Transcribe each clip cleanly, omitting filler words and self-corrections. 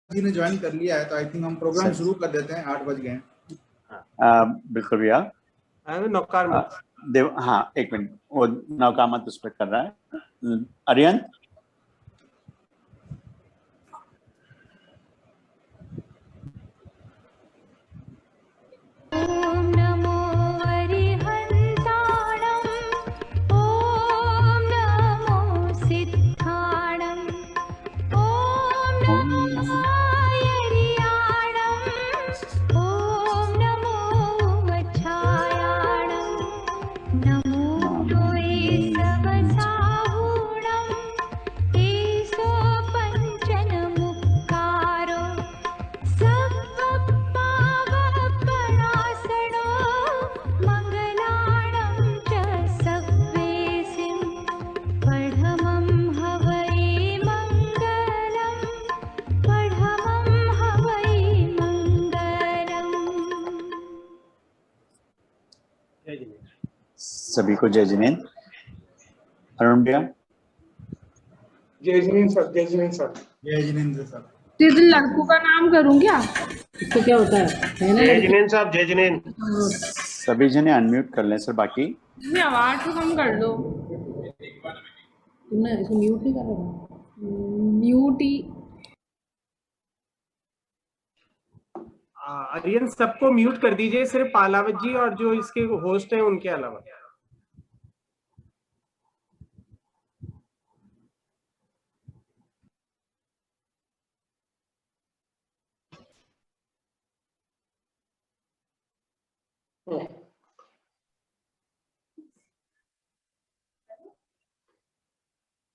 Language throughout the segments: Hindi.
जी ने ज्वाइन कर लिया है, तो आई थिंक हम प्रोग्राम शुरू कर देते हैं। 8 बज गए हैं। बिल्कुल भैया। नौकार देव, हाँ एक मिनट, वो नौका मत उस पर कर रहा है। अरियन, सभी को जय जिनेंद्र। अरुण भैया, जय जिनेंद्र सर। जय जिनेंद्र सर। जय जिनेंद्र सर। तीन लड़कों का नाम करूं क्या? इसको क्या होता है ना? जय जिनेंद्र साहब। जय जिनेंद्र। सभी जने अनम्यूट कर लें सर। बाकी आवाज तो कम कर दो। तुमने इसको म्यूट नहीं कर रहा? म्यूट ही। आर्यन सबको म्यूट कर दीजिए, सिर्फ पालावत जी और जो इसके होस्ट हैं उनके अलावा।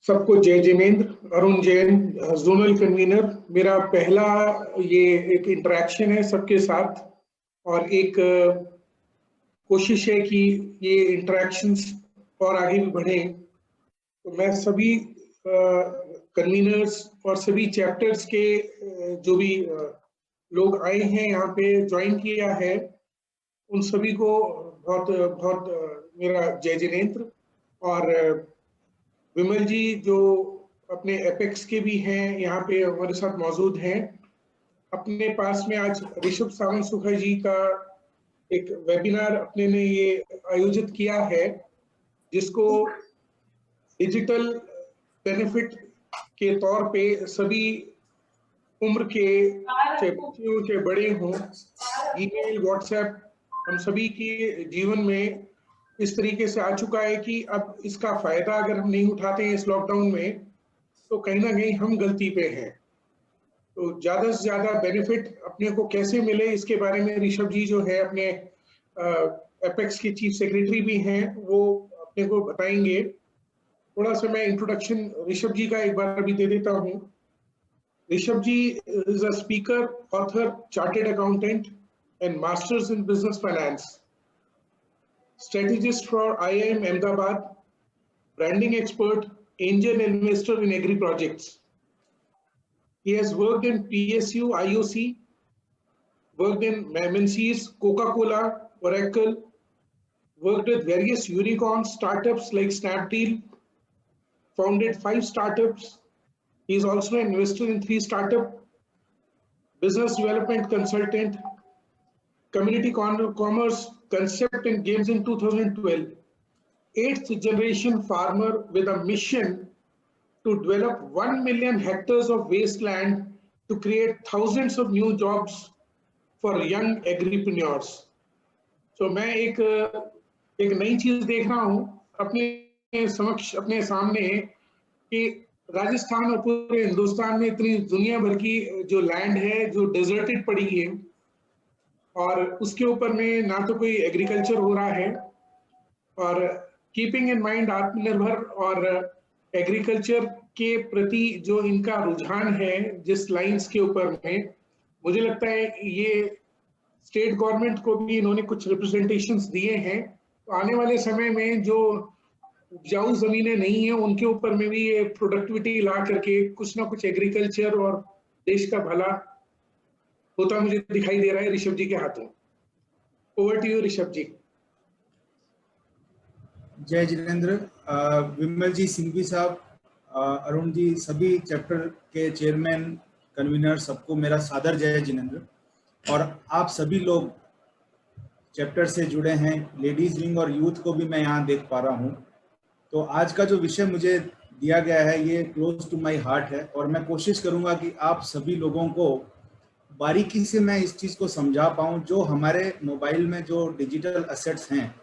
सबको जय जिनेंद्र। Arun Jain, zonal convenor. मेरा पहला ये एक इंटरेक्शन है सबके साथ, और एक कोशिश है कि ये इंटरेक्शंस और आगे भी बढ़े। तो मैं सभी कन्वीनर्स और सभी चैप्टर्स के जो भी लोग आए हैं यहाँ पे ज्वाइन किया है, उन सभी को बहुत बहुत मेरा जय जिनेंद्र। और विमल जी जो अपने एपेक्स के भी हैं, यहाँ पे हमारे साथ मौजूद हैं। अपने पास में आज ऋषभ सावंत सुखा जी का एक वेबिनार अपने ने ये आयोजित किया है, जिसको डिजिटल बेनिफिट के तौर पे सभी उम्र के, चाहे बच्चे हो चाहे बड़े हों, ईमेल व्हाट्सएप हम सभी के जीवन में इस तरीके से आ चुका है कि अब इसका फायदा अगर हम नहीं उठाते हैं इस लॉकडाउन में, तो कहीं ना कहीं हम गलती पे हैं। तो ज्यादा से ज्यादा बेनिफिट अपने को कैसे मिले, इसके बारे में ऋषभ जी जो है अपने एपेक्स के चीफ सेक्रेटरी भी हैं, वो अपने को बताएंगे। थोड़ा सा मैं इंट्रोडक्शन ऋषभ जी का एक बार अभी दे देता हूँ। Rishabh ji is a speaker, author, chartered accountant and masters in business finance, strategist for IIM Ahmedabad, branding expert, angel investor in agri projects. He has worked in PSU, IOC, worked in MNCs, Coca-Cola, Oracle, worked with various unicorns, startups like Snapdeal, founded 5 startups. He is also an investor in 3 startups, business development consultant, community commerce, concept and games in 2012, 8th generation farmer with a mission to develop 1 million hectares of wasteland to create thousands of new jobs for young agripreneurs. So मैं एक नई चीज देख रहा हूँ अपने समक्ष, अपने सामने, कि राजस्थान और पूरे हिंदुस्तान में इतनी दुनिया भर की जो लैंड है जो डेजर्टेड पड़ी है, और उसके ऊपर में ना तो कोई एग्रीकल्चर हो रहा है। और कीपिंग इन माइंड आत्मनिर्भर और एग्रीकल्चर के प्रति जो इनका रुझान है जिस लाइंस के ऊपर में, मुझे लगता है ये स्टेट गवर्नमेंट को भी इन्होंने कुछ रिप्रेजेंटेशंस दिए हैं। तो आने वाले समय में जो उपजाऊ जमीनें नहीं है उनके ऊपर में भी ये प्रोडक्टिविटी ला करके कुछ ना कुछ एग्रीकल्चर और देश का भला होता मुझे दिखाई दे रहा है ऋषभ जी के हाथों। ओवर टू यू ऋषभ जी। जय जिनेंद्र। विमल जी, सिंघवी साहब, अरुण जी, सभी चैप्टर के चेयरमैन, कन्वीनर, सबको मेरा सादर जय जिनेंद्र। और आप सभी लोग चैप्टर से जुड़े हैं, लेडीज विंग और यूथ को भी मैं यहाँ देख पा रहा हूँ। तो आज का जो विषय मुझे दिया गया है ये क्लोज टू माय हार्ट है, और मैं कोशिश करूँगा कि आप सभी लोगों को बारीकी से मैं इस चीज़ को समझा पाऊँ, जो हमारे मोबाइल में जो डिजिटल असेट्स हैं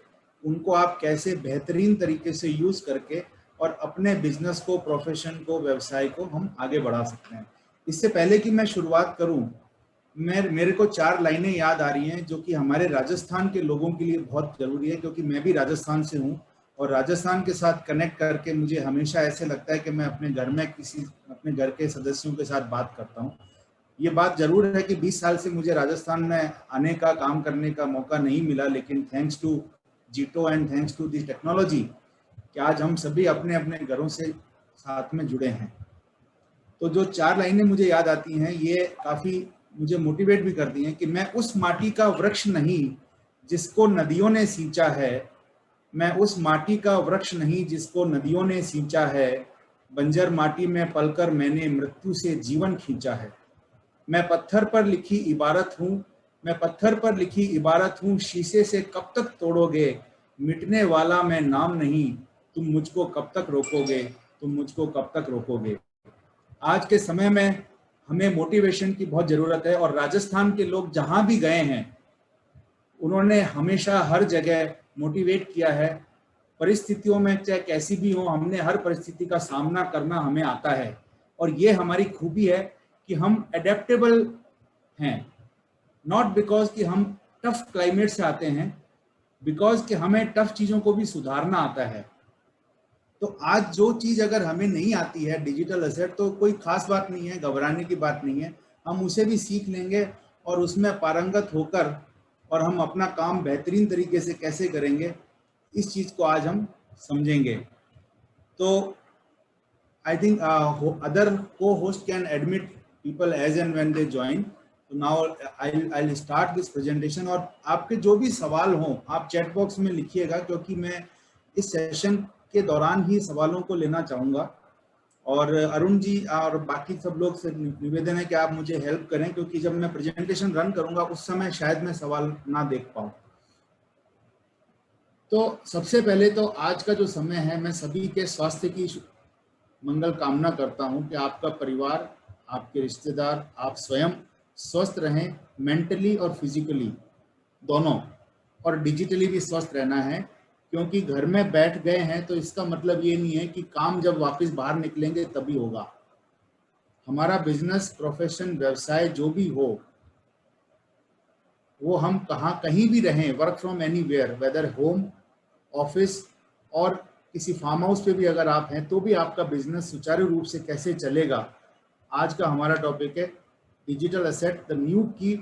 उनको आप कैसे बेहतरीन तरीके से यूज़ करके और अपने बिजनेस को, प्रोफेशन को, व्यवसाय को हम आगे बढ़ा सकते हैं। इससे पहले कि मैं शुरुआत करूं, मेरे को 4 लाइनें याद आ रही हैं जो कि हमारे राजस्थान के लोगों के लिए बहुत ज़रूरी है, क्योंकि मैं भी राजस्थान से हूं और राजस्थान के साथ कनेक्ट करके मुझे हमेशा ऐसे लगता है कि मैं अपने घर में अपने घर के सदस्यों के साथ बात करता हूँ। ये बात ज़रूर है कि 20 साल से मुझे राजस्थान में आने का, काम करने का मौका नहीं मिला, लेकिन thanks to JITO and thanks to the technology कि आज हम सभी अपने अपने घरों से साथ में जुड़े हैं। तो जो 4 लाइनें मुझे याद आती हैं ये काफ़ी मुझे मोटिवेट भी करती हैं कि मैं उस माटी का वृक्ष नहीं जिसको नदियों ने सींचा है, मैं उस माटी का वृक्ष नहीं जिसको नदियों ने सींचा है, बंजर माटी में पलकर मैंने मृत्यु से जीवन खींचा है। मैं पत्थर पर लिखी इबारत हूँ, मैं पत्थर पर लिखी इबारत हूँ, शीशे से कब तक तोड़ोगे, मिटने वाला मैं नाम नहीं, तुम मुझको कब तक रोकोगे, तुम मुझको कब तक रोकोगे। आज के समय में हमें मोटिवेशन की बहुत ज़रूरत है, और राजस्थान के लोग जहाँ भी गए हैं उन्होंने हमेशा हर जगह मोटिवेट किया है। परिस्थितियों में चाहे कैसी भी हो, हमने हर परिस्थिति का सामना करना हमें आता है, और ये हमारी खूबी है कि हम एडेप्टेबल हैं। नॉट बिकॉज कि हम टफ क्लाइमेट से आते हैं, बिकॉज कि हमें टफ चीज़ों को भी सुधारना आता है। तो आज जो चीज़ अगर हमें नहीं आती है, डिजिटल असेट, तो कोई खास बात नहीं है, घबराने की बात नहीं है, हम उसे भी सीख लेंगे और उसमें पारंगत होकर और हम अपना काम बेहतरीन तरीके से कैसे करेंगे, इस चीज़ को आज हम समझेंगे। तो I think other co-host can admit people as and when they join. So now I'll start this presentation, और आपके जो भी सवाल हों आप चैट बॉक्स में लिखिएगा, क्योंकि मैं इस सेशन के दौरान ही सवालों को लेना चाहूँगा। और अरुण जी और बाकी सब लोग से निवेदन है कि आप मुझे हेल्प करें, क्योंकि जब मैं प्रेजेंटेशन रन करूँगा उस समय शायद मैं सवाल ना देख पाऊँ। तो सबसे पहले तो आज का जो समय है, मैं सभी के स्वास्थ्य की मंगल कामना करता हूँ कि आपका परिवार, आपके रिश्तेदार, आप स्वयं स्वस्थ रहें, मेंटली और फिजिकली दोनों, और डिजिटली भी स्वस्थ रहना है, क्योंकि घर में बैठ गए हैं तो इसका मतलब ये नहीं है कि काम जब वापस बाहर निकलेंगे तभी होगा। हमारा बिजनेस, प्रोफेशन, व्यवसाय जो भी हो, वो हम कहीं भी रहें, work from anywhere, whether home, office और किसी फार्म हाउस पे भी अगर आप हैं तो भी आपका बिजनेस सुचारू रूप से कैसे चलेगा, आज का हमारा टॉपिक है digital asset, the new key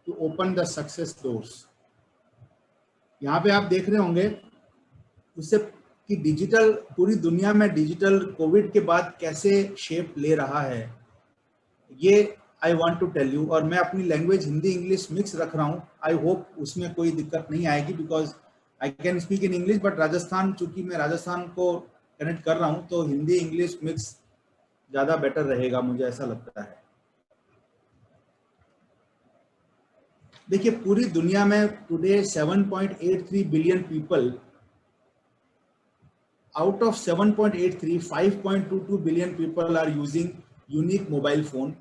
to open the success doors. यहाँ पे आप देख रहे होंगे उससे कि डिजिटल पूरी दुनिया में डिजिटल कोविड के बाद कैसे शेप ले रहा है, ये I want to tell you. और मैं अपनी लैंग्वेज हिंदी इंग्लिश मिक्स रख रहा हूँ, आई होप उसमें कोई दिक्कत नहीं आएगी, because I can speak in English, but Rajasthan, चूंकि मैं राजस्थान को कनेक्ट कर रहा हूँ तो हिंदी इंग्लिश मिक्स ज़्यादा बेटर रहेगा, मुझे ऐसा लगता है। देखिए पूरी दुनिया में today 7.83 billion people, out of 7.83, 5.22 billion people are using unique mobile phone,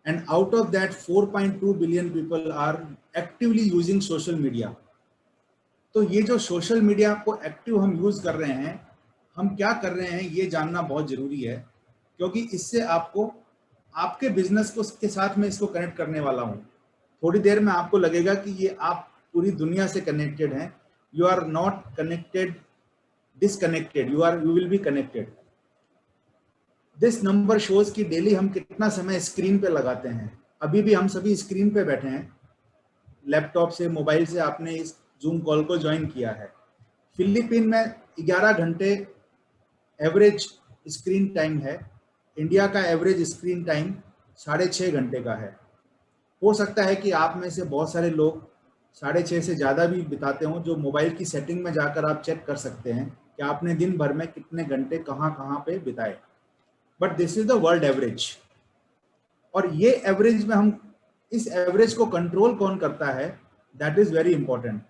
and out of that 4.2 billion people are actively using social media. तो ये जो सोशल मीडिया को एक्टिव हम यूज कर रहे हैं, हम क्या कर रहे हैं ये जानना बहुत जरूरी है, क्योंकि इससे आपको आपके बिजनेस को के साथ में इसको कनेक्ट करने वाला हूँ। थोड़ी देर में आपको लगेगा कि ये आप पूरी दुनिया से कनेक्टेड हैं। You are not connected, disconnected, you will be connected. This number shows कि डेली हम कितना समय स्क्रीन पे लगाते हैं। अभी भी हम सभी स्क्रीन पे बैठे हैं, लैपटॉप से, मोबाइल से आपने इस जूम कॉल को ज्वाइन किया है। फिलीपीन में 11 घंटे एवरेज स्क्रीन टाइम है, इंडिया का एवरेज स्क्रीन टाइम 6.5 घंटे का है। हो सकता है कि आप में से बहुत सारे लोग 6.5 से ज़्यादा भी बिताते हों, जो मोबाइल की सेटिंग में जाकर आप चेक कर सकते हैं कि आपने दिन भर में कितने घंटे कहाँ पे बिताए, but this is the world average. और ये एवरेज में हम, इस एवरेज को कंट्रोल कौन करता है, that is very important.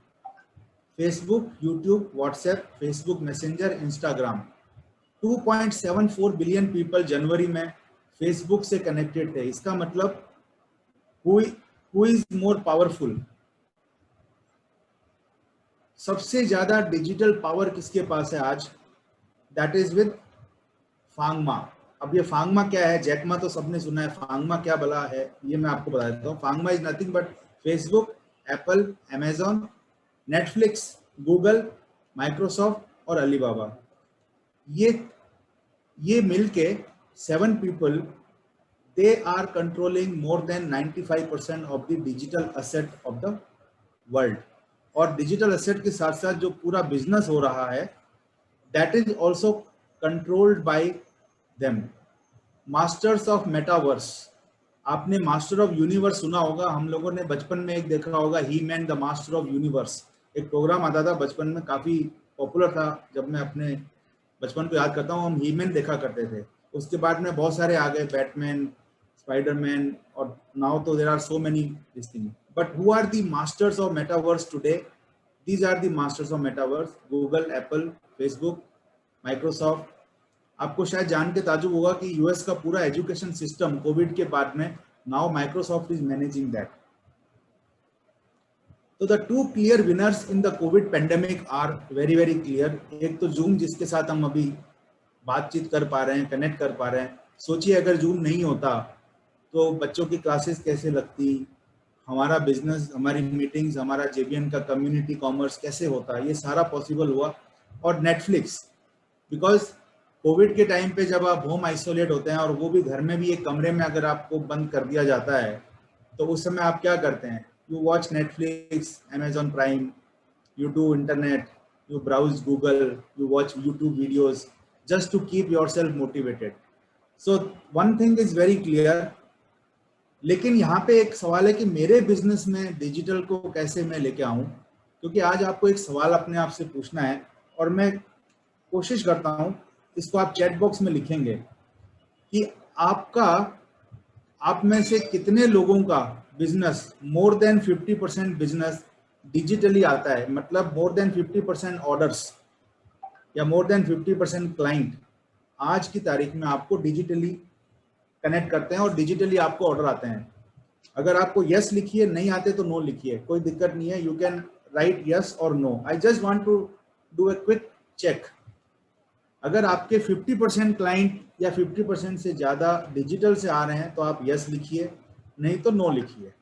Facebook, YouTube, WhatsApp, Facebook Messenger, Instagram, 2.74 billion people जनवरी में फेसबुक से कनेक्टेड थे। इसका मतलब हु इज मोर पावरफुल, सबसे ज्यादा डिजिटल पावर किसके पास है आज, दैट इज विद फांगमा। अब ये फांगमा क्या है, जैकमा तो सबने सुना है, फांगमा क्या भला है ये मैं आपको बता देता हूँ। FAANGMA is nothing but Facebook, Apple, Amazon, Netflix, Google, Microsoft और अलीबाबा, ये मिलके 7 people, they are controlling more than 95% of the digital asset of the world. और डिजिटल असेट के साथ साथ जो पूरा बिजनेस हो रहा है, that is also controlled by them. Masters of metaverse, आपने मास्टर ऑफ यूनिवर्स सुना होगा, हम लोगों ने बचपन में एक देखा होगा, he man the master of universe, एक प्रोग्राम आता था बचपन में, काफी पॉपुलर था। जब मैं अपने बचपन को याद करता हूँ, हम ही मैन देखा करते थे। उसके बाद में बहुत सारे आ गए, बैटमैन, स्पाइडरमैन, और नाउ तो there are so many this thing. But who are the masters of metaverse today? These are the masters of metaverse, Google, Apple, Facebook, Microsoft. आपको शायद जान के ताजुब होगा कि यूएस का पूरा एजुकेशन सिस्टम कोविड के बाद में, now Microsoft is managing that. तो the 2 clear winners in the COVID pandemic are very very clear. एक तो जूम, जिसके साथ हम अभी बातचीत कर पा रहे हैं, कनेक्ट कर पा रहे हैं। सोचिए अगर जूम नहीं होता तो बच्चों की क्लासेस कैसे लगती, हमारा बिजनेस, हमारी मीटिंग्स, हमारा जेबीएन का कम्युनिटी कॉमर्स कैसे होता, ये सारा पॉसिबल हुआ। और नेटफ्लिक्स, बिकॉज कोविड के टाइम पे जब आप होम आइसोलेट होते हैं, और वो भी घर में भी एक कमरे में अगर आपको बंद कर दिया जाता है, तो उस समय आप क्या करते हैं? You watch Netflix, Amazon prime, you do internet, you browse Google, you watch YouTube videos just to keep yourself motivated. So one thing is very clear, लेकिन यहाँ पे एक सवाल है कि मेरे बिजनेस में डिजिटल को कैसे मैं लेके आऊँ, क्योंकि आज आपको एक सवाल अपने आप से पूछना है, और मैं कोशिश करता हूँ, इसको आप चैट बॉक्स में लिखेंगे कि आप में से कितने लोगों का business, more than 50% business digitally आता है, मतलब मोर देन 50% ऑर्डर्स या मोर देन 50% क्लाइंट आज की तारीख में आपको डिजिटली कनेक्ट करते हैं और डिजिटली आपको ऑर्डर आते हैं। अगर आपको यस लिखिए, नहीं आते तो नो लिखिए, कोई दिक्कत नहीं है, यू कैन राइट यस और no. I just want to do a quick check. अगर आपके 50% क्लाइंट या 50% से ज्यादा डिजिटल से आ रहे हैं तो आप यस लिखिए, नहीं तो नो लिखिए।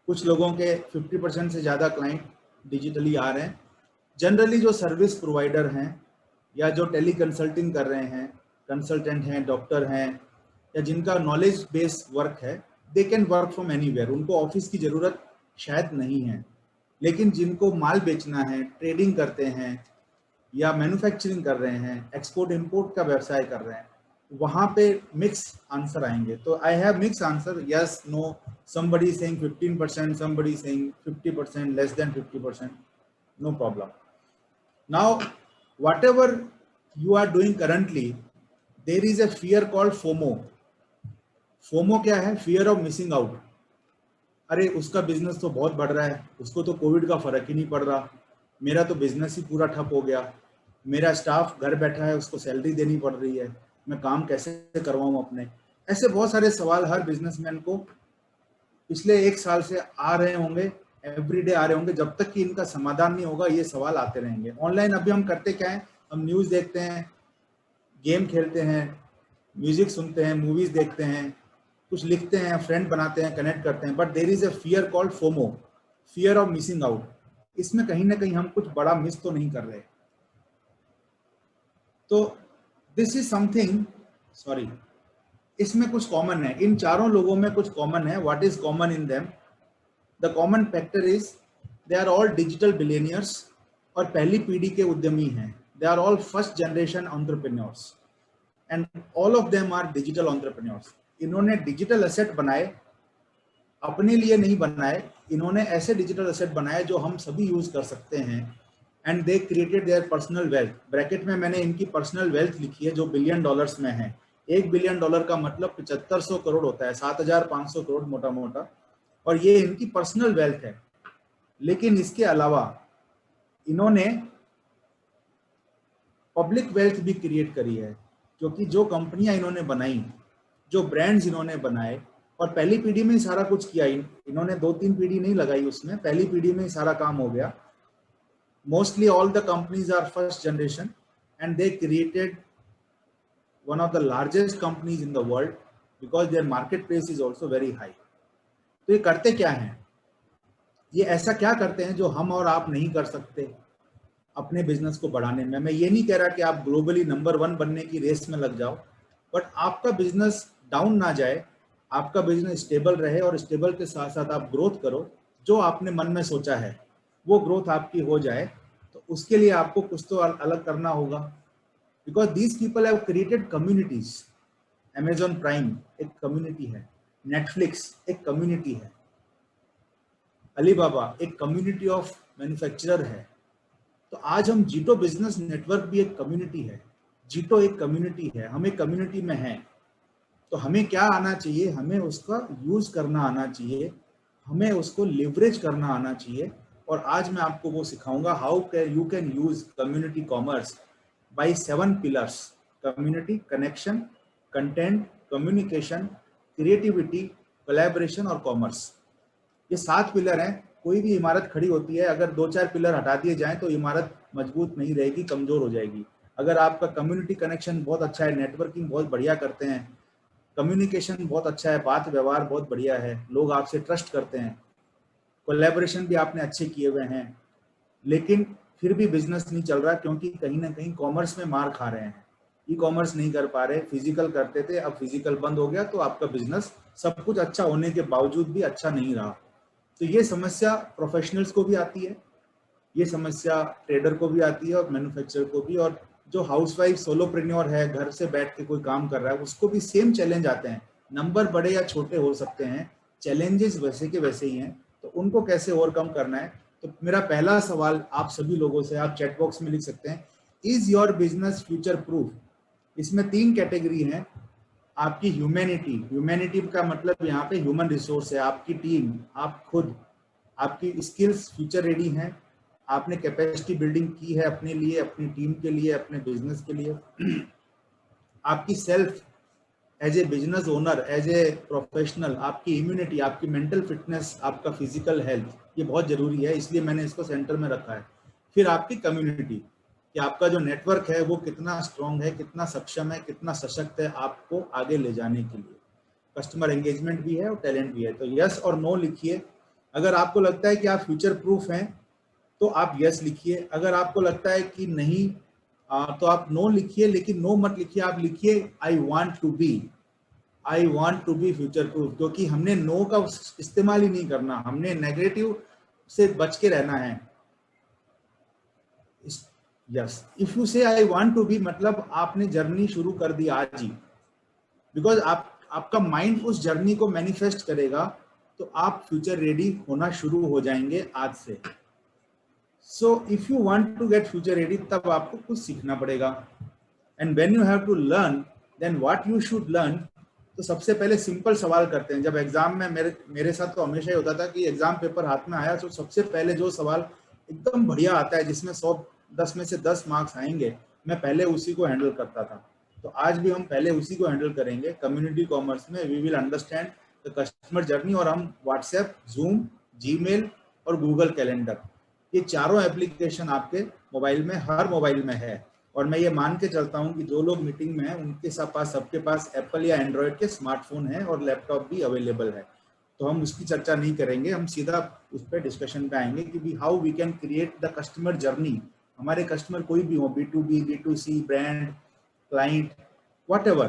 कुछ लोगों के 50% से ज्यादा क्लाइंट डिजिटली आ रहे हैं। जनरली जो सर्विस प्रोवाइडर हैं या जो टेली कंसल्टिंग कर रहे हैं, कंसल्टेंट हैं, डॉक्टर हैं, या जिनका नॉलेज बेस्ड वर्क है, they can work from anywhere, उनको ऑफिस की जरूरत शायद नहीं है। लेकिन जिनको माल बेचना है, ट्रेडिंग करते हैं या मैन्युफैक्चरिंग कर रहे हैं, एक्सपोर्ट इंपोर्ट का व्यवसाय कर रहे हैं, वहां पे मिक्स आंसर आएंगे। तो I have mix answer, yes, no, somebody saying 15%, somebody saying 50%, less than 50%, no problem. Now whatever you are doing currently, there is a fear called FOMO. FOMO क्या है? Fear of missing out. अरे उसका बिजनेस तो बहुत बढ़ रहा है, उसको तो कोविड का फर्क ही नहीं पड़ रहा, मेरा तो बिजनेस ही पूरा ठप हो गया, मेरा स्टाफ घर बैठा है, उसको सैलरी देनी पड़ रही है, मैं काम कैसे करवाऊं अपने। ऐसे बहुत सारे सवाल हर बिजनेसमैन को पिछले 1 साल से आ रहे होंगे, एवरीडे आ रहे होंगे। जब तक कि इनका समाधान नहीं होगा ये सवाल आते रहेंगे। ऑनलाइन अभी हम करते क्या है? हम न्यूज़ देखते हैं, गेम खेलते हैं, म्यूजिक सुनते हैं, मूवीज देखते हैं, कुछ लिखते हैं, फ्रेंड बनाते हैं, कनेक्ट करते हैं। But there is a fear called FOMO, fear of missing out. इसमें कहीं ना कहीं हम कुछ बड़ा मिस तो नहीं कर रहे। तो दिस इज समथिंग, सॉरी, इसमें कुछ कॉमन है, इन चारों लोगों में कुछ कॉमन है। What is common in them? The common factor is they are all digital billionaires, और पहली पीढ़ी के उद्यमी हैं। They are all first generation entrepreneurs and all of them are digital entrepreneurs. इन्होंने डिजिटल एसेट बनाए, अपने लिए नहीं बनाए, इन्होंने ऐसे डिजिटल एसेट बनाए जो हम सभी यूज कर सकते हैं। And they created their personal wealth. Bracket में मैंने इनकी पर्सनल वेल्थ लिखी है जो $1 बिलियन में है। $1 बिलियन का मतलब 7500 करोड़ होता है, 7500 करोड़ मोटा मोटा, और ये इनकी पर्सनल वेल्थ है। लेकिन इसके अलावा इन्होंने पब्लिक वेल्थ भी क्रिएट करी है, क्योंकि जो कंपनियां इन्होंने बनाई, जो ब्रांड्स इन्होंने बनाए, और पहली पीढ़ी में ही सारा कुछ किया, इन्होंने 2-3 पीढ़ी नहीं लगाई उसमें, पहली पीढ़ी में ही सारा काम हो गया। Mostly all the companies are first generation and they created one of the largest companies in the world because their market price is also very high. तो ये करते क्या हैं, ये ऐसा क्या करते हैं जो हम और आप नहीं कर सकते अपने बिजनेस को बढ़ाने में? मैं ये नहीं कह रहा कि आप ग्लोबली नंबर 1 बनने की रेस में लग जाओ, बट आपका बिजनेस डाउन ना जाए, आपका बिजनेस स्टेबल रहे, और स्टेबल के साथ साथ आप ग्रोथ करो। जो आपने मन में सोचा है वो ग्रोथ आपकी हो जाए, तो उसके लिए आपको कुछ तो अलग करना होगा। Because these people have created communities. Amazon Prime एक कम्युनिटी है, Netflix एक कम्युनिटी है, अलीबाबा एक कम्युनिटी ऑफ मैन्युफैक्चरर है। तो आज हम जीटो बिजनेस नेटवर्क भी एक कम्युनिटी है, जीटो एक कम्युनिटी है, हम एक कम्युनिटी में हैं। तो हमें क्या आना चाहिए, हमें उसका यूज करना आना चाहिए, हमें उसको लिवरेज करना आना चाहिए। और आज मैं आपको वो सिखाऊंगा, how you can use community commerce by 7 pillars: community, connection, content, communication, creativity, collaboration और commerce। ये 7 पिलर हैं। कोई भी इमारत खड़ी होती है, अगर 2-4 पिलर हटा दिए जाएं तो इमारत मजबूत नहीं रहेगी, कमजोर हो जाएगी। अगर आपका कम्युनिटी कनेक्शन बहुत अच्छा है, नेटवर्किंग बहुत बढ़िया करते हैं, कम्युनिकेशन बहुत अच्छा है, बात व्यवहार बहुत बढ़िया है, लोग आपसे ट्रस्ट करते हैं, कोलैबोरेशन भी आपने अच्छे किए हुए हैं, लेकिन फिर भी बिजनेस नहीं चल रहा, क्योंकि कहीं ना कहीं कॉमर्स में मार खा रहे हैं, ई कॉमर्स नहीं कर पा रहे। फिजिकल करते थे, अब फिजिकल बंद हो गया, तो आपका बिजनेस सब कुछ अच्छा होने के बावजूद भी अच्छा नहीं रहा। तो ये समस्या प्रोफेशनल्स को भी आती है, ये समस्या ट्रेडर को भी आती है और मैन्युफैक्चरर को भी, और जो हाउसवाइफ सोलोप्रेन्योर है, घर से बैठ के कोई काम कर रहा है, उसको भी सेम चैलेंज आते हैं। नंबर बड़े या छोटे हो सकते हैं, चैलेंजेस वैसे के वैसे ही हैं, तो उनको कैसे ओवरकम करना है। तो मेरा पहला सवाल आप सभी लोगों से, आप चैट बॉक्स में लिख सकते हैं, is your business future proof? इसमें 3 कैटेगरी हैं। आपकी ह्यूमैनिटी, ह्यूमैनिटी का मतलब यहाँ पे ह्यूमन रिसोर्स है, आपकी टीम, आप खुद, आपकी स्किल्स फ्यूचर रेडी हैं, आपने कैपेसिटी बिल्डिंग की है अपने लिए, अपनी टीम के लिए, अपने बिजनेस के लिए। आपकी self as a business owner, as a professional, आपकी इम्यूनिटी, आपकी मेंटल फिटनेस, आपका फिजिकल हेल्थ, ये बहुत जरूरी है, इसलिए मैंने इसको सेंटर में रखा है। फिर आपकी कम्युनिटी, कि आपका जो नेटवर्क है वो कितना स्ट्रांग है, कितना सक्षम है, कितना सशक्त है आपको आगे ले जाने के लिए। कस्टमर एंगेजमेंट भी है और टैलेंट भी है। तो यस और नो लिखिए। अगर आपको लगता है कि आप फ्यूचर प्रूफ हैं तो आप यस लिखिए, अगर आपको लगता है कि नहीं तो आप नो लिखिए, लेकिन नो मत लिखिए, आप लिखिए I want to be future proof, क्योंकि हमने नो का इस्तेमाल ही नहीं करना, हमने नेगेटिव से बच के रहना है। यस, इफ यू से आई वांट टू बी, मतलब आपने जर्नी शुरू कर दी आज ही, बिकॉज आपका माइंड उस जर्नी को मैनिफेस्ट करेगा, तो आप फ्यूचर रेडी होना शुरू हो जाएंगे आज से। So if you want to get future ready, तब आपको कुछ सीखना पड़ेगा। And when you have to learn, then what you should learn. तो सबसे पहले सिंपल सवाल करते हैं। जब एग्जाम में मेरे साथ तो हमेशा ही होता था कि एग्जाम पेपर हाथ में आया तो सबसे पहले जो सवाल एकदम बढ़िया आता है, जिसमें 110 में से 10 मार्क्स आएंगे, मैं पहले उसी को हैंडल करता था। तो आज भी हम पहले उसी को हैंडल करेंगे। कम्युनिटी कॉमर्स में we will understand the customer journey, और हम व्हाट्सएप, जूम, जीमेल और गूगल कैलेंडर, ये चारों एप्लीकेशन आपके मोबाइल में, हर मोबाइल में है। और मैं ये मान के चलता हूँ कि जो लोग मीटिंग में हैं उनके पास, सबके पास एप्पल या एंड्रॉयड के स्मार्टफोन है और लैपटॉप भी अवेलेबल है। तो हम उसकी चर्चा नहीं करेंगे, हम सीधा उस पर डिस्कशन पे आएंगे कि how we can create the customer journey. हमारे कस्टमर कोई भी हो, B2B, B2C, brand, client, whatever,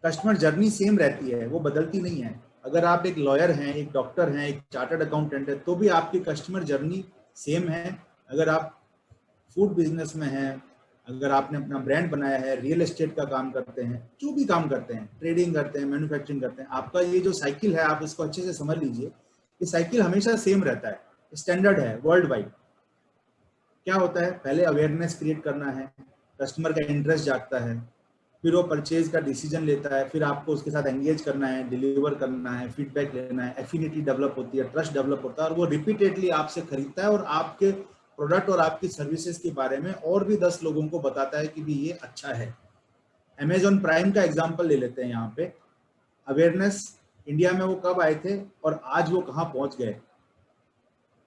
customer journey same रहती है, वो बदलती नहीं है। अगर आप एक लॉयर हैं, एक डॉक्टर हैं, एक चार्टर्ड अकाउंटेंट है, तो भी आपकी कस्टमर जर्नी सेम है। अगर आप फूड बिजनेस में हैं, अगर आपने अपना ब्रांड बनाया है, रियल एस्टेट का काम करते हैं, जो भी काम करते हैं, ट्रेडिंग करते हैं, मैन्युफैक्चरिंग करते हैं, आपका ये जो साइकिल है, आप इसको अच्छे से समझ लीजिए। ये साइकिल हमेशा सेम रहता है, स्टैंडर्ड है वर्ल्ड वाइड। क्या होता है, पहले अवेयरनेस क्रिएट करना है, कस्टमर का इंटरेस्ट जागता है, फिर वो परचेज का डिसीजन लेता है, फिर आपको उसके साथ एंगेज करना है, डिलीवर करना है, फीडबैक लेना है, एफिनिटी डेवलप होती है, ट्रस्ट डेवलप होता है, और वो रिपीटेडली आपसे खरीदता है और आपके प्रोडक्ट और आपकी सर्विसेज के बारे में और भी 10 लोगों को बताता है कि भी ये अच्छा है। अमेजॉन प्राइम का एग्जांपल ले लेते हैं यहाँ पे। अवेयरनेस इंडिया में वो कब आए थे और आज वो कहाँ पहुँच गए।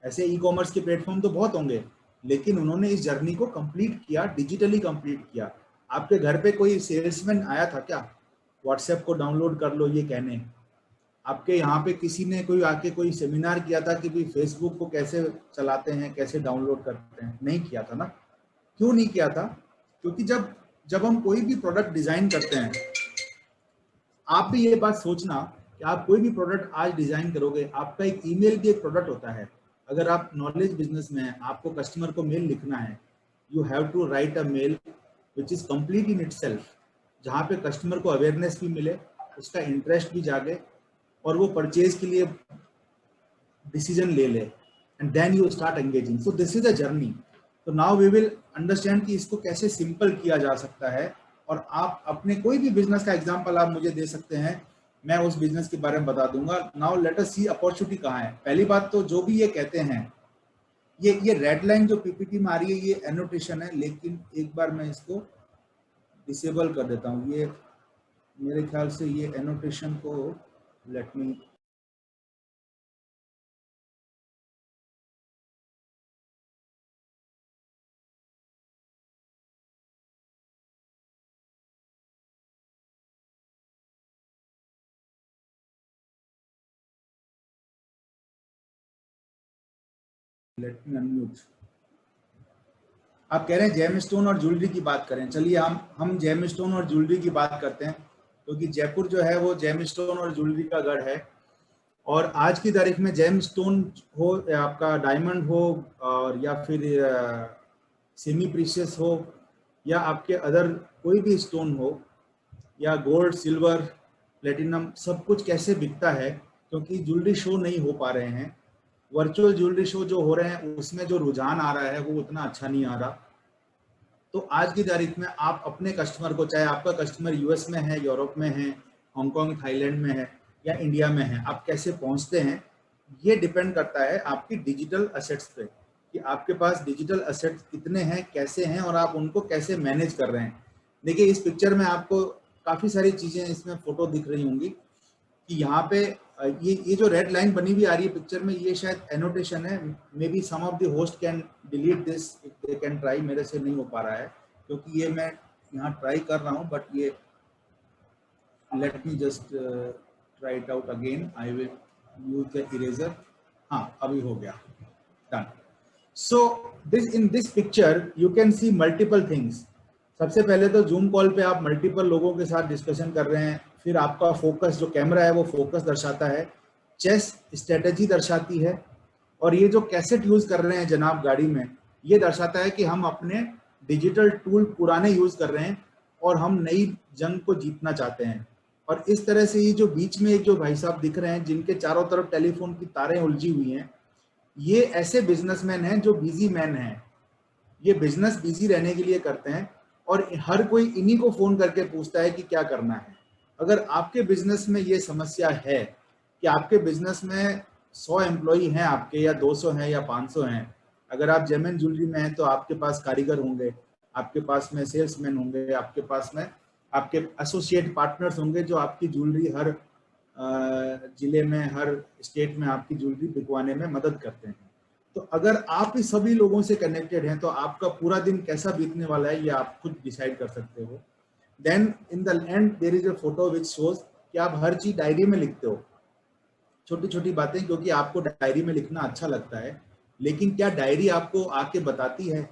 ऐसे ई कॉमर्स के प्लेटफॉर्म तो बहुत होंगे, लेकिन उन्होंने इस जर्नी को कंप्लीट किया, डिजिटली कंप्लीट किया। आपके घर पे कोई सेल्समैन आया था क्या व्हाट्सएप को डाउनलोड कर लो ये कहने? आपके यहाँ पे किसी ने कोई आके कोई सेमिनार किया था कि भी फेसबुक को कैसे चलाते हैं, कैसे डाउनलोड करते हैं? नहीं किया था ना। क्यों नहीं किया था? क्योंकि जब हम कोई भी प्रोडक्ट डिजाइन करते हैं, आप भी ये बात सोचना कि आप कोई भी प्रोडक्ट आज डिजाइन करोगे, आपका एक ईमेल भी एक प्रोडक्ट होता है। अगर आप नॉलेज बिजनेस में हैं, आपको कस्टमर को मेल लिखना है, you have to write a mail which is complete in itself, जहाँ पे कस्टमर को अवेयरनेस भी मिले, उसका इंटरेस्ट भी जागे और वो परचेज के लिए डिसीजन ले ले, and then you start engaging. So this is a journey. तो नाउ वी विल अंडरस्टैंड कि इसको कैसे सिंपल किया जा सकता है। और आप अपने कोई भी बिजनेस का एग्जांपल आप मुझे दे सकते हैं, मैं उस बिजनेस के बारे में बता दूंगा। नाउ लेट अस सी अपॉर्चुनिटी कहाँ है। पहली बात तो जो भी ये कहते हैं, ये रेड लाइन जो पीपीटी में आ रही है ये एनोटेशन है, लेकिन एक बार मैं इसको डिसेबल कर देता हूँ। ये मेरे ख्याल से ये एनोटेशन को लेट मी अनम्यूट। आप कह रहे हैं जेम स्टोन और ज्वेलरी की बात करें, चलिए हम जेम स्टोन और ज्वेलरी की बात करते हैं, क्योंकि जयपुर जो है वो जेम स्टोन और ज्वेलरी का गढ़ है। और आज की तारीख में जेम स्टोन हो या आपका डायमंड हो और या फिर सेमी प्रीशियस हो या आपके अदर कोई भी स्टोन हो या गोल्ड, सिल्वर, प्लेटिनम, सब कुछ कैसे बिकता है, क्योंकि ज्वेलरी शो नहीं हो पा रहे हैं। वर्चुअल ज्वेलरी शो जो हो रहे हैं उसमें जो रुझान आ रहा है वो उतना अच्छा नहीं आ रहा। तो आज की तारीख में आप अपने कस्टमर को, चाहे आपका कस्टमर यूएस में है, यूरोप में है, हांगकांग, थाईलैंड में है या इंडिया में है, आप कैसे पहुंचते हैं, ये डिपेंड करता है आपकी डिजिटल असेट्स पे, कि आपके पास डिजिटल असेट्स कितने हैं, कैसे हैं और आप उनको कैसे मैनेज कर रहे हैं। देखिए इस पिक्चर में आपको काफ़ी सारी चीज़ें इसमें फोटो दिख रही होंगी कि यहाँ पे ये जो रेड लाइन बनी हुई आ रही है पिक्चर में, ये शायद एनोटेशन है। Maybe some of the host can delete this if they can try. मेरे से नहीं हो पा रहा है क्योंकि ये मैं यहाँ ट्राई कर रहा हूँ, बट ये late me just try it out again. I will use the eraser. हाँ, अभी हो गया, done. So this in this picture you can see multiple things. सबसे पहले तो जूम कॉल पे आप मल्टीपल लोगों के साथ डिस्कशन कर रहे हैं, फिर आपका फोकस, जो कैमरा है वो फोकस दर्शाता है, चेस स्ट्रेटेजी दर्शाती है, और ये जो कैसेट यूज कर रहे हैं जनाब गाड़ी में, ये दर्शाता है कि हम अपने डिजिटल टूल पुराने यूज कर रहे हैं और हम नई जंग को जीतना चाहते हैं। और इस तरह से ये जो बीच में एक जो भाई साहब दिख रहे हैं जिनके चारों तरफ टेलीफोन की तारें उलझी हुई हैं, ये ऐसे बिजनेसमैन हैं जो बिजी मैन हैं। ये बिजनेस बिजी रहने के लिए करते हैं और हर कोई इन्हीं को फोन करके पूछता है कि क्या करना है। अगर आपके बिजनेस में ये समस्या है कि आपके बिजनेस में 100 एम्प्लॉई हैं आपके, या 200 हैं या 500 हैं, अगर आप जेमन ज्वेलरी में हैं तो आपके पास कारीगर होंगे, आपके पास में सेल्समैन होंगे, आपके पास में आपके एसोसिएट पार्टनर्स होंगे जो आपकी ज्वेलरी हर जिले में, हर स्टेट में आपकी ज्वेलरी बिकवाने में मदद करते हैं। तो अगर आप इस सभी लोगों से कनेक्टेड हैं तो आपका पूरा दिन कैसा बीतने वाला है ये आप खुद डिसाइड कर सकते हो। Then in the end there is a photo which shows कि आप हर चीज डायरी में लिखते हो, छोटी छोटी बातें, क्योंकि आपको डायरी में लिखना अच्छा लगता है। लेकिन क्या डायरी आपको आके बताती है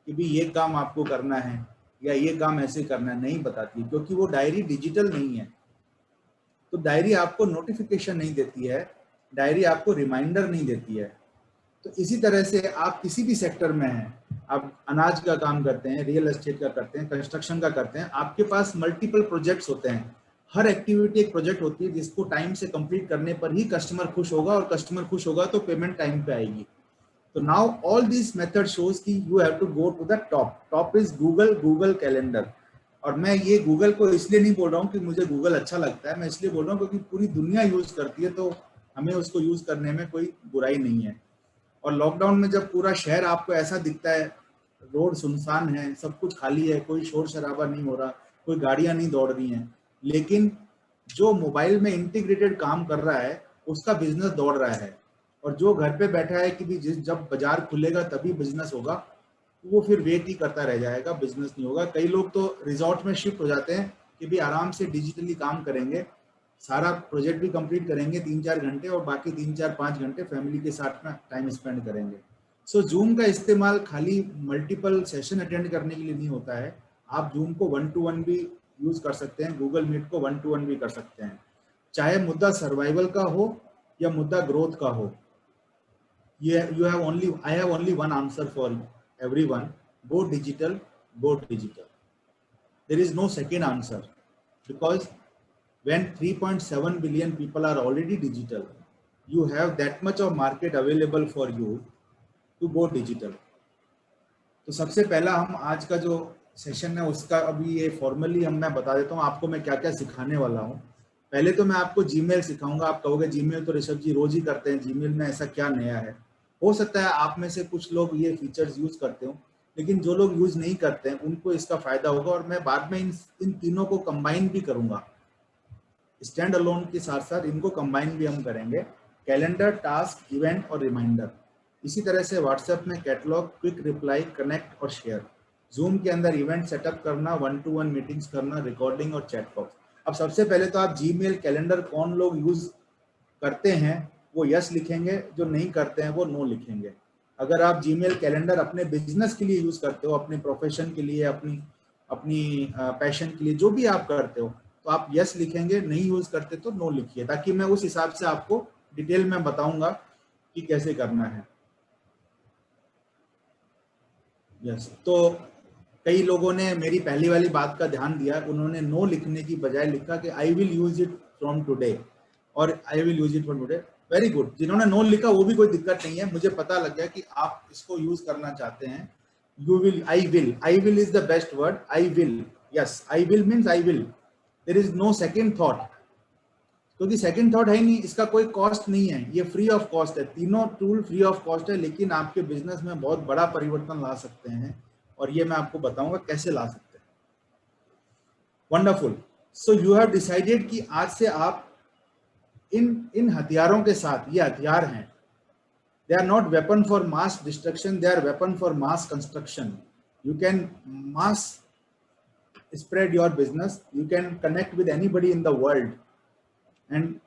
कि भी ये काम आपको करना है या ये काम ऐसे करना है? नहीं बताती, क्योंकि वो डायरी डिजिटल नहीं है। तो डायरी आपको नोटिफिकेशन नहीं देती है, डायरी आपको रिमाइंडर नहीं देती है। तो इसी तरह से आप किसी भी सेक्टर में हैं, आप अनाज का काम करते हैं, रियल एस्टेट का करते हैं, कंस्ट्रक्शन का करते हैं, आपके पास मल्टीपल प्रोजेक्ट्स होते हैं। हर एक्टिविटी एक प्रोजेक्ट होती है जिसको टाइम से कंप्लीट करने पर ही कस्टमर खुश होगा, और कस्टमर खुश होगा तो पेमेंट टाइम पे आएगी। तो now all this method shows कि you have to go to the top. Top is Google calendar. और मैं ये गूगल को इसलिए नहीं बोल रहा हूँ कि मुझे गूगल अच्छा लगता है, मैं इसलिए बोल रहा हूँ क्योंकि पूरी दुनिया यूज करती है, तो हमें उसको यूज करने में कोई बुराई नहीं है। और लॉकडाउन में जब पूरा शहर आपको ऐसा दिखता है, रोड सुनसान है, सब कुछ खाली है, कोई शोर शराबा नहीं हो रहा, कोई गाड़ियां नहीं दौड़ रही हैं, लेकिन जो मोबाइल में इंटीग्रेटेड काम कर रहा है उसका बिजनेस दौड़ रहा है, और जो घर पे बैठा है कि भी जब बाजार खुलेगा तभी बिजनेस होगा, वो फिर वेट ही करता रह जाएगा, बिजनेस नहीं होगा। कई लोग तो रिजॉर्ट में शिफ्ट हो जाते हैं कि भी आराम से डिजिटली काम करेंगे, सारा प्रोजेक्ट भी कंप्लीट करेंगे 3-4 घंटे, और बाकी 3-4-5 घंटे फैमिली के साथ में टाइम स्पेंड करेंगे। सो जूम का इस्तेमाल खाली मल्टीपल सेशन अटेंड करने के लिए नहीं होता है, आप जूम को 1-to-1 भी यूज कर सकते हैं, गूगल मीट को 1-to-1 भी कर सकते हैं, चाहे मुद्दा सर्वाइवल का हो या मुद्दा ग्रोथ का हो। I have only one answer for everyone: go digital, go digital. There is no second answer, because when 3.7 billion people are already digital, you have that much of market available for you to go digital. तो सबसे पहला हम आज का जो सेशन है उसका अभी ये फॉर्मली मैं बता देता हूँ आपको मैं क्या क्या सिखाने वाला हूँ। पहले तो मैं आपको जीमेल सिखाऊंगा। आप कहोगे जीमेल तो ऋषभ जी रोज ही करते हैं, जीमेल में ऐसा क्या नया है? हो सकता है आप में से कुछ लोग ये फीचर्स यूज करते हो, लेकिन जो लोग यूज नहीं करते हैं उनको इसका फायदा होगा। और मैं बाद में इन तीनों को कंबाइन भी करूंगा, स्टैंड अलोन के साथ साथ इनको कंबाइन भी हम करेंगे, कैलेंडर, टास्क, इवेंट और रिमाइंडर। इसी तरह से व्हाट्सएप में कैटलॉग, क्विक रिप्लाई, कनेक्ट और शेयर। जूम के अंदर इवेंट सेटअप करना, 1-to-1 मीटिंग्स करना, रिकॉर्डिंग और चैट बॉक्स। अब सबसे पहले तो आप जीमेल, कैलेंडर कौन लोग यूज करते हैं वो यस लिखेंगे, जो नहीं करते हैं वो नो लिखेंगे। अगर आप जीमेल, कैलेंडर अपने बिजनेस के लिए यूज करते हो, अपने प्रोफेशन के लिए, अपनी पैशन के लिए, जो भी आप करते हो, तो आप यस लिखेंगे, नहीं यूज करते तो नो लिखिए, ताकि मैं उस हिसाब से आपको डिटेल में बताऊंगा कि कैसे करना है। यस, तो कई लोगों ने मेरी पहली वाली बात का ध्यान दिया, उन्होंने नो लिखने की बजाय लिखा कि I will use it from today और I will use it from today. Very good, जिन्होंने नो लिखा वो भी कोई दिक्कत नहीं है, मुझे पता लग गया कि आप इसको यूज करना चाहते हैं। You will, I will is the best word. I will, yes, I will means I will, there is no second thought, क्योंकि सेकेंड थॉट है ही नहीं, इसका कोई कॉस्ट नहीं है, ये फ्री ऑफ कॉस्ट है। तीनों टूल फ्री ऑफ कॉस्ट है, लेकिन आपके बिजनेस में बहुत बड़ा परिवर्तन ला सकते हैं, और ये मैं आपको बताऊंगा कैसे ला सकते हैं। Wonderful. So you have decided कि आज से आप इन हथियारों के साथ, ये हथियार हैं, they are not weapon for mass destruction, they are weapon for mass construction. You can mass spread your business, you can connect with anybody in the world, and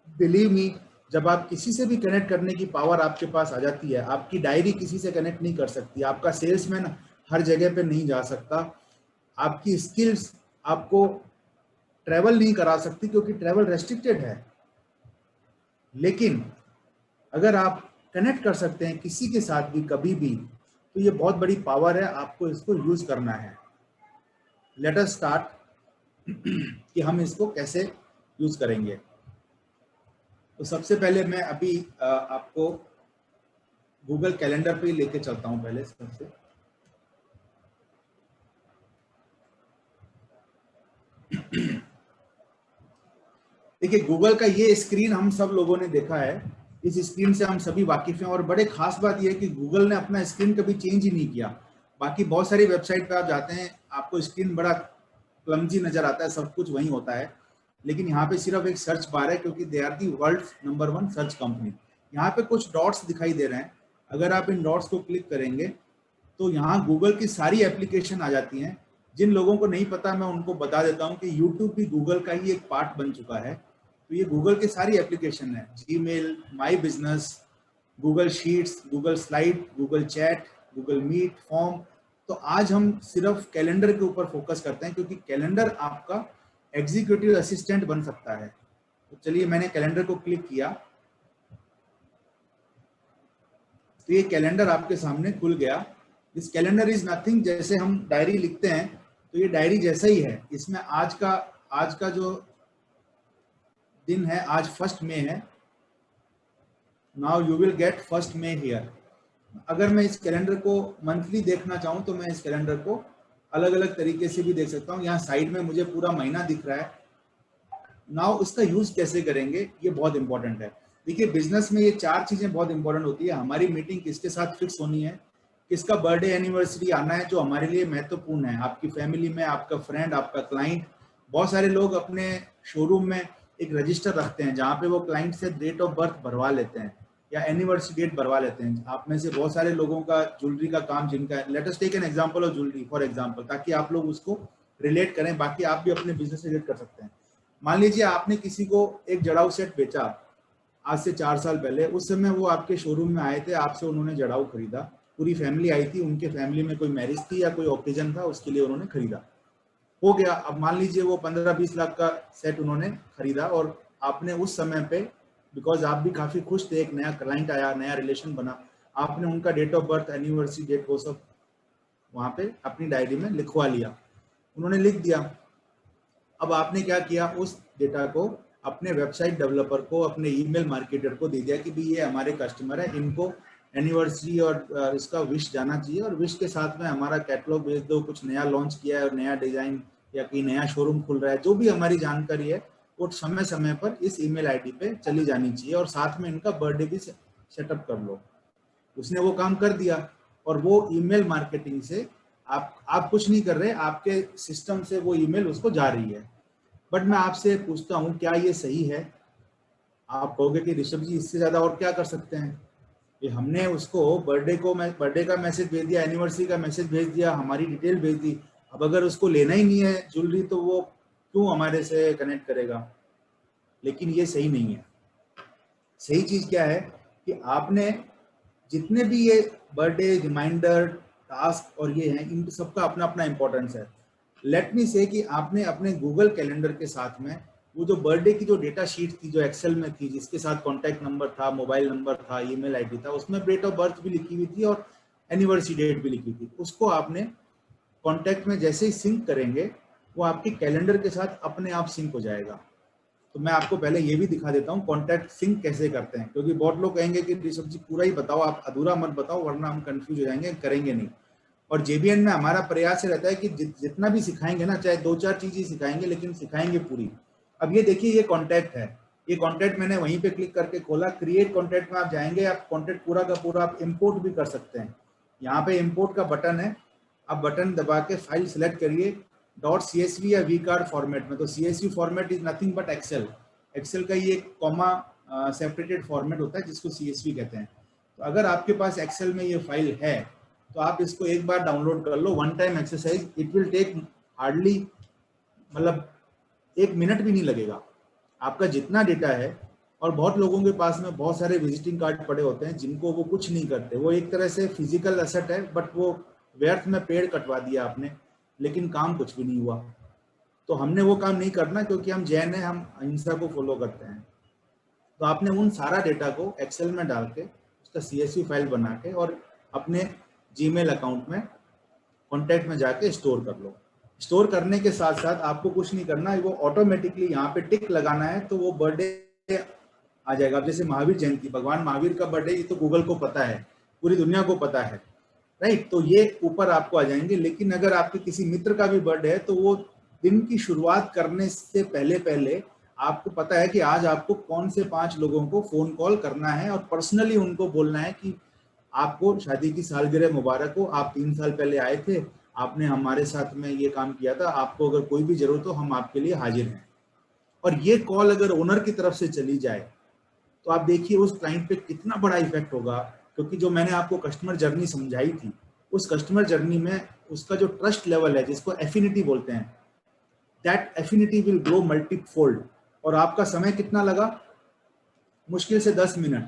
believe me, जब आप किसी से भी कनेक्ट करने की पावर आपके पास आ जाती है, आपकी डायरी किसी से कनेक्ट नहीं कर सकती, आपका सेल्समैन हर जगह पे नहीं जा सकता, आपकी स्किल्स आपको ट्रैवल नहीं करा सकती क्योंकि ट्रैवल रेस्ट्रिक्टेड है। लेकिन अगर आप कनेक्ट कर सकते हैं किसी के साथ भी कभी भी, तो ये बहुत बड़ी पावर है, आपको इसको यूज करना है। लेट अस स्टार्ट कि हम इसको कैसे यूज करेंगे। तो सबसे पहले मैं अभी आपको गूगल कैलेंडर पे लेके चलता हूं। पहले सबसे देखिए, गूगल का ये स्क्रीन हम सब लोगों ने देखा है, इस स्क्रीन से हम सभी वाकिफ हैं, और बड़े खास बात यह है कि गूगल ने अपना स्क्रीन कभी चेंज ही नहीं किया। बाकी बहुत सारी वेबसाइट पे आप जाते हैं, आपको स्क्रीन बड़ा क्लमजी नजर आता है, सब कुछ वही होता है, लेकिन यहाँ पे सिर्फ एक सर्च बार है, क्योंकि they are the world number 1 search company. यहाँ पे कुछ डॉट्स दिखाई दे रहे हैं, अगर आप इन डॉट्स को क्लिक करेंगे तो यहाँ गूगल की सारी एप्लीकेशन आ जाती हैं। जिन लोगों को नहीं पता, मैं उनको बता देता हूँ कि यूट्यूब भी गूगल का ही एक पार्ट बन चुका है। तो ये गूगल की सारी एप्लीकेशन है, Gmail, my business, Google Sheets, Google Slide, Google Chat, Google Meet, form. तो आज हम सिर्फ कैलेंडर के ऊपर फोकस करते हैं, क्योंकि कैलेंडर आपका एग्जीक्यूटिव असिस्टेंट बन सकता है। तो चलिए, मैंने कैलेंडर को क्लिक किया तो ये कैलेंडर आपके सामने खुल गया। दिस कैलेंडर इज नथिंग, जैसे हम डायरी लिखते हैं तो ये डायरी जैसा ही है। इसमें आज का जो दिन है, आज 1 मई है। Now you will get 1 May here. अगर मैं इस कैलेंडर को मंथली देखना चाहूँ तो मैं इस कैलेंडर को अलग अलग तरीके से भी देख सकता हूँ। यहाँ साइड में मुझे पूरा महीना दिख रहा है। नाउ इसका यूज कैसे करेंगे ये बहुत इंपॉर्टेंट है। देखिए बिजनेस में ये 4 चीजें बहुत इंपॉर्टेंट होती है। हमारी मीटिंग किसके साथ फिक्स होनी है, किसका बर्थडे एनिवर्सरी आना है जो हमारे लिए महत्वपूर्ण है, आपकी फैमिली में, आपका फ्रेंड, आपका क्लाइंट। बहुत सारे लोग अपने शोरूम में एक रजिस्टर रखते हैं जहाँ पे वो क्लाइंट से डेट ऑफ बर्थ भरवा लेते हैं या एनिवर्सरी डेट भरवा लेते हैं। आप में से बहुत सारे लोगों का ज्वेलरी का काम जिनका, let us take an example of jewellery for example, ताकि आप लोग उसको रिलेट करें, बाकी आप भी अपने बिजनेस से रिलेट कर सकते हैं। मान लीजिए आपने किसी को एक जड़ाऊ सेट बेचा आज से 4 साल पहले। उस समय वो आपके शोरूम में आए थे, आपसे उन्होंने जड़ाऊ खरीदा, पूरी फैमिली आई थी, उनके फैमिली में कोई मैरिज थी या कोई ओकेजन था, उसके लिए उन्होंने खरीदा, हो गया। अब मान लीजिए वो 15-20 लाख का सेट उन्होंने खरीदा और आपने उस समय पे, बिकॉज आप भी काफी खुश थे, एक नया क्लाइंट आया, नया रिलेशन बना, आपने उनका date of birth, anniversary date, वो सब वहां पे अपनी डायरी में लिखवा लिया, उन्होंने लिख दिया। अब आपने क्या किया, उस डेटा को अपने वेबसाइट डेवलपर को, अपने ईमेल मार्केटर को दे दिया कि भाई ये हमारे कस्टमर है, इनको एनिवर्सरी और इसका विश जाना चाहिए, और विश के साथ में हमारा कैटलॉग भेज दो, कुछ नया लॉन्च किया है और नया डिजाइन या कोई नया शोरूम खुल रहा है, जो भी हमारी जानकारी है वो समय समय पर इस ईमेल आईडी पे चली जानी चाहिए, और साथ में इनका बर्थडे भी सेटअप कर लो। उसने वो काम कर दिया और वो ईमेल मार्केटिंग से आप कुछ नहीं कर रहे, आपके सिस्टम से वो ईमेल उसको जा रही है। बट मैं आपसे पूछता हूँ, क्या ये सही है? आप कहोगे कि ऋषभ जी इससे ज्यादा और क्या कर सकते हैं? ये हमने उसको बर्थडे का मैसेज भेज दिया, एनिवर्सरी का मैसेज भेज दिया, हमारी डिटेल भेज दी। अब अगर उसको लेना ही नहीं है ज्वेलरी तो वो क्यों हमारे से कनेक्ट करेगा? लेकिन ये सही नहीं है। सही चीज क्या है कि आपने जितने भी ये बर्थडे रिमाइंडर टास्क और ये हैं, इन सबका अपना अपना इंपॉर्टेंस है। लेट मी से कि आपने अपने गूगल कैलेंडर के साथ में वो जो बर्थडे की जो डेटा शीट थी, जो एक्सेल में थी, जिसके साथ कॉन्टैक्ट नंबर था, मोबाइल नंबर था, ईमेल आईडी था, उसमें डेट ऑफ बर्थ भी लिखी हुई थी और एनिवर्सरी डेट भी लिखी थी। उसको आपने कॉन्टैक्ट में जैसे ही सिंक करेंगे वो आपके कैलेंडर के साथ अपने आप सिंक हो जाएगा। तो मैं आपको पहले ये भी दिखा देता हूँ कॉन्टैक्ट सिंक कैसे करते हैं, क्योंकि बहुत लोग कहेंगे कि ऋषभ जी पूरा ही बताओ, आप अधूरा मत बताओ वरना हम कंफ्यूज हो जाएंगे, करेंगे नहीं। और JBN में हमारा प्रयास रहता है कि जितना भी सिखाएंगे ना, चाहे 2-4 चीजें सिखाएंगे लेकिन सिखाएंगे पूरी। अब ये देखिए, ये कॉन्टैक्ट है, ये कॉन्टैक्ट मैंने वहीं पे क्लिक करके खोला, क्रिएट कॉन्टैक्ट में आप जाएंगे, आप कॉन्टैक्ट पूरा का पूरा आप इम्पोर्ट भी कर सकते हैं। यहाँ पे इम्पोर्ट का बटन है, आप बटन दबा के फाइल सिलेक्ट करिए .csv या vcard फॉर्मेट में। तो CSV format is nothing but Excel का ये कॉमा सेपरेटेड फॉर्मेट होता है जिसको CSV कहते हैं। तो अगर आपके पास एक्सेल में ये फाइल है तो आप इसको एक बार डाउनलोड कर लो, one time exercise, it will take hardly, मतलब 1 मिनट भी नहीं लगेगा। आपका जितना डेटा है, और बहुत लोगों के पास में बहुत सारे विजिटिंग कार्ड पड़े होते हैं जिनको वो कुछ नहीं करते, वो एक तरह से फिजिकल एसेट है, बट वो व्यर्थ में पेड़ कटवा दिया आपने, लेकिन काम कुछ भी नहीं हुआ। तो हमने वो काम नहीं करना, क्योंकि हम जैन है, हम अहिंसा को फॉलो करते हैं। तो आपने उन सारा डेटा को एक्सेल में डाल के उसका CSV फाइल बना के और अपने जीमेल अकाउंट में कॉन्टैक्ट में जाके स्टोर कर लो। स्टोर करने के साथ साथ आपको कुछ नहीं करना है, वो ऑटोमेटिकली यहाँ पे टिक लगाना है तो वो बर्थडे आ जाएगा। अब जैसे महावीर जयंती, भगवान महावीर का बर्थडे, ये तो गूगल को पता है, पूरी दुनिया को पता है, राइट? तो ये ऊपर आपको आ जाएंगे। लेकिन अगर आपके किसी मित्र का भी बर्थडे है तो वो दिन की शुरुआत करने से पहले आपको पता है कि आज आपको कौन से 5 लोगों को फोन कॉल करना है और पर्सनली उनको बोलना है कि आपको शादी की सालगिरह मुबारक हो, आप 3 साल पहले आए थे, आपने हमारे साथ में ये काम किया था, आपको अगर कोई भी जरूरत हो हम आपके लिए हाजिर हैं। और ये कॉल अगर ओनर की तरफ से चली जाए तो आप देखिए उस क्लाइंट पे कितना बड़ा इफेक्ट होगा, क्योंकि जो मैंने आपको कस्टमर जर्नी समझाई थी, उस कस्टमर जर्नी में उसका जो ट्रस्ट लेवल है, जिसको एफिनिटी बोलते हैं, that affinity will grow multifold. और आपका समय कितना लगा? मुश्किल से 10 मिनट।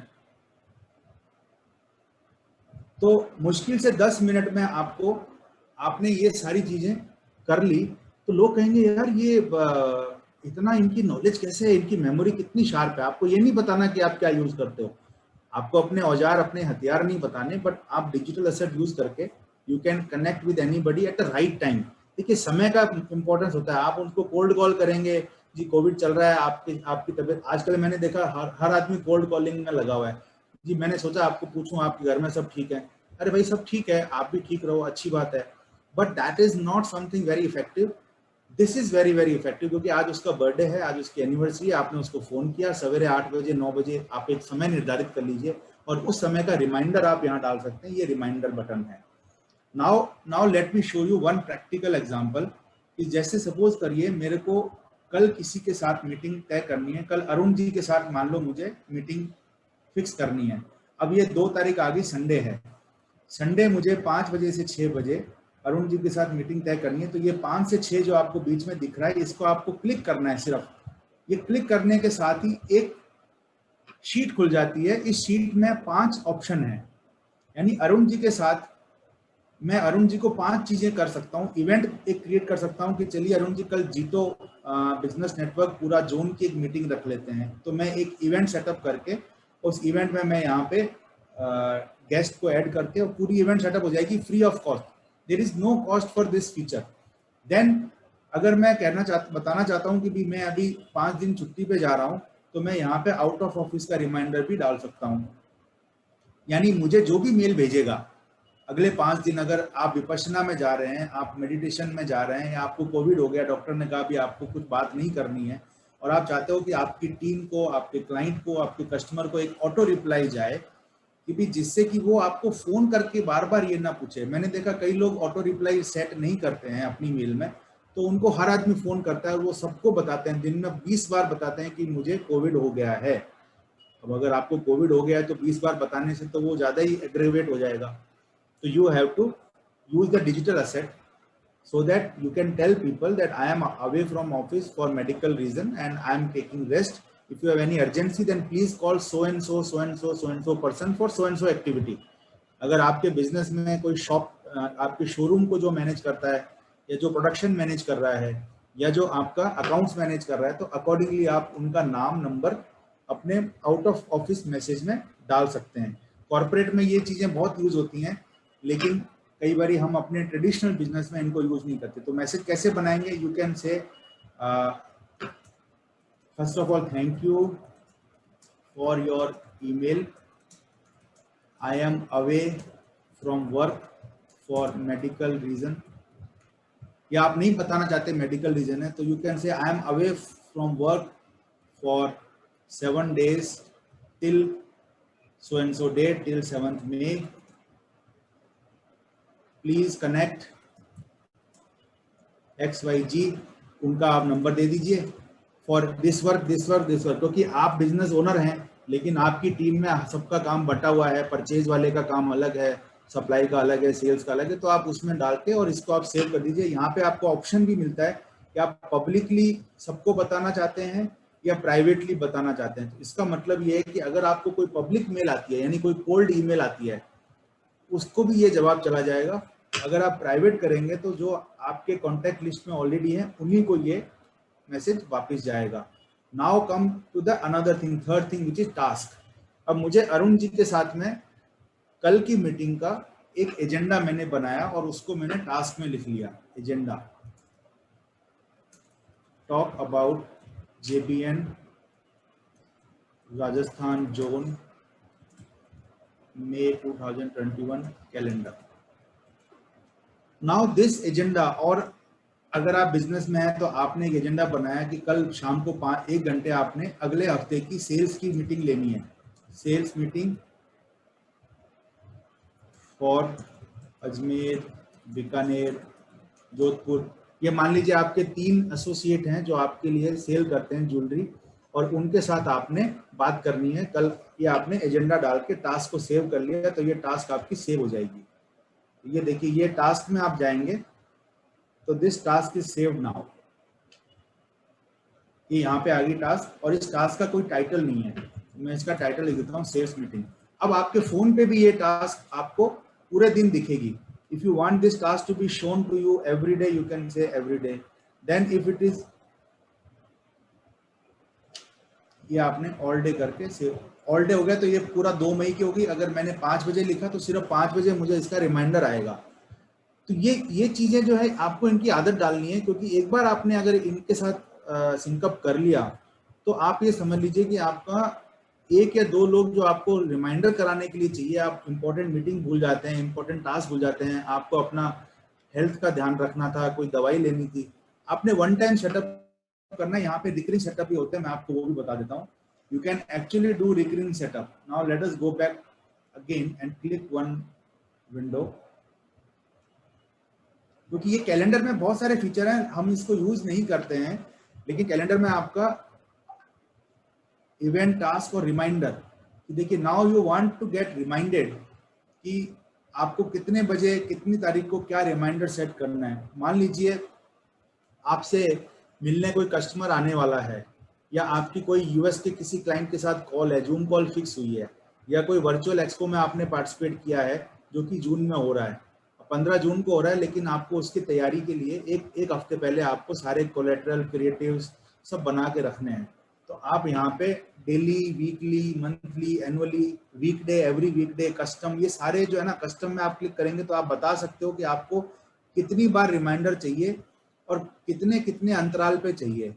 तो मुश्किल से 10 मिनट में आपने ये सारी चीजें कर ली, तो लोग कहेंगे यार ये इतना इनकी नॉलेज कैसे है, इनकी मेमोरी कितनी शार्प है। आपको ये नहीं बताना कि आप क्या यूज करते हो, आपको अपने औजार, अपने हथियार नहीं बताने, बट आप डिजिटल एसेट यूज करके you can connect with anybody at the right time. देखिए समय का इंपॉर्टेंस होता है। आप उनको कोल्ड कॉल करेंगे, जी कोविड चल रहा है, आपकी तबीयत, आजकल मैंने देखा हर आदमी कोल्ड कॉलिंग में लगा हुआ है। जी मैंने सोचा आपको पूछूं आपके घर में सब ठीक है? अरे भाई सब ठीक है, आप भी ठीक रहो, अच्छी बात है। But that is not something very effective. This is very very effective, क्योंकि आज उसका बर्थडे है, आज उसकी एनिवर्सरी, आपने उसको फोन किया सवेरे 8 बजे 9 बजे, आप एक समय निर्धारित कर लीजिए और उस समय का रिमाइंडर आप यहाँ डाल सकते हैं. ये रिमाइंडर बटन है. Now let me show you one practical example. कि जैसे सपोज करिए मेरे को कल किसी के साथ मीटिंग तय करनी है, कल अरुण जी के साथ मान लो मुझे मीटिंग फिक्स करनी है. अब ये 2 तारीख आ गई, संडे है. संडे मुझे 5 बजे से 6 बजे अरुण जी के साथ मीटिंग तय करनी है. तो ये 5 से 6 जो आपको बीच में दिख रहा है, इसको आपको क्लिक करना है. सिर्फ ये क्लिक करने के साथ ही एक शीट खुल जाती है. इस शीट में 5 ऑप्शन है. यानी अरुण जी के साथ मैं अरुण जी को 5 चीजें कर सकता हूँ. इवेंट एक क्रिएट कर सकता हूँ कि चलिए अरुण जी कल जीतो बिजनेस नेटवर्क पूरा जोन की एक मीटिंग रख लेते हैं. तो मैं एक इवेंट सेटअप करके उस इवेंट में मैं यहाँ पे गेस्ट को ऐड करके और पूरी इवेंट सेटअप हो जाएगी free of cost. There is no cost for this feature. Then अगर मैं बताना चाहता हूँ कि भी मैं अभी 5 दिन छुट्टी पे जा रहा हूँ, तो मैं यहाँ पे आउट ऑफ ऑफिस का रिमाइंडर भी डाल सकता हूँ. यानी मुझे जो भी मेल भेजेगा अगले 5 दिन, अगर आप विपश्यना में जा रहे हैं, आप मेडिटेशन में जा रहे हैं, या आपको कोविड हो गया, डॉक्टर ने कहा भी आपको कुछ बात नहीं करनी है, और आप चाहते हो कि आपकी टीम को, आपके क्लाइंट को, आपके कस्टमर को एक ऑटो रिप्लाई जाए कि भी जिससे कि वो आपको फोन करके बार बार ये ना पूछे. मैंने देखा कई लोग ऑटो रिप्लाई सेट नहीं करते हैं अपनी मेल में, तो उनको हर आदमी फोन करता है और वो सबको बताते हैं, दिन में 20 बार बताते हैं कि मुझे कोविड हो गया है. अब अगर आपको कोविड हो गया है तो 20 बार बताने से तो वो ज्यादा ही एग्रेवेट हो जाएगा. So you have to use the digital asset so that you can tell people that I am away from office for medical reason and I am taking rest. If you have any urgency, then please call so and so, so and so, so and so person for so and so activity. अगर आपके बिजनेस में कोई शॉप, आपके शोरूम को जो मैनेज करता है, या जो प्रोडक्शन मैनेज कर रहा है, या जो आपका अकाउंट्स मैनेज कर रहा है, तो अकॉर्डिंगली आप उनका नाम, नंबर अपने आउट ऑफ ऑफिस मैसेज में डाल सकते हैं. कॉर्पोरेट में ये चीजें बहुत यूज होती हैं, लेकिन कई बार हम अपने ट्रेडिशनल बिजनेस में इनको यूज नहीं करते. तो मैसेज कैसे बनाएंगे? You can say first of all thank you for your email, I am away from work for medical reason. या आप नहीं बताना चाहते मेडिकल रीजन है, तो यू कैन से आई am away from work for 7 days till so and so date, till 7th May. Please connect XYG, उनका आप नंबर दे दीजिए फॉर दिस वर्क, क्योंकि आप बिजनेस ओनर हैं, लेकिन आपकी टीम में सबका काम बटा हुआ है. परचेज वाले का काम अलग है, सप्लाई का अलग है, सेल्स का अलग है. तो आप उसमें डाल के और इसको आप सेव कर दीजिए. यहाँ पे आपको ऑप्शन भी मिलता है कि आप पब्लिकली सबको बताना चाहते हैं या प्राइवेटली बताना चाहते हैं. तो इसका मतलब ये है कि अगर आपको कोई पब्लिक मेल आती है, यानी कोई कोल्ड ईमेल आती है, उसको भी ये जवाब चला जाएगा. अगर आप प्राइवेट करेंगे तो जो आपके कॉन्टैक्ट लिस्ट में ऑलरेडी है उन्हीं को ये मैसेज वापस जाएगा. Now come to the another thing, third thing, which is task. अब मुझे अरुण जी के साथ में कल की मीटिंग का एक एजेंडा मैंने बनाया और उसको मैंने टास्क में लिख लिया. Agenda, talk about JBN Rajasthan zone May 2021 calendar. Now this agenda, और अगर आप बिजनेस में हैं तो आपने एक एजेंडा बनाया कि कल शाम को 1 घंटे आपने अगले हफ्ते की सेल्स की मीटिंग लेनी है. Sales meeting for Ajmer, Bikaner, Jodhpur. ये मान लीजिए आपके 3 एसोसिएट हैं जो आपके लिए सेल करते हैं ज्वेलरी, और उनके साथ आपने बात करनी है कल. ये आपने एजेंडा डाल के टास्क को सेव कर लिया, तो ये टास्क आपकी सेव हो जाएगी. ये देखिए, ये टास्क में आप जाएंगे तो this task is saved now. ये यहाँ पे आ गई टास्क, और इस टास्क का कोई टाइटल नहीं है. मैं इसका टाइटल लिख देता हूँ, सेल्स मीटिंग. अब आपके फोन पे भी ये टास्क आपको पूरे दिन दिखेगी. If you want this task to be shown to you every day, you can say every day. Then if it is, ये आपने all day करके सेव, all day हो गया तो ये पूरा 2 मई की होगी. अगर मैंने 5 बजे लिखा तो सिर्फ 5 बजे मुझे इसका रिमाइंडर आएगा. तो ये चीजें जो है आपको इनकी आदत डालनी है, क्योंकि एक बार आपने अगर इनके साथ सिंकअप कर लिया तो आप ये समझ लीजिए कि आपका 1 या 2 लोग जो आपको रिमाइंडर कराने के लिए चाहिए, आप इंपॉर्टेंट मीटिंग भूल जाते हैं, इंपॉर्टेंट टास्क भूल जाते हैं, आपको अपना हेल्थ का ध्यान रखना था, कोई दवाई लेनी थी, आपने वन टाइम सेटअप करना है। यहाँ पे रिकरिंग सेटअप ही होते हैं, मैं आपको वो भी बता देता हूँ। You can actually do recurring setup. Now let us go back again and click one window, क्योंकि ये कैलेंडर में बहुत सारे फीचर हैं, हम इसको यूज नहीं करते हैं, लेकिन कैलेंडर में आपका इवेंट, टास्क और रिमाइंडर, देखिए now you want to get reminded कि आपको कितने बजे कितनी तारीख को क्या रिमाइंडर सेट करना है। मान लीजिए आपसे मिलने कोई कस्टमर आने वाला है, या आपकी कोई यूएस के किसी क्लाइंट के साथ कॉल है, जूम कॉल फिक्स हुई है, या कोई वर्चुअल एक्सपो में आपने पार्टिसिपेट किया है जो कि जून में हो रहा है, 15 जून को हो रहा है, लेकिन आपको उसकी तैयारी के लिए एक हफ्ते पहले आपको सारे कोलेटरल, क्रिएटिव्स सब बना के रखने हैं। तो आप यहाँ पे डेली, वीकली, मंथली, एनुअली, वीकडे, एवरी वीकडे, कस्टम, ये सारे जो है ना, कस्टम में आप क्लिक करेंगे तो आप बता सकते हो कि आपको कितनी बार रिमाइंडर चाहिए और कितने कितने अंतराल पे चाहिए।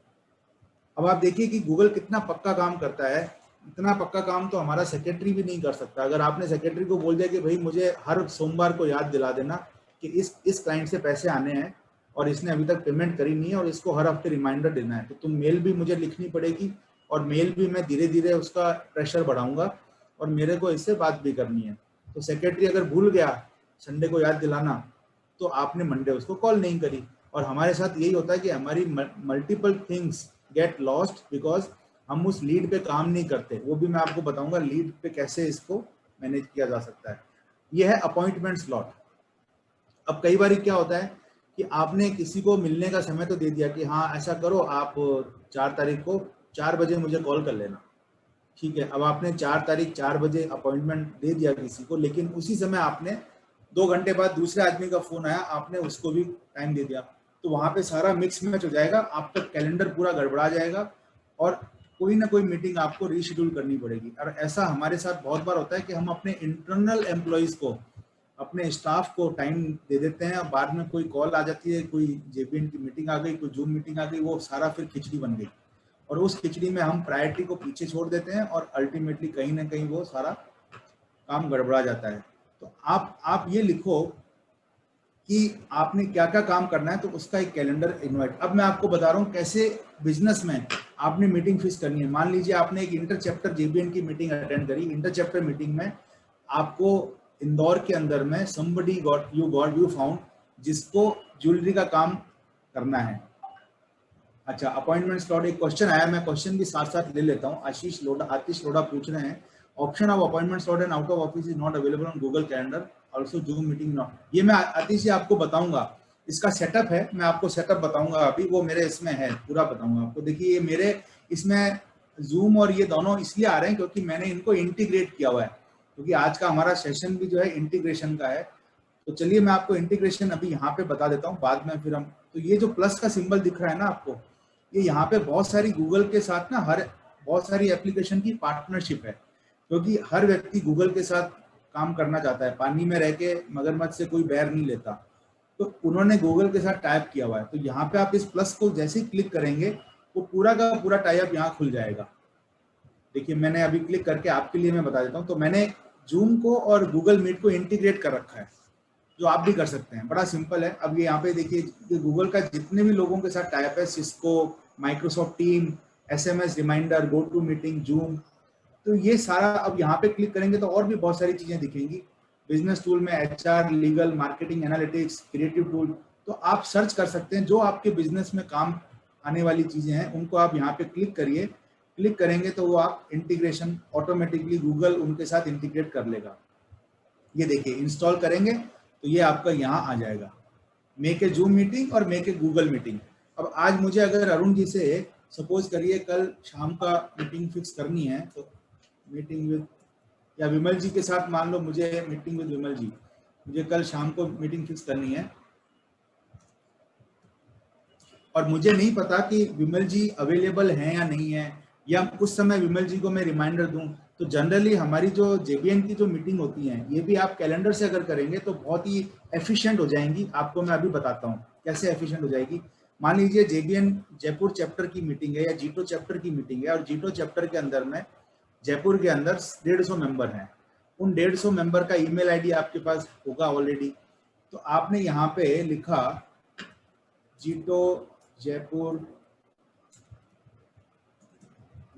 अब आप देखिए कि गूगल कितना पक्का काम करता है। इतना पक्का काम तो हमारा सेक्रेटरी भी नहीं कर सकता। अगर आपने सेक्रेटरी को बोल दिया कि भाई मुझे हर सोमवार को याद दिला देना कि इस क्लाइंट से पैसे आने हैं और इसने अभी तक पेमेंट करी नहीं है और इसको हर हफ्ते रिमाइंडर देना है, तो तुम मेल भी मुझे लिखनी पड़ेगी और मेल भी मैं धीरे धीरे उसका प्रेशर बढ़ाऊंगा और मेरे को इससे बात भी करनी है। तो सेक्रेटरी अगर भूल गया संडे को याद दिलाना, तो आपने मंडे उसको कॉल नहीं करी। और हमारे साथ यही होता है कि हमारी multiple things get lost because हम उस लीड पे काम नहीं करते। वो भी मैं आपको बताऊंगा लीड पे कैसे इसको मैनेज किया जा सकता है। यह है अपॉइंटमेंट स्लॉट। अब कई बार क्या होता है कि आपने किसी को मिलने का समय तो दे दिया कि हाँ ऐसा करो, आप 4 तारीख को 4 बजे मुझे कॉल कर लेना, ठीक है। अब आपने 4 तारीख 4 बजे अपॉइंटमेंट दे दिया किसी को, लेकिन उसी समय आपने 2 घंटे बाद दूसरे आदमी का फोन आया, आपने उसको भी टाइम दे दिया, तो वहां पे सारा मिक्स मैच हो जाएगा, आपका कैलेंडर पूरा गड़बड़ा जाएगा और कोई ना कोई मीटिंग आपको रीशेड्यूल करनी पड़ेगी। और ऐसा हमारे साथ बहुत बार होता है कि हम अपने इंटरनल एम्प्लॉइज को, अपने स्टाफ को टाइम दे देते हैं और बाद में कोई कॉल आ जाती है, कोई जेबीएन की मीटिंग आ गई, कोई जूम मीटिंग आ गई, वो सारा फिर खिचड़ी बन गई और उस खिचड़ी में हम प्रायोरिटी को पीछे छोड़ देते हैं और अल्टीमेटली कहीं ना कहीं वो सारा काम गड़बड़ा जाता है। तो आप ये लिखो कि आपने क्या क्या काम करना है, तो उसका एक कैलेंडर इनवाइट। अब मैं आपको बता रहा हूँ कैसे बिजनेस में आपने मीटिंग फिक्स करनी है। मान लीजिए आपने एक इंटर चैप्टर जेबीएन की मीटिंग अटेंड करी। इंटर चैप्टर मीटिंग में आपको इंदौर के अंदर में somebody you found जिसको ज्वेलरी का काम करना है। अच्छा, अपॉइंटमेंट स्लॉट, एक क्वेश्चन आया, मैं क्वेश्चन भी साथ साथ ले लेता हूँ। आतिश लोढ़ा पूछ रहे हैं, option of appointment slot and out of office is not available on Google calendar, also zoom meeting not. ये मैं आतिश जी आपको बताऊंगा, इसका सेटअप है, मैं आपको सेटअप बताऊंगा अभी, वो मेरे इसमें है, पूरा बताऊंगा आपको। देखिए ये मेरे इसमें जूम और ये दोनों इसलिए आ रहे हैं क्योंकि मैंने इनको इंटीग्रेट किया हुआ है, क्योंकि आज का हमारा सेशन भी जो है इंटीग्रेशन का है। तो चलिए मैं आपको इंटीग्रेशन अभी यहाँ पे बता देता हूँ, बाद में फिर हम, तो ये जो प्लस का सिंबल दिख रहा है ना आपको, ये यहाँ पे बहुत सारी गूगल के साथ ना बहुत सारी एप्लीकेशन की पार्टनरशिप है, क्योंकि हर व्यक्ति गूगल के साथ काम करना चाहता है। पानी में रह के मगरमच्छ से कोई बैर नहीं लेता, तो उन्होंने गूगल के साथ टाइप किया हुआ है। तो यहाँ पे आप इस प्लस को जैसे ही क्लिक करेंगे वो पूरा का पूरा टाइप यहाँ खुल जाएगा। देखिए मैंने अभी क्लिक करके आपके लिए मैं बता देता हूँ। तो मैंने जूम को और गूगल मीट को इंटीग्रेट कर रखा है, जो आप भी कर सकते हैं, बड़ा सिंपल है। अब ये यहाँ पे देखिए गूगल का जितने भी लोगों के साथ टाइप है, Cisco, Microsoft team, SMS reminder, go to meeting, Zoom, तो ये सारा अब यहाँ पे क्लिक करेंगे तो और भी बहुत सारी चीजें दिखेंगी। बिजनेस टूल में HR, legal, marketing, analytics, creative tool, तो आप सर्च कर सकते हैं जो आपके बिजनेस में काम आने वाली चीजें हैं, उनको आप यहाँ पे क्लिक करिए। क्लिक करेंगे तो वो आप इंटीग्रेशन ऑटोमेटिकली गूगल उनके साथ इंटीग्रेट कर लेगा। ये देखिए इंस्टॉल करेंगे तो ये आपका यहाँ आ जाएगा, मेक ए जूम मीटिंग और मेक ए गूगल मीटिंग। अब आज मुझे अगर अरुण जी से सपोज करिए कल शाम का मीटिंग फिक्स करनी है, तो मीटिंग विद, या विमल जी के साथ मान लो मुझे मीटिंग विद विमल जी, मुझे कल शाम को मीटिंग फिक्स करनी है और मुझे नहीं पता कि विमल जी अवेलेबल हैं या नहीं है, या उस समय विमल जी को मैं रिमाइंडर दूं। तो जनरली हमारी जो जेबीएन की जो मीटिंग होती हैं, ये भी आप कैलेंडर से अगर करेंगे तो बहुत ही एफिशिएंट हो जाएंगी। आपको मैं अभी बताता हूँ कैसे एफिशिएंट हो जाएगी। मान लीजिए जेबीएन जयपुर चैप्टर की मीटिंग है या जीटो चैप्टर की मीटिंग है, और जीटो चैप्टर के अंदर में जयपुर के अंदर 150 मेंबर हैं। उन 150 मेंबर का ईमेल आईडी आपके पास होगा ऑलरेडी। तो आपने यहाँ पे लिखा JITO Jaipur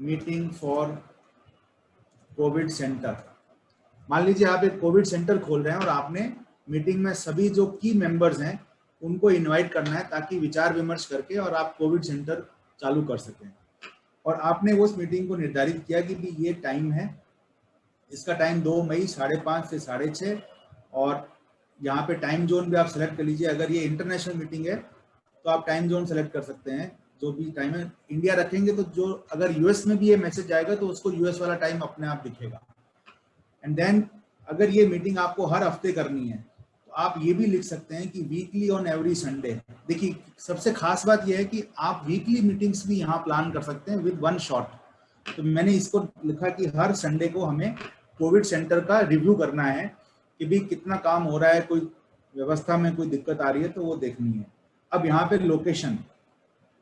meeting for COVID centre. मान लीजिए आप एक कोविड सेंटर खोल रहे हैं और आपने मीटिंग में सभी जो की मेंबर्स हैं उनको इनवाइट करना है ताकि विचार विमर्श करके और आप कोविड सेंटर चालू कर सकें। और आपने उस मीटिंग को निर्धारित किया कि भी ये टाइम है, इसका टाइम 2 मई 5:30 से 6:30, और यहाँ पे टाइम जोन भी आप सेलेक्ट कर लीजिए। अगर ये इंटरनेशनल मीटिंग है तो आप टाइम जोन सेलेक्ट कर सकते हैं, जो भी टाइम है। इंडिया रखेंगे तो जो अगर यूएस में भी ये मैसेज आएगा तो उसको यूएस वाला टाइम अपने आप दिखेगा। एंड देन अगर ये मीटिंग आपको हर हफ्ते करनी है तो आप ये भी लिख सकते हैं कि वीकली ऑन एवरी संडे। देखिए सबसे खास बात यह है कि आप वीकली मीटिंग्स भी यहाँ प्लान कर सकते हैं विद वन शॉट। तो मैंने इसको लिखा कि हर संडे को हमें कोविड सेंटर का रिव्यू करना है कि भी कितना काम हो रहा है, कोई व्यवस्था में कोई दिक्कत आ रही है तो वो देखनी है। अब यहाँ पे लोकेशन,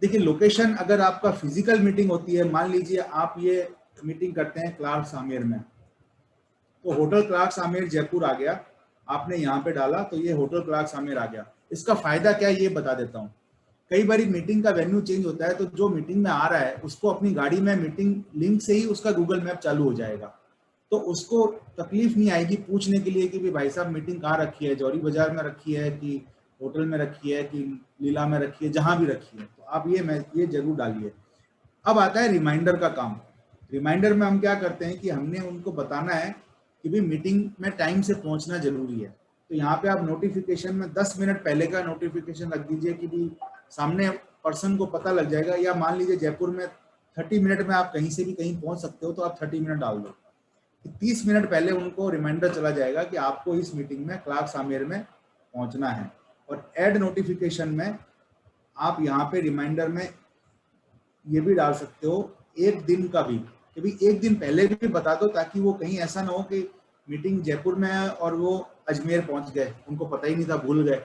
देखिए लोकेशन अगर आपका फिजिकल मीटिंग होती है, मान लीजिए आप ये मीटिंग करते हैं क्लार्क्स आमेर में, तो होटल क्लार्क्स आमेर जयपुर आ गया, आपने यहाँ पे डाला तो ये होटल क्लार्क्स आमेर आ गया। इसका फायदा क्या है ये बता देता हूँ। कई बार मीटिंग का वेन्यू चेंज होता है तो जो मीटिंग में आ रहा है उसको अपनी गाड़ी में मीटिंग लिंक से ही उसका गूगल मैप चालू हो जाएगा, तो उसको तकलीफ नहीं आएगी पूछने के लिए कि भाई साहब मीटिंग कहाँ रखी है, जौहरी बाजार में रखी है कि होटल में रखी है कि लीला में रखी है, जहां भी रखी है। तो आप ये जरूर डालिए। अब आता है रिमाइंडर का काम। रिमाइंडर में हम क्या करते हैं कि हमने उनको बताना है कि भी मीटिंग में टाइम से पहुंचना जरूरी है। तो यहाँ पे आप नोटिफिकेशन में 10 मिनट पहले का नोटिफिकेशन रख दीजिए कि भी सामने पर्सन को पता लग जाएगा। या मान लीजिए जयपुर में 30 मिनट में आप कहीं से भी कहीं पहुंच सकते हो तो आप 30 मिनट डाल दो, 30 मिनट पहले उनको रिमाइंडर चला जाएगा कि आपको इस मीटिंग में क्लार्क्स आमेर में पहुंचना है। और ऐड नोटिफिकेशन में आप यहाँ पे रिमाइंडर में ये भी डाल सकते हो एक दिन का भी, कि भाई एक दिन पहले भी बता दो ताकि वो कहीं ऐसा ना हो कि मीटिंग जयपुर में है और वो अजमेर पहुंच गए, उनको पता ही नहीं था, भूल गए,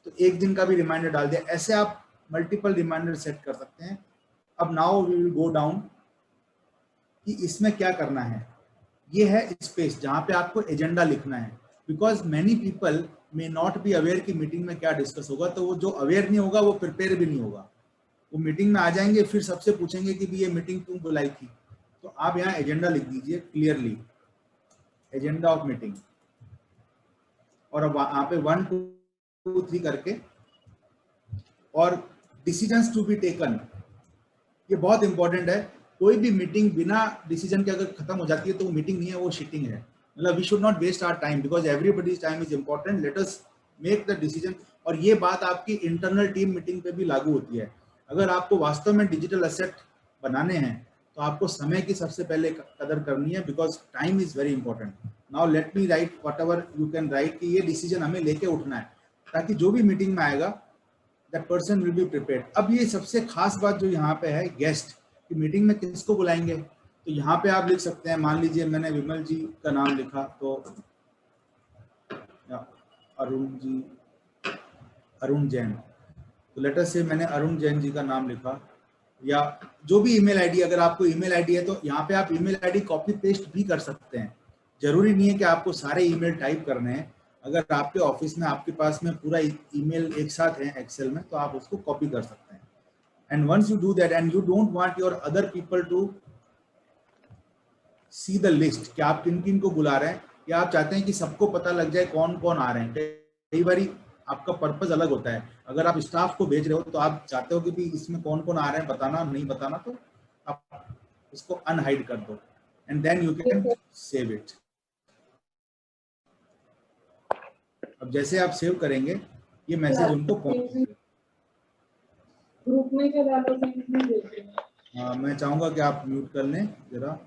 तो एक दिन का भी रिमाइंडर डाल दिया। ऐसे आप मल्टीपल रिमाइंडर सेट कर सकते हैं। अब now we will go down कि इसमें क्या करना है। ये है स्पेस जहां पे आपको एजेंडा लिखना है, because many people may not be aware कि मीटिंग में क्या डिस्कस होगा। तो वो जो अवेयर नहीं होगा वो प्रिपेयर भी नहीं होगा, वो मीटिंग में आ जाएंगे फिर सबसे पूछेंगे कि भी ये मीटिंग क्यों बुलाई थी। तो आप यहाँ एजेंडा लिख दीजिए क्लियरली, एजेंडा ऑफ मीटिंग, और अब वहां पे 1 2 3 करके, और डिसीजंस टू बी टेकन, ये बहुत इंपॉर्टेंट है। कोई भी मीटिंग बिना डिसीजन के अगर खत्म हो जाती है तो वो मीटिंग नहीं है, वो शिटिंग है। मतलब we should not waste our time because everybody's time is important, let us make the decision. और ये बात आपकी इंटरनल टीम मीटिंग पे भी लागू होती है। अगर आपको वास्तव में डिजिटल एसेट बनाने हैं तो आपको समय की सबसे पहले कदर करनी है, because time is very important. Now let me right what ever you can right कि ये डिसीजन हमें लेके उठना है ताकि जो भी मीटिंग में आएगा that person will be prepared. अब ये सबसे खास बात जो यहाँ पे है, गेस्ट कि मीटिंग में किसको बुलाएंगे। तो यहाँ पे आप लिख सकते हैं, मान लीजिए मैंने विमल जी का नाम लिखा तो अरुण जैन, तो लेटर से मैंने अरुण जैन जी का नाम लिखा। या जो भी ईमेल आईडी, अगर आपको ईमेल आईडी है तो यहाँ पे आप ईमेल आईडी कॉपी पेस्ट भी कर सकते हैं। जरूरी नहीं है कि आपको सारे ईमेल टाइप करने हैं। अगर आपके ऑफिस में आपके पास में पूरा ईमेल एक साथ है एक्सेल में तो आप उसको कॉपी कर सकते हैं। And once you do that and you don't want your other people to see the list कि आप किन किन को बुला रहे हैं, या आप चाहते हैं कि सबको पता लग जाए कौन कौन आ रहे हैं। कई बार आपका पर्पस अलग होता है। अगर आप स्टाफ को भेज रहे हो तो आप चाहते हो कि भी इसमें कौन कौन आ रहे हैं बताना, नहीं बताना तो आप इसको अनहाइड कर दो and then you can save it. अब जैसे आप सेव करेंगे ये मैसेज उनको पहुंच, ग्रुप में क्या डालो नहीं देते। मैं चाहूंगा कि आप म्यूट कर लें जरा।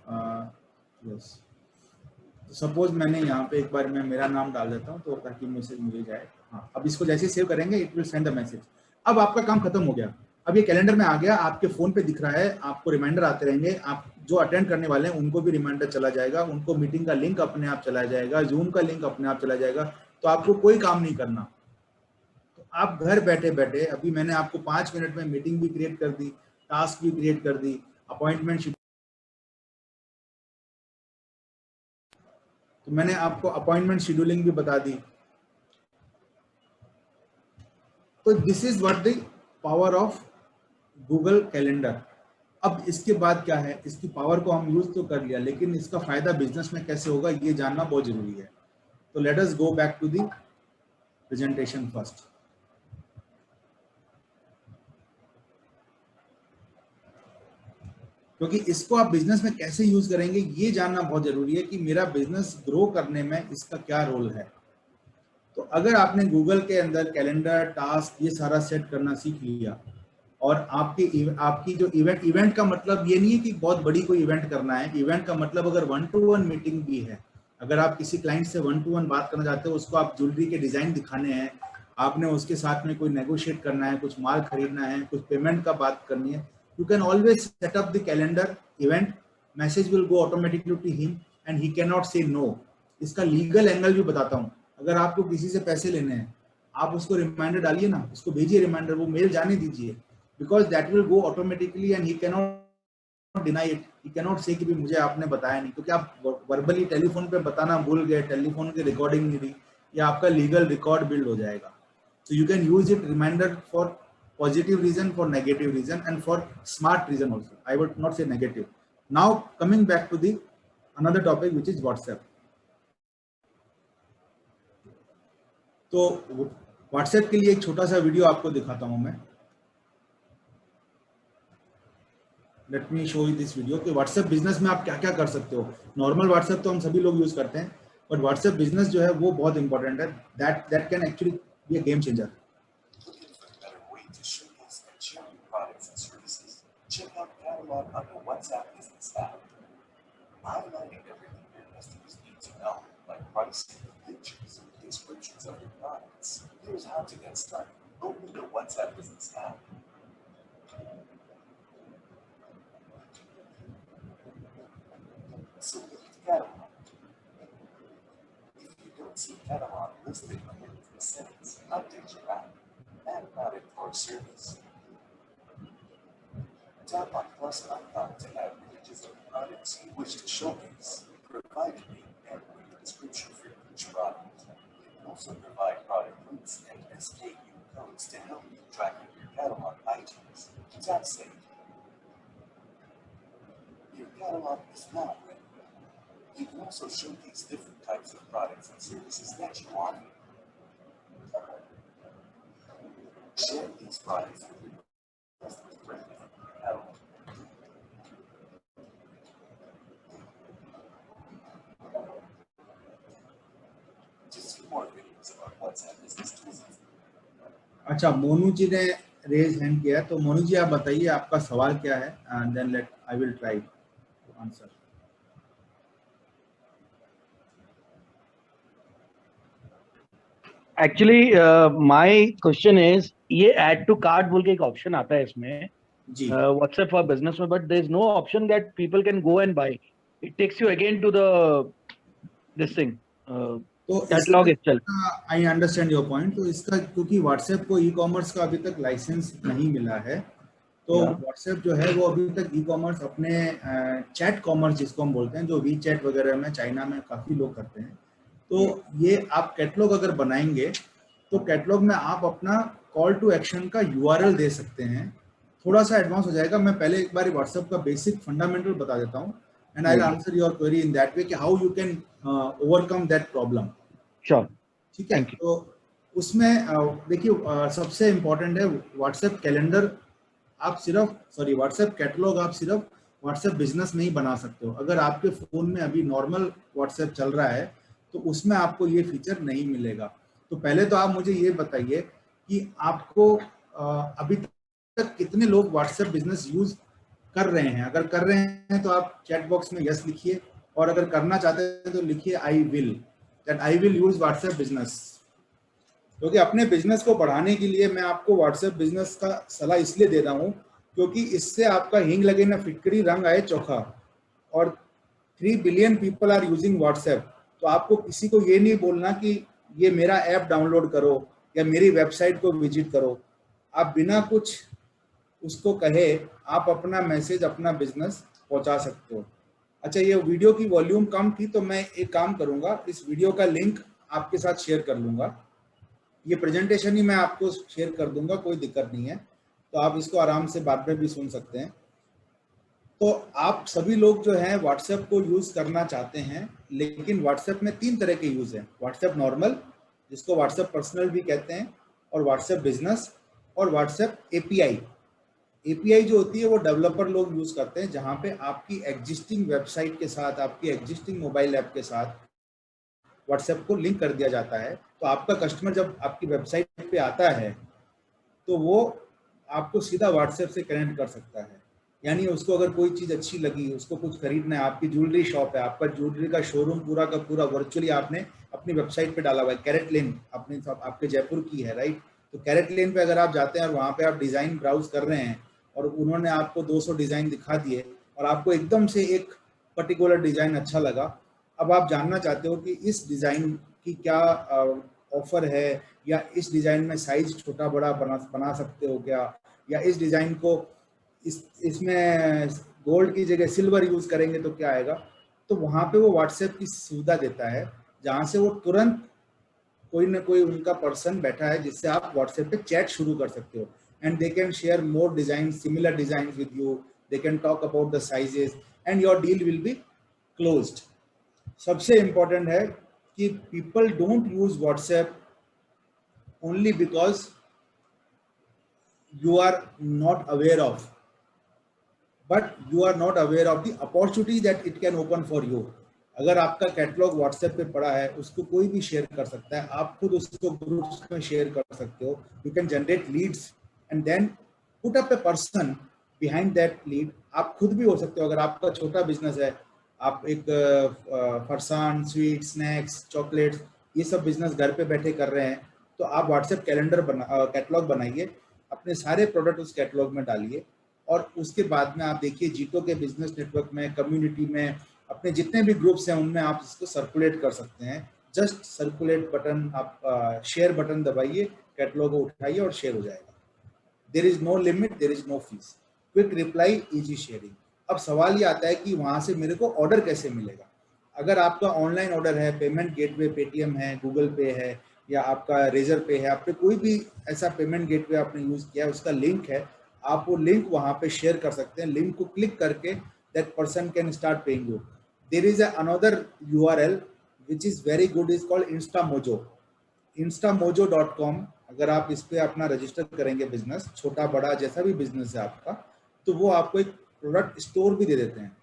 यस, सपोज मैंने यहाँ पे एक बार मैं मेरा नाम डाल देता हूँ तो ताकि मैसेज मुझे जाए। हाँ, अब इसको जैसे सेव करेंगे it will send the message. अब आपका काम खत्म हो गया। अब ये कैलेंडर में आ गया, आपके फोन पे दिख रहा है, आपको रिमाइंडर आते रहेंगे। आप जो अटेंड करने वाले हैं उनको भी रिमाइंडर चला जाएगा, उनको मीटिंग का लिंक अपने आप चला जाएगा, जूम का लिंक अपने आप चला जाएगा। तो आपको कोई काम नहीं करना। तो आप घर बैठे बैठे, अभी मैंने आपको 5 मिनट में मीटिंग भी क्रिएट कर दी, टास्क भी क्रिएट कर दी, अपॉइंटमेंट, तो मैंने आपको अपॉइंटमेंट शेड्यूलिंग भी बता दी। तो this is what the power of Google calendar. अब इसके बाद क्या है, इसकी पावर को हम यूज तो कर लिया, लेकिन इसका फायदा बिजनेस में कैसे होगा ये जानना बहुत जरूरी है। तो let us go back to the presentation first. क्योंकि इसको आप बिजनेस में कैसे यूज करेंगे ये जानना बहुत जरूरी है कि मेरा बिजनेस ग्रो करने में इसका क्या रोल है। तो अगर आपने गूगल के अंदर कैलेंडर, टास्क ये सारा सेट करना सीख लिया, और आपकी जो इवेंट का मतलब ये नहीं है कि बहुत बड़ी कोई इवेंट करना है। इवेंट का मतलब अगर 1-to-1 मीटिंग भी है, अगर आप किसी क्लाइंट से 1-to-1 बात करना चाहते हो, उसको आप ज्वेलरी के डिजाइन दिखाने हैं, आपने उसके साथ में कोई नेगोशिएट करना है, कुछ माल खरीदना है, कुछ पेमेंट का बात करनी है, you can always set up the calendar event, message will go automatically to him and he cannot say no। इसका लीगल एंगल भी बताता हूँ। अगर आपको किसी से पैसे लेने हैं, आप उसको रिमाइंडर डालिए ना, उसको भेजिए रिमाइंडर, वो मेल जाने दीजिए, because that will go automatically and he cannot deny it. He cannot say कि भी मुझे आपने बताया नहीं, क्योंकि आप वर्बली टेलीफोन पे बताना भूल गए, टेलीफोन की रिकॉर्डिंग नहीं दी, या आपका लीगल रिकॉर्ड बिल्ड हो जाएगा। So you can use it reminder for positive reason, for negative reason, and for smart reason also. I would not say negative. Now coming back to the another topic, which is WhatsApp. तो WhatsApp के लिए एक छोटा सा वीडियो आपको दिखाता हूं मैं। Let me show you this video कि WhatsApp बिजनेस में आप क्या क्या कर सकते हो। नॉर्मल WhatsApp तो हम सभी लोग यूज करते हैं, बट WhatsApp बिजनेस जो है वो बहुत इंपॉर्टेंट है। That can actually be a game changer. Check out Catalog on the WhatsApp business app. Highlighting everything your customers need to know, like pricing, pictures, descriptions of your products. Here's how to get started. Open the WhatsApp business app. Select Catalog. If you don't see Catalog listed underneath the settings, update your app. Add product or service. Tap on plus icon to add images of products you wish to showcase. Provide a name and a description for each product. You can also provide product links and SKU codes to help you track your catalog items. Tap Save. Your catalog is now ready. You can also showcase different types of products and services that you offer. Share these products with your customers directly. अच्छा, मोनू जी ने रेज हैंड किया, तो मोनू जी आप बताइए आपका सवाल क्या है, and then let I will try to answer. Actually my question is, ये ऐड टू कार्ट बोल के एक ऑप्शन आता है इसमें जी व्हाट्सएप फॉर बिजनेस में, but there is no option that people can go and buy. It takes you again to the this thing, तो catalogue itself. I understand your point. तो इसका क्योंकि व्हाट्सएप को ई कॉमर्स का अभी तक लाइसेंस नहीं मिला है, तो व्हाट्सएप जो है वो अभी तक ई कॉमर्स अपने चैट कॉमर्स जिसको हम बोलते हैं, जो वी चैट वगैरह में चाइना में काफी लोग करते हैं, तो ये आप कैटलॉग अगर बनाएंगे तो कैटलॉग में आप अपना कॉल टू एक्शन का यूआरएल दे सकते हैं। थोड़ा सा एडवांस हो जाएगा, मैं पहले एक बार व्हाट्सएप का बेसिक फंडामेंटल बता देता हूँ, and I will answer your query in that way कि how you can overcome that problem. Sure, ठीक है। तो उसमें देखिए सबसे इम्पोर्टेंट है व्हाट्सएप कैलेंडर। आप सिर्फ व्हाट्सएप कैटलॉग आप सिर्फ व्हाट्सएप बिजनेस में ही बना सकते हो। अगर आपके फोन में अभी नॉर्मल व्हाट्सएप चल रहा है तो उसमें आपको ये फीचर नहीं मिलेगा। तो पहले तो आप मुझे ये बताइए कि आपको अभी तक कितने लोग व्हाट्सएप बिजनेस यूज कर रहे हैं। अगर कर रहे हैं तो आप चैट बॉक्स में यस लिखिए, और अगर करना चाहते हैं तो लिखिए आई विल यूज व्हाट्सएप बिजनेस। क्योंकि अपने बिजनेस को बढ़ाने के लिए मैं आपको व्हाट्सएप बिजनेस का सलाह इसलिए दे रहा हूँ क्योंकि इससे आपका हींग लगे ना फिटकरी रंग आए चोखा, और 3 billion people are using WhatsApp. तो आपको किसी को ये नहीं बोलना कि ये मेरा ऐप डाउनलोड करो या मेरी वेबसाइट को विजिट करो। आप बिना कुछ उसको कहे आप अपना मैसेज, अपना बिजनेस पहुंचा सकते हो। अच्छा, ये वीडियो की वॉल्यूम कम थी तो मैं एक काम करूंगा, इस वीडियो का लिंक आपके साथ शेयर कर लूंगा, ये प्रेजेंटेशन ही मैं आपको शेयर कर दूंगा, कोई दिक्कत नहीं है, तो आप इसको आराम से बाद में भी सुन सकते हैं। तो आप सभी लोग जो हैं व्हाट्सएप को यूज करना चाहते हैं, लेकिन व्हाट्सएप में 3 तरह के यूज हैं। व्हाट्सएप नॉर्मल, जिसको व्हाट्सएप पर्सनल भी कहते हैं, और व्हाट्सएप बिजनेस, और व्हाट्सएप एपीआई। एपीआई जो होती है वो डेवलपर लोग यूज करते हैं, जहां पे आपकी एग्जिस्टिंग वेबसाइट के साथ, आपकी एग्जिस्टिंग मोबाइल ऐप के साथ व्हाट्सएप को लिंक कर दिया जाता है। तो आपका कस्टमर जब आपकी वेबसाइट पे आता है तो वो आपको सीधा व्हाट्सएप से कनेक्ट कर सकता है। यानी उसको अगर कोई चीज़ अच्छी लगी, उसको कुछ खरीदना है, आपकी ज्वेलरी शॉप है, आपका ज्वेलरी का शोरूम पूरा का पूरा वर्चुअली आपने अपनी वेबसाइट पे डाला हुआ है। कैरेट लेन अपने आपके जयपुर की है, राइट? तो कैरेट लेन पे अगर आप जाते हैं और वहाँ पे आप डिज़ाइन ब्राउज कर रहे हैं और उन्होंने आपको 200 डिज़ाइन दिखा दिए और आपको एकदम से एक पर्टिकुलर डिज़ाइन अच्छा लगा, अब आप जानना चाहते हो कि इस डिज़ाइन की क्या ऑफर है, या इस डिज़ाइन में साइज छोटा बड़ा बना सकते हो क्या, या इस डिज़ाइन को इसमें गोल्ड की जगह सिल्वर यूज़ करेंगे तो क्या आएगा। तो वहाँ पे वो व्हाट्सएप की सुविधा देता है, जहाँ से वो तुरंत कोई ना कोई उनका पर्सन बैठा है जिससे आप व्हाट्सएप पे चैट शुरू कर सकते हो, and they can share more design, similar design with you, they can talk about the sizes and your deal will be closed. सबसे इंपॉर्टेंट है कि people don't use WhatsApp only because you are not aware of, but you are not aware of the opportunity that it can open for you. अगर आपका कैटलॉग व्हाट्सएप पे पड़ा है, उसको कोई भी शेयर कर सकता है, आप खुद उसको ग्रुप्स में शेयर कर सकते हो। You can generate leads and then put up a person behind that lead. आप खुद भी हो सकते हो, अगर आपका छोटा बिजनेस है, आप एक फरसान, स्वीट, स्नैक्स, चॉकलेट्स, ये सब बिजनेस घर पे बैठे कर रहे हैं, तो आप व्हाट्सएप कैलेंडर कैटलॉग बनाइए, अपने सारे प्रोडक्ट उस कैटलॉग में डालिए, और उसके बाद में आप देखिए जीटो के बिजनेस नेटवर्क में, कम्युनिटी में, अपने जितने भी ग्रुप्स हैं उनमें आप इसको सर्कुलेट कर सकते हैं। जस्ट सर्कुलेट बटन, आप शेयर बटन दबाइए, कैटलॉग को उठाइए और शेयर हो जाएगा। There is no limit, there is no fees, quick reply, easy sharing. अब सवाल ये आता है कि वहाँ से मेरे को ऑर्डर कैसे मिलेगा। अगर आपका ऑनलाइन ऑर्डर है, पेमेंट गेटवे पेटीएम है, गूगल पे है, या आपका रेजर पे है, आपने कोई भी ऐसा पेमेंट गेटवे आपने यूज किया है, उसका लिंक है, आप वो लिंक वहां पे शेयर कर सकते हैं। लिंक को क्लिक करके that person can start paying you. There is another URL which is very good, is called Instamojo, instamojo.com। अगर आप इस पे अपना रजिस्टर करेंगे बिजनेस, छोटा बड़ा जैसा भी बिजनेस है आपका, तो वो आपको एक प्रोडक्ट स्टोर भी दे देते हैं,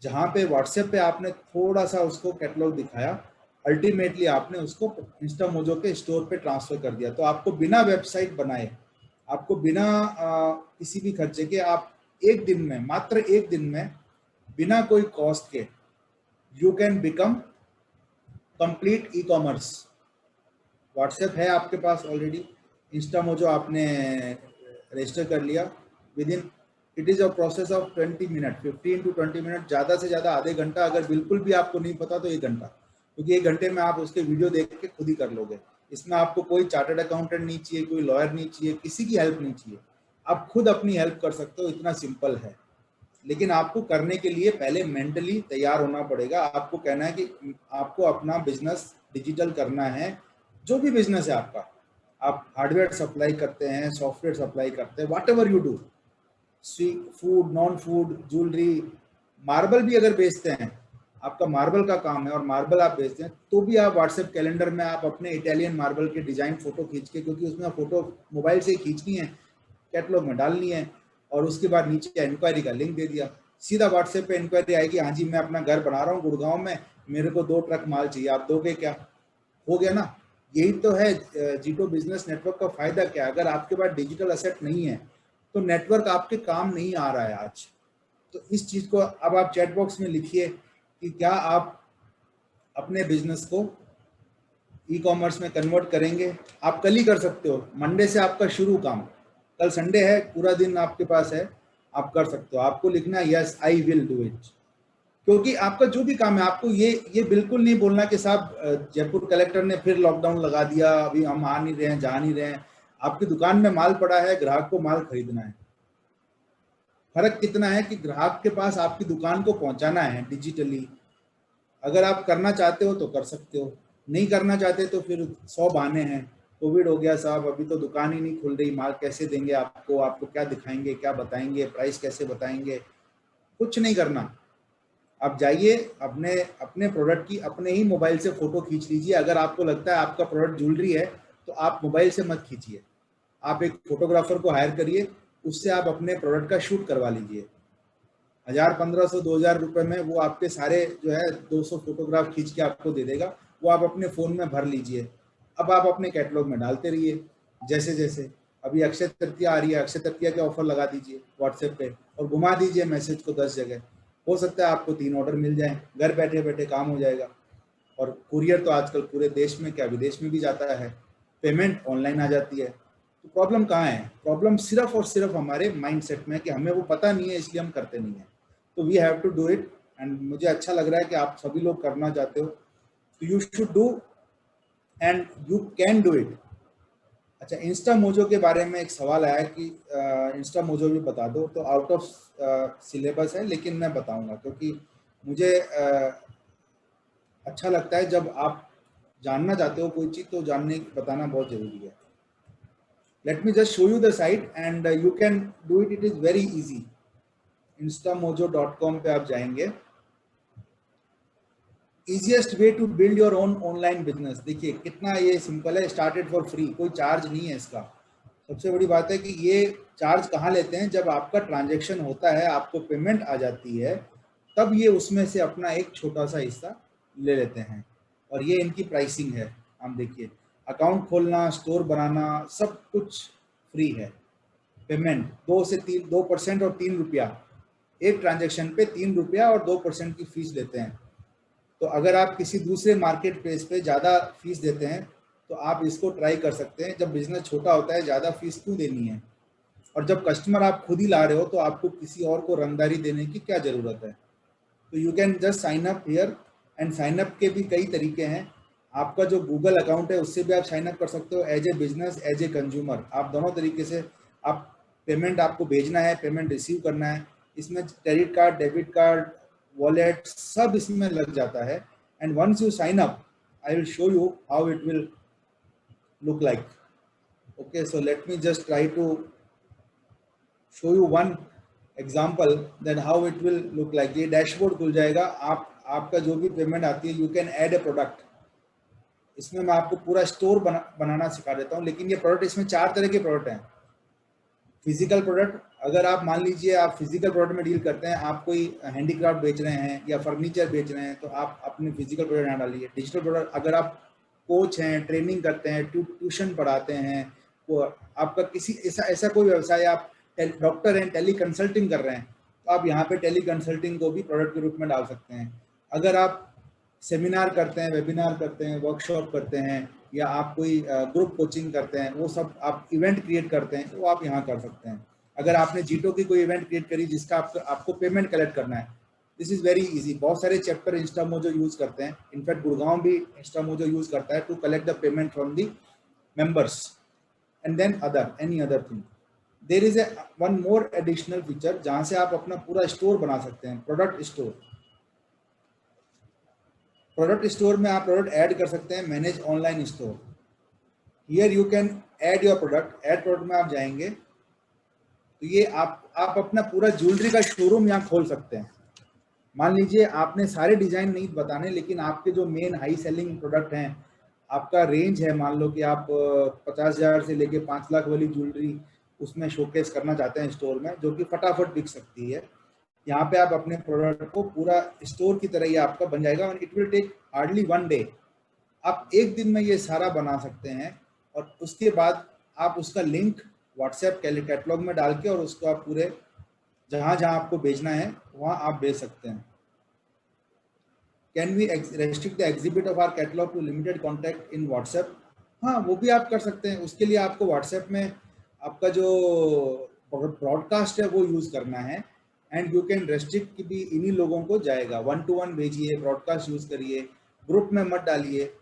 जहाँ पे व्हाट्सएप पे आपने थोड़ा सा उसको कैटलॉग दिखाया, अल्टीमेटली आपने उसको इंस्टामोजो के स्टोर पे ट्रांसफर कर दिया। तो आपको बिना वेबसाइट बनाए, आपको बिना किसी भी खर्चे के, आप एक दिन में, मात्र एक दिन में, बिना कोई कॉस्ट के, you can become complete e commerce. WhatsApp है आपके पास ऑलरेडी, इंस्टामोजो आपने रजिस्टर कर लिया, with in it is a process of 20 minute, 15 to 20 minute, ज़्यादा से ज़्यादा आधे घंटा। अगर बिल्कुल भी आपको नहीं पता तो 1 घंटा, क्योंकि 1 घंटे में आप उसके वीडियो देख के खुद ही कर लोगे। इसमें आपको कोई चार्टर्ड अकाउंटेंट नहीं चाहिए, कोई लॉयर नहीं चाहिए, किसी की हेल्प नहीं चाहिए, आप खुद अपनी हेल्प कर सकते हो, इतना सिंपल है। लेकिन आपको करने के लिए पहले मेंटली तैयार होना पड़ेगा। आपको कहना है कि आपको अपना बिजनेस डिजिटल करना है। जो भी बिजनेस है आपका, आप हार्डवेयर सप्लाई करते हैं, सॉफ्टवेयर सप्लाई करते हैं, what ever you do, food, non food, jewellery, marble भी अगर बेचते हैं, आपका मार्बल का काम है और मार्बल आप बेचते हैं, तो भी आप व्हाट्सएप कैलेंडर में आप अपने इटालियन मार्बल के डिजाइन फोटो खींच के, क्योंकि उसमें फोटो मोबाइल से खींचनी है, कैटलॉग में डालनी है, और उसके बाद नीचे इंक्वायरी का लिंक दे दिया, सीधा व्हाट्सएप पे इंक्वायरी आएगी, हाँ जी मैं अपना घर बना रहा हूँ गुड़गांव में, मेरे को 2 ट्रक माल चाहिए, आप दोगे क्या? हो गया ना। यही तो है जीटो बिजनेस नेटवर्क का फायदा। क्या, अगर आपके पास डिजिटल एसेट नहीं है तो नेटवर्क आपके काम नहीं आ रहा है आज। तो इस चीज को अब आप चैट बॉक्स में लिखिए कि क्या आप अपने बिजनेस को ई कॉमर्स में कन्वर्ट करेंगे। आप कल ही कर सकते हो, मंडे से आपका शुरू काम, कल संडे है, पूरा दिन आपके पास है, आप कर सकते हो। आपको लिखना है yes I will do it, क्योंकि आपका जो भी काम है, आपको ये बिल्कुल नहीं बोलना कि साहब जयपुर कलेक्टर ने फिर लॉकडाउन लगा दिया, अभी हम आ नहीं रहे हैं, जा नहीं रहे हैं। आपकी दुकान में माल पड़ा है, ग्राहक को माल खरीदना है। फर्क कितना है कि ग्राहक के पास आपकी दुकान को पहुंचाना है डिजिटली। अगर आप करना चाहते हो तो कर सकते हो, नहीं करना चाहते तो फिर 100 बहाने हैं, कोविड हो गया साहब, अभी तो दुकान ही नहीं खुल रही, माल कैसे देंगे आपको, आपको क्या दिखाएंगे, क्या बताएंगे, प्राइस कैसे बताएंगे। कुछ नहीं करना, आप जाइए अपने अपने प्रोडक्ट की अपने ही मोबाइल से फोटो खींच लीजिए। अगर आपको लगता है आपका प्रोडक्ट ज्वेलरी है तो आप मोबाइल से मत खींचिए, आप एक फोटोग्राफर को हायर करिए, उससे आप अपने प्रोडक्ट का शूट करवा लीजिए। 1000, 1500, 2000 रुपये में वो आपके सारे जो है 200 फोटोग्राफ खींच के आपको दे देगा, वो आप अपने फ़ोन में भर लीजिए। अब आप अपने कैटलॉग में डालते रहिए जैसे जैसे। अभी अक्षय तृतीया आ रही है, अक्षय तृतीया के ऑफर लगा दीजिए व्हाट्सएप पे और घुमा दीजिए मैसेज को 10 जगह। हो सकता है आपको 3 ऑर्डर मिल जाए, घर बैठे बैठे काम हो जाएगा। और कुरियर तो आजकल पूरे देश में क्या विदेश में भी जाता है, पेमेंट ऑनलाइन आ जाती है। तो प्रॉब्लम कहाँ है? प्रॉब्लम सिर्फ और सिर्फ हमारे माइंडसेट में है कि हमें वो पता नहीं है, इसलिए हम करते नहीं है। तो we have to do it, एंड मुझे अच्छा लग रहा है कि आप सभी लोग करना चाहते हो, तो you should do and you can do it. अच्छा, इंस्टा मोजो के बारे में एक सवाल आया कि इंस्टा मोजो भी बता दो, तो आउट ऑफ सिलेबस है लेकिन मैं बताऊंगा क्योंकि मुझे अच्छा लगता है जब आप जानना चाहते हो कोई चीज़ तो बताना बहुत जरूरी है। Late me just show you the site and you can do it, it is very easy. instamojo.com पे आप जाएंगे। Easiest way to build your own online business, देखिए कितना ये सिंपल है, स्टार्टेड फॉर फ्री, कोई चार्ज नहीं है इसका। सबसे बड़ी बात है कि ये चार्ज कहाँ लेते हैं, जब आपका ट्रांजैक्शन होता है, आपको पेमेंट आ जाती है, तब ये उसमें से अपना एक छोटा सा हिस्सा ले लेते हैं और ये इनकी प्राइसिंग है। हम देखिए, अकाउंट खोलना, स्टोर बनाना, सब कुछ फ्री है। पेमेंट 2% और 3 रुपया, एक ट्रांजैक्शन पे 3 रुपया और 2% की फीस लेते हैं। तो अगर आप किसी दूसरे मार्केट प्लेस पे ज़्यादा फीस देते हैं तो आप इसको ट्राई कर सकते हैं। जब बिजनेस छोटा होता है ज़्यादा फीस क्यों देनी है, और जब कस्टमर आप खुद ही ला रहे हो तो आपको किसी और को रंगदारी देने की क्या ज़रूरत है। तो you can just sign up here, and sign up के भी कई तरीके हैं। आपका जो गूगल अकाउंट है उससे भी आप साइन अप कर सकते हो, as a business, as a consumer, आप दोनों तरीके से। आप पेमेंट आपको भेजना है, पेमेंट रिसीव करना है, इसमें credit card, debit card, wallet सब इसमें लग जाता है। And once you sign up, I will show you how it will look like. Okay, so let me just try to show you one example that how it will look like. ये डैशबोर्ड खुल जाएगा, आपका जो भी पेमेंट आती है, you can add a product. इसमें मैं आपको पूरा स्टोर बनाना सिखा देता हूँ, लेकिन ये प्रोडक्ट, इसमें 4 तरह के प्रोडक्ट हैं। फिजिकल प्रोडक्ट, अगर आप मान लीजिए आप फिजिकल प्रोडक्ट में डील करते हैं, आप कोई हैंडीक्राफ्ट बेच रहे हैं या फर्नीचर बेच रहे हैं, तो आप अपने फिजिकल प्रोडक्ट यहाँ डालिए। डिजिटल प्रोडक्ट, अगर आप कोच हैं, ट्रेनिंग करते हैं, ट्यूशन पढ़ाते हैं, वो आपका किसी ऐसा कोई व्यवसाय, आप डॉक्टर हैं, टेली कंसल्टिंग कर रहे हैं, तो आप यहाँ पे टेली कंसल्टिंग को भी प्रोडक्ट के रूप में डाल सकते हैं। अगर आप सेमिनार करते हैं, वेबिनार करते हैं, वर्कशॉप करते हैं, या आप कोई ग्रुप कोचिंग करते हैं, वो सब आप इवेंट क्रिएट करते हैं, तो आप यहाँ कर सकते हैं। अगर आपने जीटो की कोई इवेंट क्रिएट करी जिसका आपको पेमेंट कलेक्ट करना है, दिस इज़ वेरी इजी। बहुत सारे चैप्टर इंस्टामोजो यूज़ करते हैं, इनफैक्ट गुड़गांव भी इंस्टामोजो यूज़ करता है to collect the payment from the members, and then any other thing. There is one more additional feature जहाँ से आप अपना पूरा स्टोर बना सकते हैं, प्रोडक्ट स्टोर। प्रोडक्ट स्टोर में आप प्रोडक्ट ऐड कर सकते हैं, manage online store. Here you can add your product. Add product में आप जाएंगे तो ये आप अपना पूरा ज्वेलरी का शोरूम यहाँ खोल सकते हैं। मान लीजिए आपने सारे डिजाइन नहीं बताने, लेकिन आपके जो मेन हाई सेलिंग प्रोडक्ट हैं, आपका रेंज है, मान लो कि आप 50,000 से लेके 5 लाख वाली ज्वेलरी उसमें शोकेस करना चाहते हैं स्टोर में, जो कि फटाफट बिक सकती है। यहाँ पे आप अपने प्रोडक्ट को पूरा स्टोर की तरह ही आपका बन जाएगा, और it will take hardly 1 day. आप एक दिन में ये सारा बना सकते हैं, और उसके बाद आप उसका लिंक व्हाट्सएप कैटलॉग में डाल के, और उसको आप पूरे जहाँ जहाँ आपको भेजना है वहाँ आप भेज सकते हैं। Can we restrict the exhibit of our catalogue to limited contact in WhatsApp? हाँ, वो भी आप कर सकते हैं। उसके लिए आपको व्हाट्सएप में आपका जो ब्रॉडकास्ट है वो यूज़ करना है, एंड यू कैन रेस्ट्रिक्ट कि भी इन्हीं लोगों को जाएगा। 1-to-1 भेजिए, ब्रॉडकास्ट यूज़ करिए, ग्रुप में मत डालिए।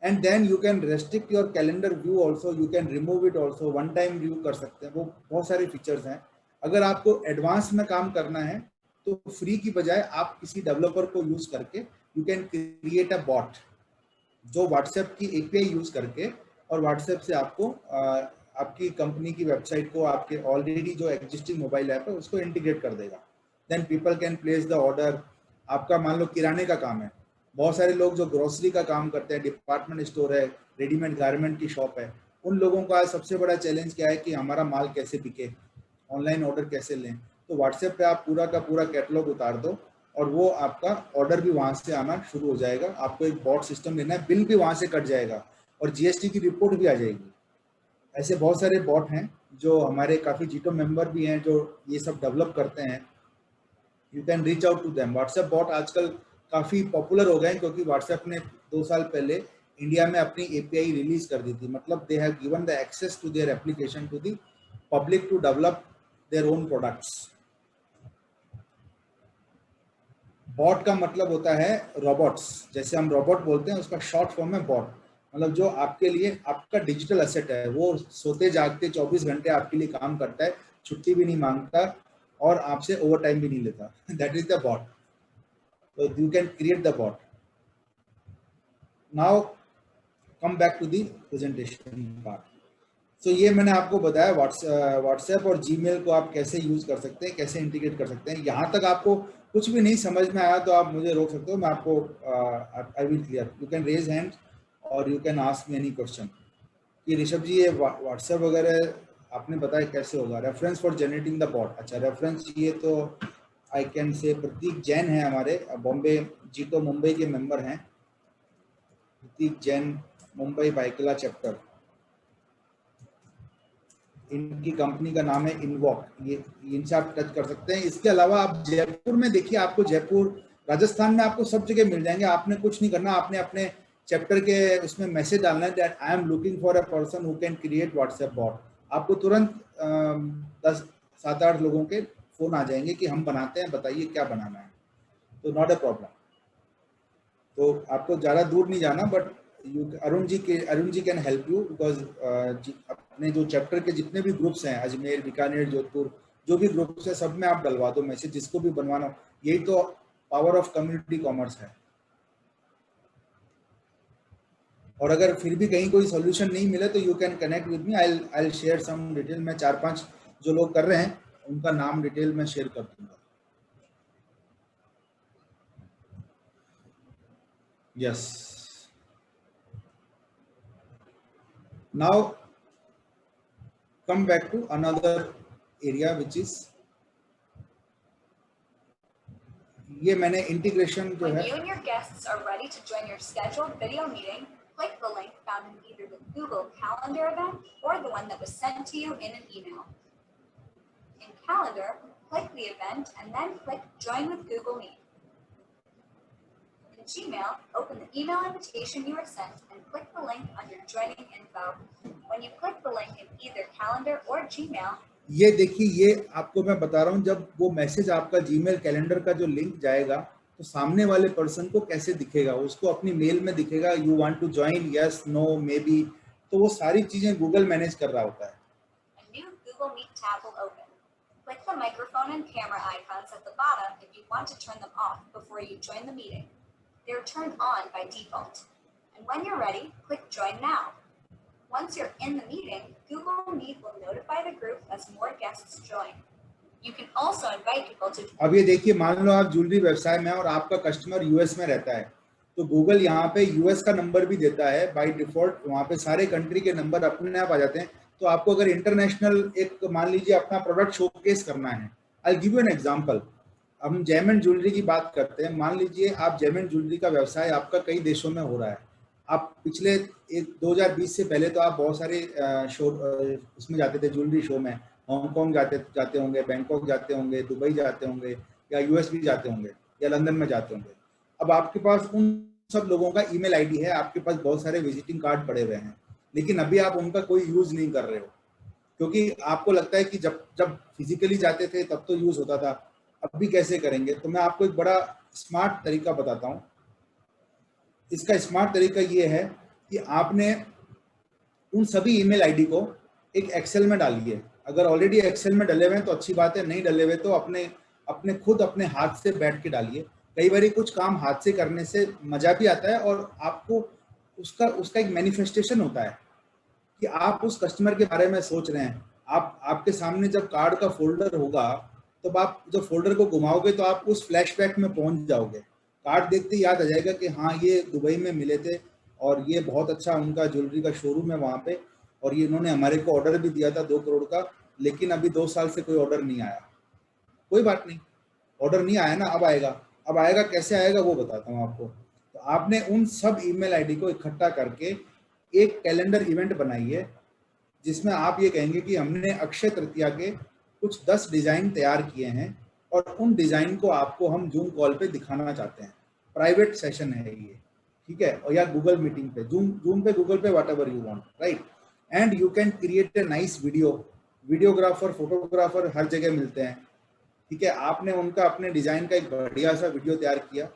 And then you can restrict your calendar view also, you can remove it also, 1 time view कर सकते हैं। वो बहुत सारे फीचर्स हैं। अगर आपको एडवांस में काम करना है तो फ्री की बजाय आप किसी डेवलपर को यूज़ करके you can create a bot, जो व्हाट्सएप की API यूज़ करके और व्हाट्सएप से आपको आपकी कंपनी की वेबसाइट को आपके ऑलरेडी जो एग्जिस्टिंग मोबाइल ऐप है उसको इंटीग्रेट कर देगा। Then people can place the order. आपका मान लो किराने का काम है, बहुत सारे लोग जो ग्रोसरी का काम करते हैं, डिपार्टमेंट स्टोर है, रेडीमेड गारमेंट की शॉप है, उन लोगों का सबसे बड़ा चैलेंज क्या है कि हमारा माल कैसे बिके, ऑनलाइन ऑर्डर कैसे लें। तो व्हाट्सएप पे आप पूरा का पूरा कैटलॉग उतार दो और वो आपका ऑर्डर भी वहाँ से आना शुरू हो जाएगा। आपको एक बॉट सिस्टम लेना है, बिल भी वहाँ से कट जाएगा और जीएसटी की रिपोर्ट भी आ जाएगी। ऐसे बहुत सारे बॉट हैं जो हमारे काफ़ी जीटो मेंबर भी हैं जो ये सब डेवलप करते हैं। You can reach out to them. WhatsApp bot आजकल काफ़ी पॉपुलर हो गए हैं क्योंकि व्हाट्सएप ने 2 साल पहले इंडिया में अपनी एपीआई रिलीज कर दी थी। मतलब they have given the access to their application to the public to develop their own products. Bot का मतलब होता है रोबोट्स, जैसे हम रोबोट बोलते हैं उसका शॉर्ट फॉर्म है बॉट। मतलब जो आपके लिए आपका डिजिटल एसेट है, वो सोते जागते 24 घंटे आपके लिए काम करता है, छुट्टी भी नहीं मांगता और आपसे ओवर टाइम भी नहीं लेता। That is the bot. तो you can create the bot. Now come back to the presentation part. So ये मैंने आपको बताया व्हाट्सएप और जीमेल को आप कैसे यूज कर सकते हैं, कैसे इंटीग्रेट कर सकते हैं। यहाँ तक आपको कुछ भी नहीं समझ में आया तो आप मुझे रोक सकते हो, मैं आपको I will clear. You can raise hand और you can ask me any question कि ऋषभ जी ये व्हाट्सएप वगैरह आपने बताया कैसे होगा। Reference for generating the bot, अच्छा रेफरेंस ये तो आई कैन से प्रतीक जैन है हमारे बॉम्बे जीटो मुंबई के मेंबर हैं। प्रतीक जैन मुंबई बाइकला चैप्टर, इनकी कंपनी का नाम है इनवॉक, ये इनसे आप टच कर सकते हैं। इसके अलावा आप जयपुर में देखिए, आपको जयपुर राजस्थान में आपको सब जगह मिल जाएंगे। आपने कुछ नहीं करना, आपने अपने चैप्टर के उसमें मैसेज डालना है that I am looking for a person who can create WhatsApp bot. आपको तुरंत 10-7-8 लोगों के फोन आ जाएंगे कि हम बनाते हैं, बताइए क्या बनाना है। तो नॉट अ प्रॉब्लम। तो आपको ज़्यादा दूर नहीं जाना, but Arun ji can help you because अपने जो चैप्टर के जितने भी ग्रुप्स हैं, अजमेर, बीकानेर, जोधपुर, जो भी ग्रुप्स हैं सब में आप डलवा दो मैसेज, जिसको भी बनवाना। यही तो पावर ऑफ कम्युनिटी कॉमर्स है। और अगर फिर भी कहीं कोई सॉल्यूशन नहीं मिले तो you can connect with me, I share some detail. मैं 4-5 जो लोग कर रहे हैं उनका नाम डिटेल में शेयर कर दूंगा। Yes, now come back to another area which is ये मैंने इंटीग्रेशन जो है। When you and your guests are ready to join your scheduled video meeting, click the link found in either the Google Calendar event or the one that was sent to you in an email. In Calendar, click the event and then click Join with Google Meet. In Gmail, open the email invitation you were sent and click the link under Joining Info. When you click the link in either Calendar or Gmail, ये देखिए, ये आपको मैं बता रहा हूँ, जब वो मैसेज आपका जीमेल कैलेंडर का जो लिंक जाएगा तो सामने वाले पर्सन को कैसे दिखेगा, उसको अपनी मेल में दिखेगा you want to join, yes, no, maybe. तो वो सारी चीजें गूगल मैनेज कर रहा होता है। a new Google Meet tab will open. Click the microphone and camera icons at the bottom if you want to turn them off before you join the meeting. They are turned on by default. And when you're ready, click Join Now. Once you're in the meeting, Google Meet will notify the group as more guests join. You can also invite people to. अब ये देखिए, मान लो आप ज्वेलरी व्यवसाय में और आपका कस्टमर यूएस में रहता है, तो गूगल यहाँ पे यूएस का नंबर भी देता है बाय डिफॉल्ट। वहाँ पे सारे कंट्री के नंबर अपने आप आ जाते हैं। तो आपको अगर इंटरनेशनल एक मान लीजिए अपना प्रोडक्ट शोकेस करना है, I give you an example. हम जेमन ज्वेलरी की बात करते हैं। मान लीजिए आप जेमन ज्वेलरी का व्यवसाय आपका कई देशों में हो रहा है। आप पिछले 2020 से पहले तो आप बहुत सारे शो उसमें जाते थे, ज्वेलरी शो में। हांगकांग जाते होंगे, बैंकॉक जाते होंगे, दुबई जाते होंगे, या यूएस भी जाते होंगे, या लंदन में जाते होंगे। अब आपके पास उन सब लोगों का ईमेल आईडी है, आपके पास बहुत सारे विजिटिंग कार्ड पड़े हुए हैं, लेकिन अभी आप उनका कोई यूज नहीं कर रहे हो, क्योंकि आपको लगता है कि जब फिजिकली जाते थे तब तो यूज होता था, अभी कैसे करेंगे। तो मैं आपको एक बड़ा स्मार्ट तरीका बताता हूँ। इसका स्मार्ट तरीका ये है कि आपने उन सभी ईमेल आईडी को एक एक्सेल में डालिए। अगर ऑलरेडी एक्सेल में डले हुए हैं तो अच्छी बात है, नहीं डले हुए तो अपने खुद अपने हाथ से बैठ के डालिए। कई बार कुछ काम हाथ से करने से मजा भी आता है और आपको उसका एक मैनिफेस्टेशन होता है। कि आप उस कस्टमर के बारे में सोच रहे हैं। आपके सामने जब कार्ड का फोल्डर होगा तो आप जब फोल्डर को घुमाओगे तो आप उस फ्लैशबैक में पहुंच जाओगे। कार्ड देखते ही याद आ जाएगा कि हाँ ये दुबई में मिले थे और ये बहुत अच्छा उनका ज्वेलरी का शोरूम है वहाँ पे, और ये इन्होंने हमारे को ऑर्डर भी दिया था 2 करोड़ का, लेकिन अभी 2 साल से कोई ऑर्डर नहीं आया। कोई बात नहीं, ऑर्डर नहीं आया ना, अब आएगा। अब आएगा, कैसे आएगा वो बताता हूँ आपको। तो आपने उन सब ईमेल आईडी को इकट्ठा करके एक कैलेंडर इवेंट बनाइए जिसमें आप ये कहेंगे कि हमने अक्षय तृतीया के कुछ 10 डिजाइन तैयार किए हैं और उन डिजाइन को आपको हम जूम कॉल पे दिखाना चाहते हैं। प्राइवेट सेशन है ये, ठीक है, और या गूगल मीटिंग पे, जूम पे, गूगल पे, whatever you want, right. And you can create a nice videographer, photographer हर जगह मिलते हैं, ठीक है। आपने उनका अपने डिजाइन का एक बढ़िया सा वीडियो तैयार किया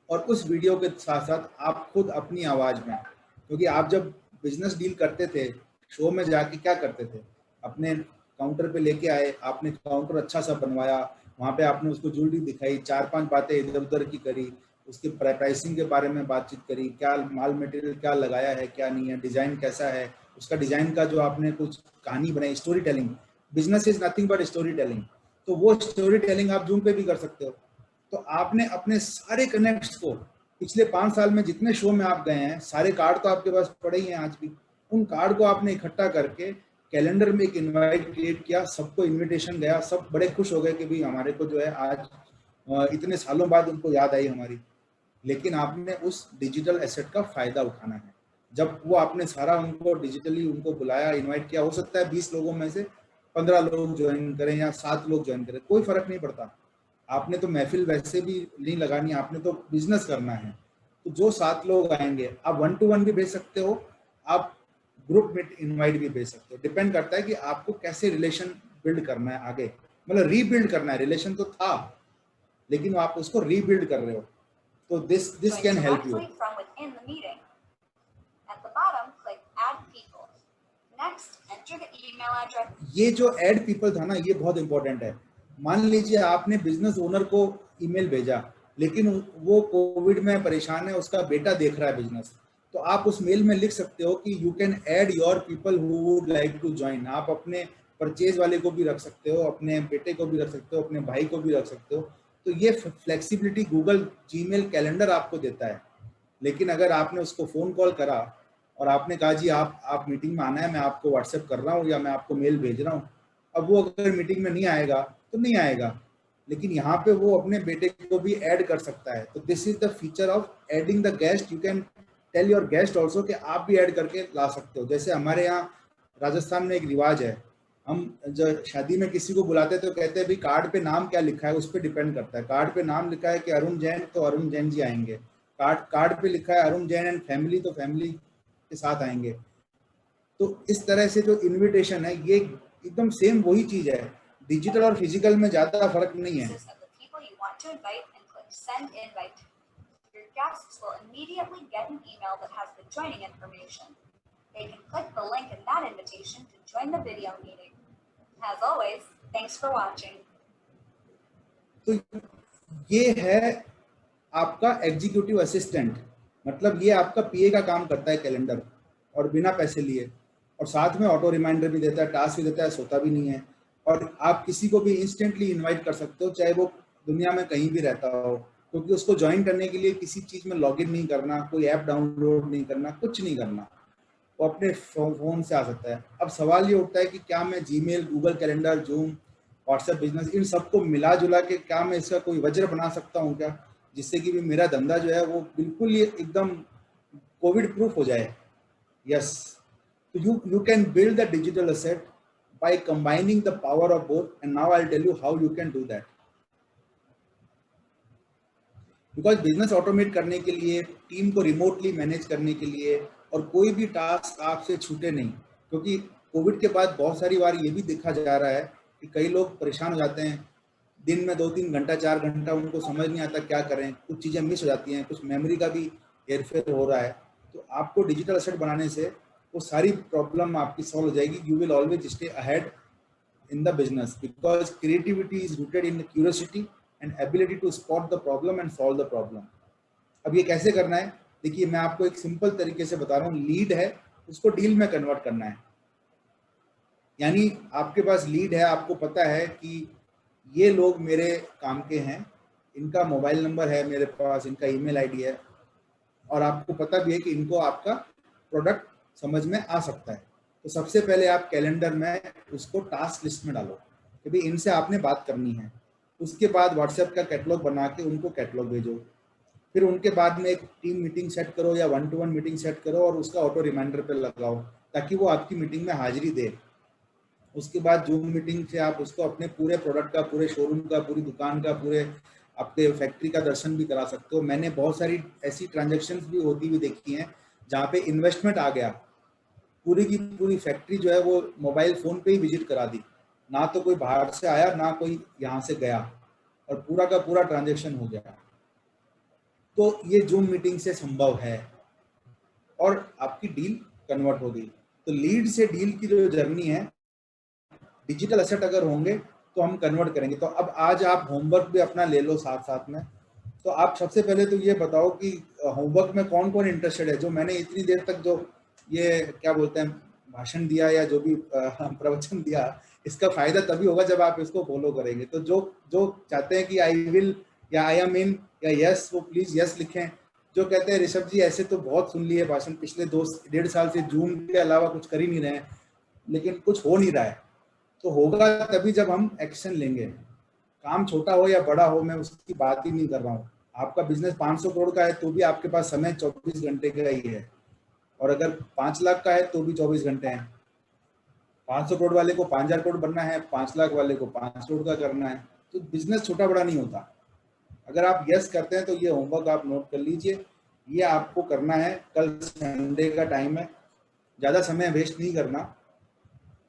और उस वीडियो के साथ साथ आप खुद अपनी आवाज में, क्योंकि आप जब बिजनेस डील करते थे शो में जाके क्या करते थे, अपने काउंटर पे लेके आए, आपने काउंटर अच्छा सा बनवाया, वहाँ पे आपने उसको ज्वेलरी दिखाई, 4-5 बातें इधर उधर की करी, उसके प्राइसिंग के बारे में बातचीत करी, क्या माल मटेरियल क्या लगाया है क्या नहीं है, डिजाइन कैसा है, उसका डिजाइन का जो आपने कुछ कहानी बनाई, story telling. Business is nothing but story telling. तो वो स्टोरी टेलिंग आप जूम पे भी कर सकते हो। तो आपने अपने सारे कनेक्ट्स को पिछले 5 साल में जितने शो में आप गए हैं, सारे कार्ड तो आपके पास पड़े ही हैं आज भी, उन कार्ड को आपने इकट्ठा करके कैलेंडर में एक इनवाइट क्रिएट किया, सबको इनविटेशन गया, सब बड़े खुश हो गए कि भाई हमारे को जो है आज इतने सालों बाद उनको याद आई हमारी। लेकिन आपने उस डिजिटल एसेट का फायदा उठाना है। जब वो आपने सारा उनको डिजिटली उनको बुलाया, इनवाइट किया, हो सकता है 20 लोगों में से 15 लोग ज्वाइन करें या 7 लोग ज्वाइन करें, कोई फर्क नहीं पड़ता। आपने तो महफिल वैसे भी नहीं लगानी, आपने तो बिजनेस करना है। तो जो 7 लोग आएंगे, आप 1 to 1 भी भेज सकते हो, आप ग्रुप में इनवाइट भी भेज सकते हो। डिपेंड करता है कि आपको कैसे रिलेशन बिल्ड करना है आगे, मतलब रीबिल्ड करना है। रिलेशन तो था लेकिन आप उसको रीबिल्ड कर रहे हो, तो दिस कैन हेल्प यू। ये जो ऐड पीपल था ना, ये बहुत इंपॉर्टेंट है। मान लीजिए आपने बिजनेस ओनर को ईमेल भेजा, लेकिन वो कोविड में परेशान है, उसका बेटा देख रहा है बिजनेस, तो आप उस मेल में लिख सकते हो कि you can add your people who would like to join. आप अपने परचेज वाले को भी रख सकते हो, अपने बेटे को भी रख सकते हो, अपने भाई को भी रख सकते हो। तो ये फ्लेक्सिबिलिटी गूगल जीमेल कैलेंडर आपको देता है। लेकिन अगर आपने उसको फोन कॉल करा और आपने कहा जी आप मीटिंग में आना है, मैं आपको व्हाट्सएप कर रहा हूँ या मैं आपको मेल भेज रहा हूँ, अब वो अगर मीटिंग में नहीं आएगा तो नहीं आएगा, लेकिन यहाँ पे वो अपने बेटे को भी ऐड कर सकता है। तो this is the feature of adding the guest. You can tell your guest also कि आप भी ऐड करके ला सकते हो। जैसे हमारे यहाँ राजस्थान में एक रिवाज है, हम जब शादी में किसी को बुलाते हैं तो कहते हैं भाई कार्ड पे नाम क्या लिखा है उस पर डिपेंड करता है। कार्ड पे नाम लिखा है कि अरुण जैन, तो अरुण जैन जी आएंगे। कार्ड पे लिखा है अरुण जैन एंड फैमिली, तो फैमिली के साथ आएंगे। तो इस तरह से जो इन्विटेशन है ये एकदम सेम वही चीज है, डिजिटल और फिजिकल में ज्यादा फर्क नहीं है। Your guests will immediately get an email that has the joining information. They can click the link in that invitation to join the video meeting. As always, thanks for watching. तो ये है आपका एग्जीक्यूटिव असिस्टेंट, मतलब ये आपका पीए का काम करता है कैलेंडर, और बिना पैसे लिए, और साथ में ऑटो रिमाइंडर भी देता है, टास्क भी देता है, सोता भी नहीं है। और आप किसी को भी इंस्टेंटली इनवाइट कर सकते हो, चाहे वो दुनिया में कहीं भी रहता हो, क्योंकि उसको ज्वाइन करने के लिए किसी चीज में लॉगिन नहीं करना, कोई ऐप डाउनलोड नहीं करना, कुछ नहीं करना, वो अपने फोन से आ सकता है। अब सवाल ये उठता है कि क्या मैं Gmail, Google calendar, Zoom, WhatsApp business, इन सबको मिला जुला के क्या मैं इसका कोई वज्र बना सकता हूँ क्या, जिससे कि भी मेरा धंधा जो है वो बिल्कुल ही एकदम कोविड प्रूफ हो जाए। यस, तो you can build the digital asset by combining the power of both, and now I'll tell you how you can do that. Because business automate करने के लिए, टीम को रिमोटली मैनेज करने के लिए, और कोई भी टास्क आपसे छूटे नहीं, क्योंकि कोविड के बाद बहुत सारी बार ये भी देखा जा रहा है कि कई लोग परेशान हो जाते हैं, दिन में 2-3 घंटा 4 घंटा उनको समझ नहीं आता क्या करें, कुछ चीज़ें मिस हो जाती हैं, कुछ मेमोरी का भी हेरफेर हो रहा है। तो आपको डिजिटल एसेट बनाने से वो सारी प्रॉब्लम आपकी सॉल्व हो जाएगी। You will always stay ahead in the business because creativity is rooted in curiosity and ability to spot the problem and solve the problem. अब ये कैसे करना है, देखिए मैं आपको एक सिंपल तरीके से बता रहा हूँ। लीड है, उसको डील में कन्वर्ट करना है। यानी आपके पास लीड है, आपको पता है कि ये लोग मेरे काम के हैं, इनका मोबाइल नंबर है मेरे पास, इनका ईमेल आईडी है, और आपको पता भी है कि इनको आपका प्रोडक्ट समझ में आ सकता है। तो सबसे पहले आप कैलेंडर में उसको टास्क लिस्ट में डालो कि भाई इनसे आपने बात करनी है। उसके बाद व्हाट्सएप का कैटलॉग बना के उनको कैटलॉग भेजो। फिर उनके बाद में एक टीम मीटिंग सेट करो या 1-to-1 मीटिंग सेट करो और उसका ऑटो रिमाइंडर पे लगाओ ताकि वो आपकी मीटिंग में हाजिरी दे। उसके बाद जूम मीटिंग से आप उसको अपने पूरे प्रोडक्ट का, पूरे शोरूम का, पूरी दुकान का, पूरे आपके फैक्ट्री का दर्शन भी करा सकते हो। मैंने बहुत सारी ऐसी ट्रांजैक्शंस भी होती हुई देखी हैं जहाँ पे इन्वेस्टमेंट आ गया, पूरी की पूरी फैक्ट्री जो है वो मोबाइल फ़ोन पे ही विजिट करा दी, ना तो कोई बाहर से आया ना कोई यहाँ से गया, और पूरा का पूरा ट्रांजैक्शन हो गया। तो ये जूम मीटिंग से संभव है और आपकी डील कन्वर्ट हो गई। तो लीड से डील की जो जर्नी है, डिजिटल एसेट अगर होंगे तो हम कन्वर्ट करेंगे। तो अब आज आप होमवर्क भी अपना ले लो साथ साथ में। तो आप सबसे पहले तो ये बताओ कि होमवर्क में कौन कौन इंटरेस्टेड है। जो मैंने इतनी देर तक जो ये क्या बोलते हैं भाषण दिया या जो भी प्रवचन दिया, इसका फायदा तभी होगा जब आप इसको फॉलो करेंगे। तो जो चाहते हैं कि आई विल या आई एम इन या यस, वो प्लीज यस लिखें। जो कहते हैं ऋषभ जी ऐसे तो बहुत सुन लिए भाषण, पिछले 2-1.5 साल से जूम के अलावा कुछ कर ही नहीं रहे हैं, लेकिन कुछ हो नहीं रहा है। तो होगा तभी जब हम एक्शन लेंगे। काम छोटा हो या बड़ा हो, मैं उसकी बात ही नहीं कर रहा हूँ। आपका बिजनेस 500 करोड़ का है तो भी आपके पास समय 24 घंटे का ही है, और अगर 5 लाख का है तो भी 24 घंटे हैं। 500 करोड़ वाले को 5000 करोड़ बनना है, 5 लाख वाले को 5 करोड़ का करना है। तो बिजनेस छोटा बड़ा नहीं होता। अगर आप यस करते हैं तो ये होमवर्क आप नोट कर लीजिए, ये आपको करना है। कल संडे का टाइम है, ज़्यादा समय वेस्ट नहीं करना।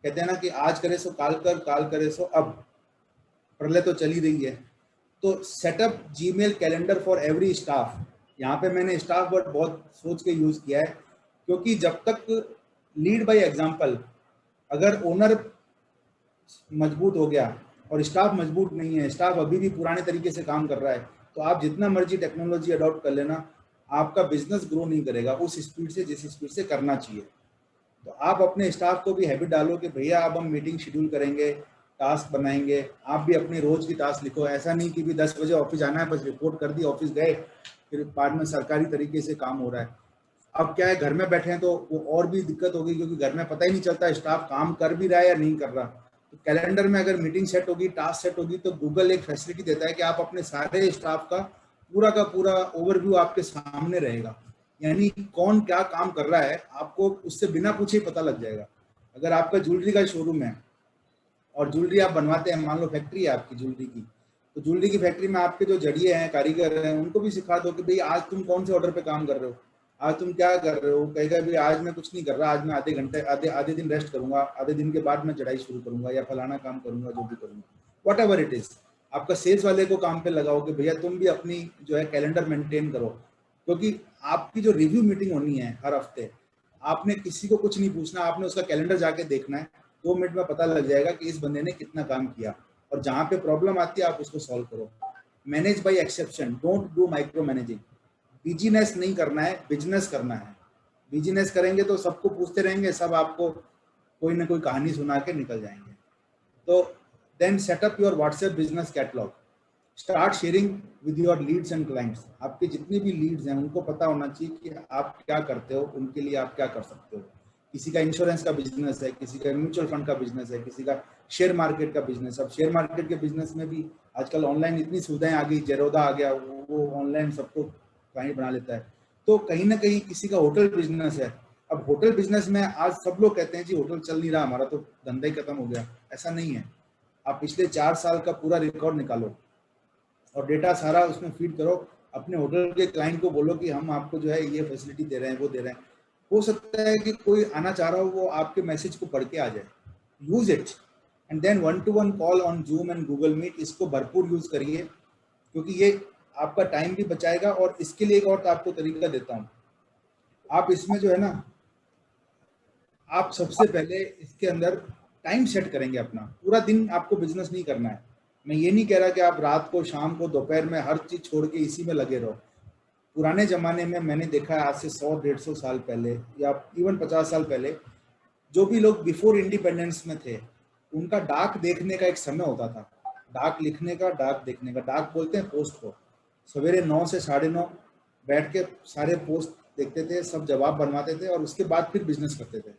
कहते हैं ना कि आज करे सो काल कर, काल करे सो अब, प्रलय तो चली रही है। तो setup Gmail calendar for every staff. यहाँ पे मैंने स्टाफ वर्ड बहुत सोच के यूज़ किया है, क्योंकि जब तक लीड बाय एग्जांपल, अगर ओनर मजबूत हो गया और स्टाफ मजबूत नहीं है, स्टाफ अभी भी पुराने तरीके से काम कर रहा है, तो आप जितना मर्जी टेक्नोलॉजी अडॉप्ट कर लेना, आपका बिजनेस ग्रो नहीं करेगा उस स्पीड से जिस स्पीड से करना चाहिए। तो आप अपने स्टाफ को भी हैबिट डालो कि भैया अब हम मीटिंग शेड्यूल करेंगे, टास्क बनाएंगे। आप भी अपने रोज की टास्क लिखो। ऐसा नहीं कि भी 10 बजे ऑफिस आना है, बस रिपोर्ट कर दी, ऑफिस गए, फिर बाद में सरकारी तरीके से काम हो रहा है। अब क्या है, घर में बैठे हैं तो वो और भी दिक्कत होगी, क्योंकि घर में पता ही नहीं चलता स्टाफ काम कर भी रहा है या नहीं कर रहा। तो कैलेंडर में अगर मीटिंग सेट होगी, टास्क सेट होगी, तो गूगल एक फैसिलिटी देता है कि आप अपने सारे स्टाफ का पूरा ओवरव्यू आपके सामने रहेगा। यानी कौन क्या काम कर रहा है आपको उससे बिना पूछे ही पता लग जाएगा। अगर आपका ज्वेलरी का शोरूम है और ज्वेलरी आप बनवाते हैं, मान लो फैक्ट्री है आपकी ज्वेलरी की, तो ज्वेलरी की फैक्ट्री में आपके जो जड़िए हैं, कारीगर हैं, उनको भी सिखा दो कि भाई आज तुम कौन से ऑर्डर पे काम कर रहे हो, आज तुम क्या कर रहे हो। कहेगा भाई आज मैं कुछ नहीं कर रहा, आज मैं आधे दिन रेस्ट करूंगा, आधे दिन के बाद मैं चढ़ाई शुरू करूंगा या फलाना काम करूंगा, जो भी करूंगा, वट एवर इट इज। आपका सेल्स वाले को काम पे लगाओ कि भैया तुम भी अपनी जो है कैलेंडर मेंटेन करो, क्योंकि आपकी जो रिव्यू मीटिंग होनी है हर हफ्ते, आपने किसी को कुछ नहीं पूछना, आपने उसका कैलेंडर जाके देखना है। 2 मिनट में पता लग जाएगा कि इस बंदे ने कितना काम किया, और जहाँ पे प्रॉब्लम आती है आप उसको सॉल्व करो। Manage by exception, don't do micro managing. Business नहीं करना है, बिजनेस करना है। बिजनेस करेंगे तो सबको पूछते रहेंगे, सब आपको कोई ना कोई कहानी सुना के निकल जाएंगे। तो then setup your WhatsApp business catalogue, start sharing with your leads and clients. आपके जितने भी लीड्स हैं उनको पता होना चाहिए कि आप क्या करते हो, उनके लिए आप क्या कर सकते हो। किसी का इंश्योरेंस का बिजनेस है, किसी का म्यूचुअल फंड का बिजनेस है, किसी का शेयर मार्केट का बिजनेस। अब शेयर मार्केट के बिजनेस में भी आजकल ऑनलाइन इतनी सुविधाएं आ गई, जेरोदा आ गया, वो ऑनलाइन सबको क्लाइंट बना लेता है। तो कहीं ना कहीं किसी का होटल बिजनेस है। अब होटल बिजनेस में आज सब लोग कहते हैं जी होटल चल नहीं रहा, हमारा तो धंधा ही खत्म हो गया। ऐसा नहीं है। आप पिछले 4 साल का पूरा रिकॉर्ड निकालो और डेटा सारा उसमें फीड करो। अपने होटल के क्लाइंट को बोलो कि हम आपको जो है ये फैसिलिटी दे रहे हैं, वो दे रहे हैं। हो सकता है कि कोई आना चाह रहा हो, वो आपके मैसेज को पढ़ के आ जाए। Use it and then 1-to-1 call on Zoom and Google Meet, इसको भरपूर यूज करिए, क्योंकि ये आपका टाइम भी बचाएगा। और इसके लिए एक और आपको तरीका देता हूँ। आप इसमें जो है ना, आप सबसे पहले इसके अंदर टाइम सेट करेंगे अपना। पूरा दिन आपको बिजनेस नहीं करना है। मैं ये नहीं कह रहा कि आप रात को, शाम को, दोपहर में हर चीज छोड़ के इसी में लगे रहो। पुराने ज़माने में मैंने देखा है, आज से 100-150 साल पहले या इवन 50 साल पहले, जो भी लोग बिफोर इंडिपेंडेंस में थे, उनका डाक देखने का एक समय होता था, डाक लिखने का, डाक देखने का। डाक बोलते हैं पोस्ट को। सवेरे 9 से 9:30 बैठ के सारे पोस्ट देखते थे, सब जवाब बनवाते थे और उसके बाद फिर बिजनेस करते थे।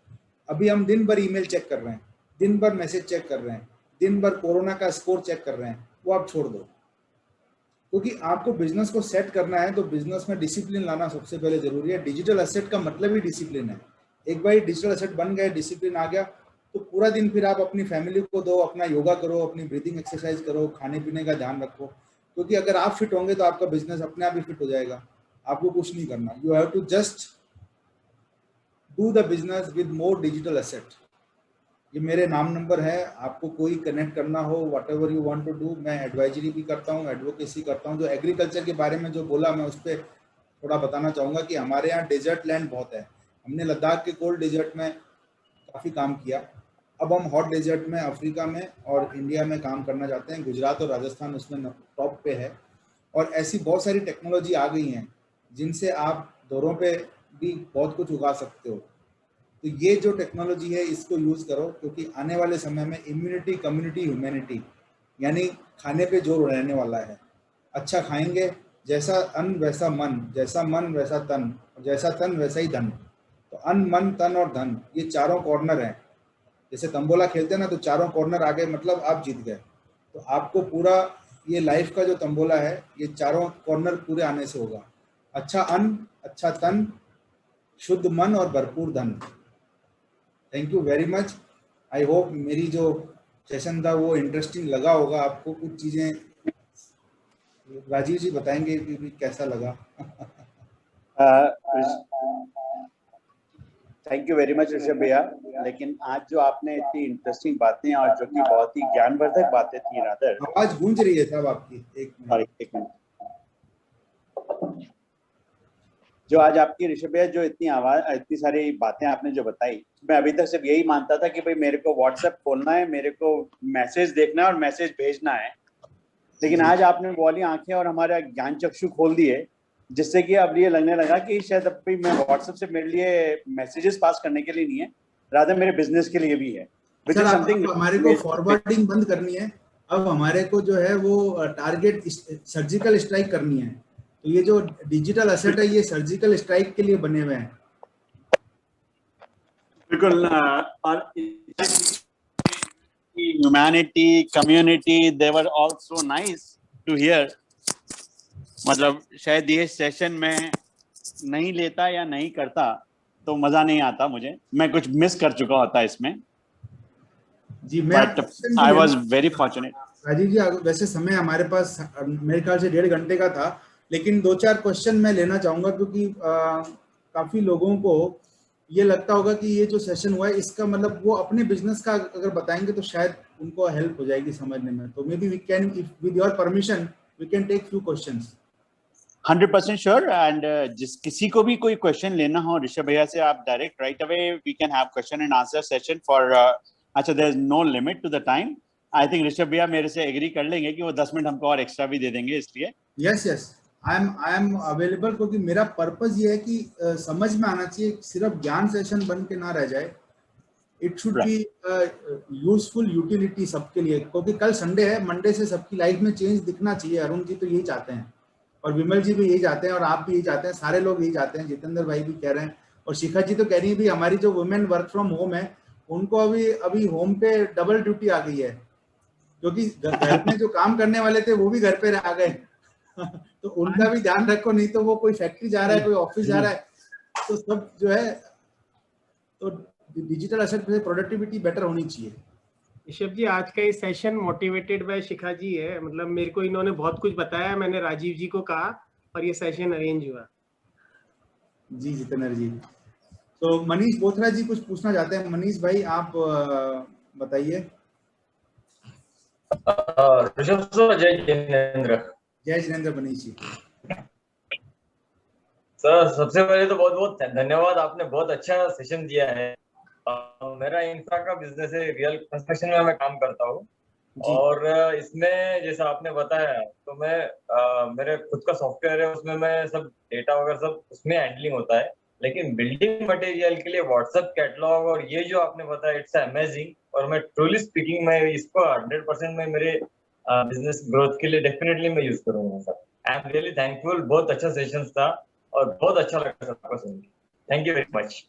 अभी हम दिन भर ईमेल चेक कर रहे हैं, दिन भर मैसेज चेक कर रहे हैं, दिन भर कोरोना का स्कोर चेक कर रहे हैं। वो आप छोड़ दो, क्योंकि आपको बिजनेस को सेट करना है तो बिजनेस में डिसिप्लिन लाना सबसे पहले जरूरी है। डिजिटल एसेट का मतलब ही डिसिप्लिन है। एक बार डिजिटल एसेट बन गए, डिसिप्लिन आ गया, तो पूरा दिन फिर आप अपनी फैमिली को दो, अपना योगा करो, अपनी ब्रीदिंग एक्सरसाइज करो, खाने पीने का ध्यान रखो, क्योंकि अगर आप फिट होंगे तो आपका बिजनेस अपने आप ही फिट हो जाएगा। आपको कुछ नहीं करना, you have to just do the business with more digital asset. ये मेरे नाम नंबर है, आपको कोई कनेक्ट करना हो, whatever you want to do. मैं एडवाइजरी भी करता हूँ, एडवोकेसी करता हूँ। जो एग्रीकल्चर के बारे में जो बोला, मैं उस पर थोड़ा बताना चाहूँगा कि हमारे यहाँ डेजर्ट लैंड बहुत है। हमने लद्दाख के कोल्ड डेजर्ट में काफ़ी काम किया, अब हम हॉट डेजर्ट में अफ्रीका में और इंडिया में काम करना चाहते हैं। गुजरात और राजस्थान उसमें टॉप पे है, और ऐसी बहुत सारी टेक्नोलॉजी आ गई हैं जिनसे आप दौरों पे भी बहुत कुछ उगा सकते हो। तो ये जो टेक्नोलॉजी है इसको यूज़ करो, क्योंकि आने वाले समय में इम्यूनिटी, कम्युनिटी, ह्यूमैनिटी, यानी खाने पे जोर रहने वाला है। अच्छा खाएंगे, जैसा अन्न वैसा मन, जैसा मन वैसा तन, जैसा तन वैसा ही धन। तो अन्न, मन, तन और धन, ये चारों कॉर्नर हैं। जैसे तंबोला खेलते हैं ना, तो चारों कॉर्नर आ गए मतलब आप जीत गए। तो आपको पूरा ये लाइफ का जो तंबोला है, ये चारों कॉर्नर पूरे आने से होगा। अच्छा अन्न, अच्छा तन, शुद्ध मन और भरपूर धन। Thank you very much. I hope मेरी जो सेशन था वो इंटरेस्टिंग लगा होगा आपको। कुछ चीज़ें राजीव जी बताएंगे कि कैसा लगा। Thank you very much Rishabh भैया। लेकिन आज जो आपने इतनी इंटरेस्टिंग बातें और जो कि बहुत ही ज्ञानवर्धक बातें थी, रादर आवाज गूंज रही है साहब आपकी। एक मिनट। जो आज आपकी ऋषभ भैया जो इतनी सारी बातें आपने जो बताई, मैं अभी तक सिर्फ यही मानता था कि भाई मेरे को व्हाट्सएप खोलना है, मेरे को मैसेज देखना है और मैसेज भेजना है। लेकिन आज आपने वाली आंखें और हमारा ज्ञान चक्षु खोल दिए, जिससे कि अब ये लगने लगा कि शायद अब भी मैं व्हाट्सएप से मेरे लिए मैसेजेस पास करने के लिए नहीं है, रादर मेरे बिजनेस के लिए भी है। सर, हमारे को फॉरवर्डिंग बंद करनी है। अब हमारे को जो है वो टारगेट सर्जिकल स्ट्राइक करनी है। तो ये जो डिजिटल एसेट है ये सर्जिकल स्ट्राइक के लिए बने हुए हैं। बिल्कुल। और humanity, community, they were all so nice to hear. मतलब शायद ये सेशन में नहीं लेता या नहीं करता तो मजा नहीं आता मुझे, मैं कुछ मिस कर चुका होता इसमें। जी, मैं I was very fortunate. Rajiv ji, वैसे समय हमारे पास मेरे ख्याल से 1.5 घंटे का था, लेकिन 2-4 क्वेश्चन मैं लेना चाहूंगा, क्योंकि काफी लोगों को ये लगता होगा कि ये जो सेशन हुआ है इसका मतलब वो अपने बिजनेस का अगर बताएंगे तो शायद उनको हेल्प हो जाएगी समझने में। तो maybe we can, with your permission, we can take few questions. 100% sure. And जिस किसी को भी कोई क्वेश्चन लेना हो ऋषभ भैया से, आप direct right away we can have question and answer session for अच्छा, there is no limit to the time. I think Rishabh भैया मेरे से एग्री कर लेंगे कि वो 10 मिनट हमको और एक्स्ट्रा भी दे देंगे, इसलिए यस, आई एम अवेलेबल, क्योंकि मेरा पर्पस ये है कि समझ में आना चाहिए, सिर्फ ज्ञान सेशन बन के ना रह जाए। It should be useful, utility सबके लिए, क्योंकि कल संडे है, मंडे से सबकी लाइफ में चेंज दिखना चाहिए। अरुण जी तो यही चाहते हैं, और विमल जी भी यही चाहते हैं, और आप भी यही चाहते हैं, सारे लोग यही चाहते हैं। जितेंद्र भाई भी कह रहे हैं, और शिखा जी तो कह रही है भी हमारी जो वुमेन वर्क फ्रॉम होम है उनको अभी होम पे डबल ड्यूटी आ गई है, क्योंकि घर में जो काम करने वाले थे वो भी घर पे आ गए। तो उनका भी ध्यान रखो, नहीं तो वो कोई फैक्ट्री जा रहा है, कोई ऑफिस जा रहा है, तो सब जो है, तो डिजिटल एसेट पे प्रोडक्टिविटी बेटर होनी चाहिए। ऋषभ जी, आज का ये सेशन मोटिवेटेड बाय शिखा जी है। मतलब मेरे को इन्होंने बहुत कुछ बताया, मैंने राजीव जी को कहा और ये सेशन अरेंज हुआ। जी जितेंद्र जी। तो मनीष बोथरा जी कुछ पूछना चाहते हैं। मनीष भाई आप बताइए। ऋषभ सर, जय जिनेंद्र। जय जिनेंद्र मनीष जी। सर, सबसे पहले तो बहुत बहुत धन्यवाद, आपने बहुत अच्छा सेशन दिया है। मेरा इंफ्रा का बिजनेस है, रियल कंस्ट्रक्शन में मैं काम करता हूँ। और इसमें जैसा आपने बताया तो मैं मेरे खुद का सॉफ्टवेयर है, उसमें मैं सब डेटा वगैरह सब उसमें हैंडलिंग होता है, लेकिन बिल्डिंग मटेरियल के लिए व्हाट्सएप कैटलॉग और ये जो आपने बताया इट्स अमेजिंग, और मैं ट्रूली स्पीकिंग मैं इसको 100% में मेरे बिजनेस ग्रोथ के लिए डेफिनेटली मैं यूज करूंगा sir. I am really thankful, बहुत अच्छा सेशन था और बहुत अच्छा लगा सर आपको सुन के। Thank you very much.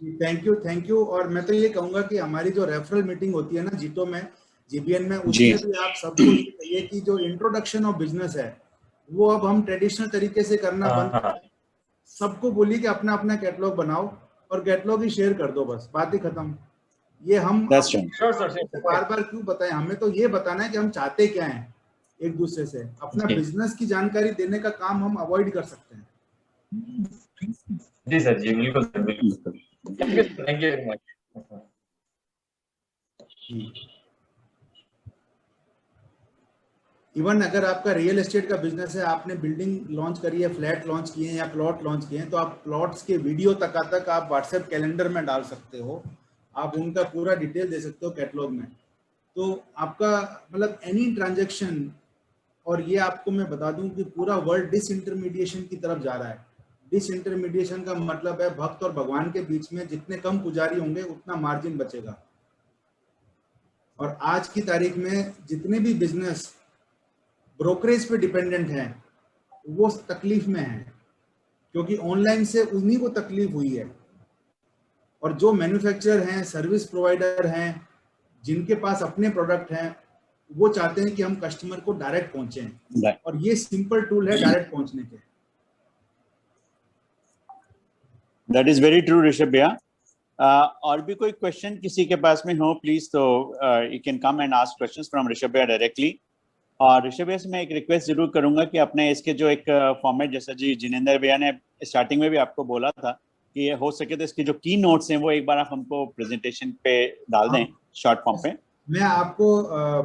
Thank you. और मैं तो ये कहूंगा कि हमारी जो रेफरल मीटिंग होती है ना जीतो में, जीबीएन में, उसमें भी आप सबको ये कहिए कि जो इंट्रोडक्शन ऑफ बिजनेस है वो अब हम ट्रेडिशनल तरीके से करना बंद करें। सबको बोलिए कि अपना अपना कैटलॉग बनाओ और कैटलॉग ही शेयर कर दो, बस बात ही खत्म। ये हम बार बार क्यों बताएं, हमें तो ये बताना है कि हम चाहते क्या हैं एक दूसरे से। अपना बिजनेस की जानकारी देने का काम हम अवॉइड कर सकते हैं। जी सर, जी बिल्कुल सर, बिल्कुल। Thank you very much. Even अगर आपका रियल एस्टेट का बिजनेस है, आपने बिल्डिंग लॉन्च करी है, फ्लैट लॉन्च किए हैं या प्लॉट लॉन्च किए हैं, तो आप प्लॉट्स के वीडियो तक आप व्हाट्सएप कैलेंडर में डाल सकते हो, आप उनका पूरा डिटेल दे सकते हो कैटलॉग में। तो आपका मतलब एनी ट्रांजैक्शन, और ये आपको मैं बता दूं कि पूरा वर्ल्ड डिसइंटरमीडिएशन की तरफ जा रहा है। डिसइंटरमीडिएशन का मतलब है भक्त और भगवान के बीच में जितने कम पुजारी होंगे उतना मार्जिन बचेगा। और आज की तारीख में जितने भी बिजनेस ब्रोकरेज पे डिपेंडेंट हैं वो तकलीफ में हैं, क्योंकि ऑनलाइन से उन्हीं को तकलीफ हुई है। और जो मैन्युफैक्चरर हैं, सर्विस प्रोवाइडर हैं, जिनके पास अपने प्रोडक्ट हैं, वो चाहते हैं कि हम कस्टमर को डायरेक्ट पहुंचे, और ये सिंपल टूल है डायरेक्ट पहुंचने के। That is very true Rishabh भैया। और भी कोई क्वेश्चन किसी के पास में हो प्लीज, तो you can come and ask questions from Rishabh भैया डायरेक्टली। और ऋषभ भैया से मैं एक रिक्वेस्ट जरूर करूंगा कि अपने इसके जो एक फॉर्मेट, जैसा जी जिनेंद्र भैया ने स्टार्टिंग में भी आपको बोला था कि हो सके तो इसके जो की नोट्स हैं वो एक बार आप हमको प्रेजेंटेशन पे डाल दें, शॉर्ट फॉर्म पे। मैं आपको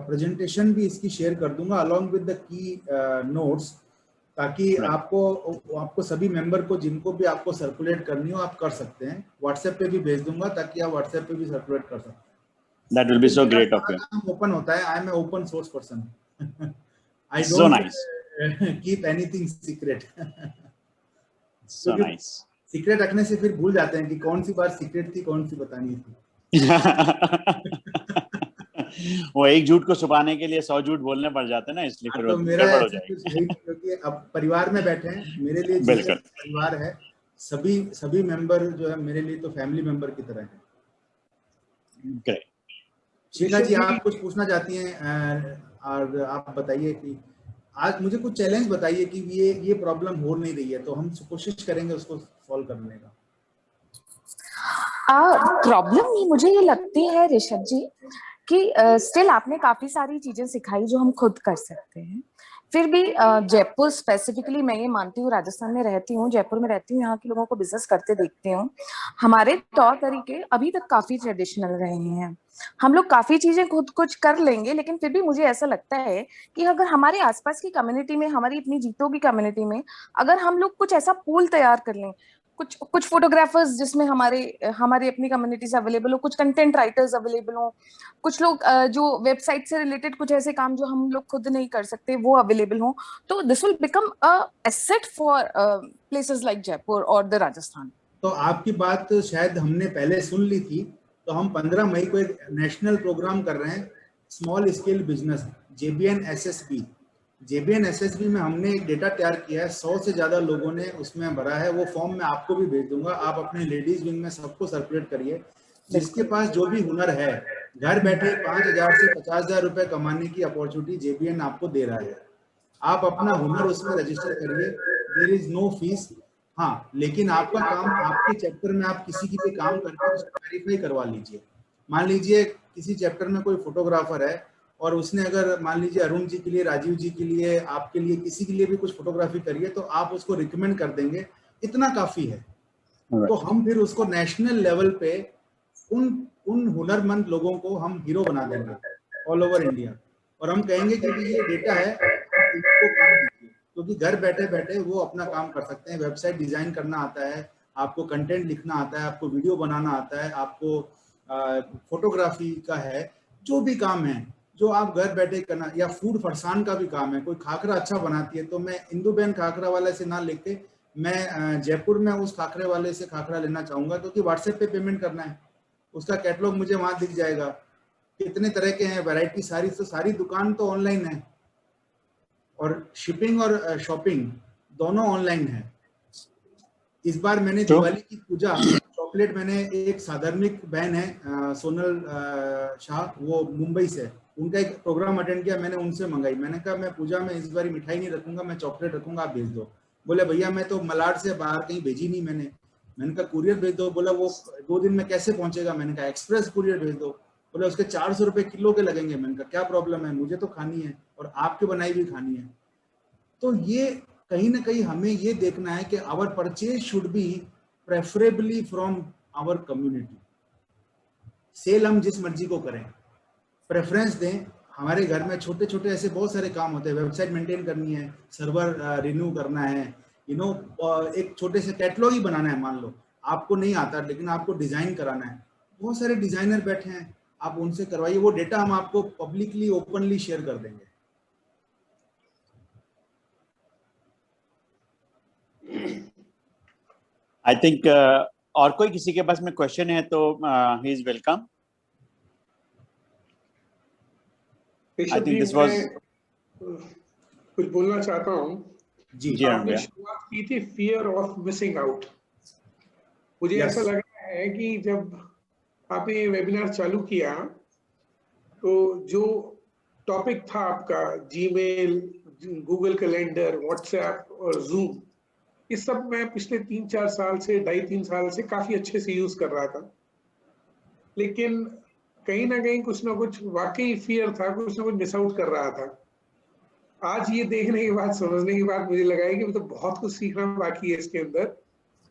प्रेजेंटेशन भी इसकी शेयर कर दूंगा along with the key notes, ताकि आपको सभी मेंबर को जिनको भी आपको सर्कुलेट करनी हो आप कर सकते हैं। व्हाट्सएप पे भी भेज दूंगा ताकि आप व्हाट्सएप पे भी सर्कुलेट कर सकते हैं। That will be so great of you. Open होता है, I am a open source person. I so don't nice. keep anything secret. So nice. Secret रखने से फिर भूल जाते हैं कि कौन सी बात सीक्रेट थी, कौन सी बतानी थी। वो एक झूठ को छुपाने के लिए 100 झूठ बोलने पड़ जाते हैं ना, इसलिए फिर तो मेरा हो जाएगी। क्योंकि अब परिवार में बैठे हैं, मेरे लिए परिवार है, सभी मेंबर जो है मेरे लिए तो फैमिली मेंबर की तरह है। ग्रेट। शिखा जी, आप कुछ पूछना चाहती हैं? और आप बताइए कि आज मुझे कुछ चैलेंज बताइए कि ये प्रॉब्लम हो नहीं रही है, तो हम कोशिश करेंगे उसको सॉल्व करने का। प्रॉब्लम नहीं, मुझे ये लगती है ऋषभ जी कि स्टिल आपने काफी सारी चीजें सिखाई जो हम खुद कर सकते हैं। फिर भी जयपुर स्पेसिफिकली, मैं ये मानती हूँ, राजस्थान में रहती हूँ, जयपुर में रहती हूँ, यहाँ के लोगों को बिजनेस करते देखती हूँ। हमारे तौर तरीके अभी तक काफी ट्रेडिशनल रहे हैं। हम लोग काफी चीजें खुद कुछ कर लेंगे, लेकिन फिर भी मुझे ऐसा लगता है कि अगर हमारे आसपास की कम्युनिटी में, हमारी अपनी जीतों की कम्युनिटी में, अगर हम लोग कुछ ऐसा पूल तैयार कर लें, कुछ फोटोग्राफर्स जिसमें हमारी अपनी कम्युनिटी से अवेलेबल हो, कुछ कंटेंट राइटर्स अवेलेबल हो, कुछ लोग जो वेबसाइट से रिलेटेड कुछ ऐसे काम जो हम लोग खुद नहीं कर सकते वो अवेलेबल हो, तो this will become a asset for places like Jaipur और द राजस्थान। तो आपकी बात शायद हमने पहले सुन ली थी, तो हम 15 मई को एक नेशनल प्रोग्राम कर रहे हैं, small scale business, JBN SSB. JBN SSB में हमने एक डेटा तैयार किया है, 100 से ज्यादा लोगों ने उसमें भरा है। वो फॉर्म मैं आपको भी भेज दूंगा, आप अपने लेडीज विंग में सबको सर्कुलेट करिए। जिसके पास जो भी हुनर है, घर बैठे 5,000 से 50,000 रुपए कमाने की अपॉर्चुनिटी जेबीएन आपको दे रहा है। आप अपना हुनर उसमें रजिस्टर करिए, देयर इज नो फीस। हाँ, लेकिन आपका काम, आपके चैप्टर में आप किसी की भी काम करके उसको वेरीफाई करवा लीजिए। मान लीजिए किसी चैप्टर में कोई फोटोग्राफर है और उसने अगर मान लीजिए अरुण जी के लिए, राजीव जी के लिए, आपके लिए, किसी के लिए भी कुछ फोटोग्राफी करिए, तो आप उसको रिकमेंड कर देंगे, इतना काफी है। तो हम फिर उसको नेशनल लेवल पे उन हुनरमंद लोगों को हम हीरो बना देंगे ऑल ओवर इंडिया, और हम कहेंगे कि ये डेटा है, इनको काम कीजिए, क्योंकि घर बैठे बैठे वो अपना काम कर सकते हैं। वेबसाइट डिजाइन करना आता है, आपको कंटेंट लिखना आता है, आपको वीडियो बनाना आता है, आपको फोटोग्राफी का है, जो भी काम है, जो आप घर बैठे करना, या फूड फरसान का भी काम है, कोई खाखरा अच्छा बनाती है तो मैं इंदु बहन खाखरा वाले से ना लेके मैं जयपुर में उस खाखरे वाले से खाखरा लेना चाहूंगा, क्योंकि व्हाट्सएप पे पेमेंट करना है, उसका कैटलॉग मुझे वहां दिख जाएगा, कितने तरह के हैं, वैरायटी सारी, तो सारी दुकान तो ऑनलाइन है, और शिपिंग और शॉपिंग दोनों ऑनलाइन है। इस बार मैंने दिवाली की पूजा चॉकलेट, मैंने एक साधार्मिक बहन है सोनल शाह, वो मुंबई से, उनका एक प्रोग्राम अटेंड किया, मैंने उनसे मंगाई। मैंने कहा मैं पूजा में इस बार मिठाई नहीं रखूंगा, मैं चॉकलेट रखूंगा, आप भेज दो। बोले भैया मैं तो मलाड से बाहर कहीं भेजी नहीं मैंने कहा कुरियर भेज दो। बोला वो 2 दिन में कैसे पहुंचेगा? मैंने कहा एक्सप्रेस कुरियर भेज दो। बोले उसके 400 रुपए किलो के लगेंगे। मैंने कहा क्या प्रॉब्लम है, मुझे तो खानी है और आपके बनाई भी खानी है। तो ये कहीं ना कहीं हमें ये देखना है कि our purchase should be preferably from our community. Sell हम जिस मर्जी को करें, प्रेफरेंस दें। हमारे घर में छोटे छोटे ऐसे बहुत सारे काम होते हैं, वेबसाइट मेंटेन करनी है, सर्वर रिन्यू करना है, एक छोटे से कैटलॉग ही बनाना है, मान लो आपको नहीं आता लेकिन आपको डिजाइन कराना है, बहुत सारे डिजाइनर बैठे हैं, आप उनसे करवाइए, वो डेटा हम आपको पब्लिकली ओपनली शेयर कर देंगे। आई थिंक और कोई किसी के पास में क्वेश्चन है तो he is welcome. I think this was, कुछ बोलना चाहता हूँ। जी आपने शुरुआत की थी फियर ऑफ मिसिंग आउट। मुझे ऐसा लग रहा है कि जब आपने वेबिनार चालू किया तो जो टॉपिक था आपका जीमेल, गूगल कैलेंडर, व्हाट्सएप और जूम, इस सब मैं पिछले 3-4 साल से 2.5-3 साल से काफी अच्छे से यूज कर रहा था, लेकिन कहीं ना कहीं कुछ ना कुछ वाकई फियर था, कुछ ना कुछ मिस आउट कर रहा था। आज ये देखने के बाद, समझने के बाद मुझे लगा है कि तो बहुत कुछ सीखना बाकी है इसके अंदर,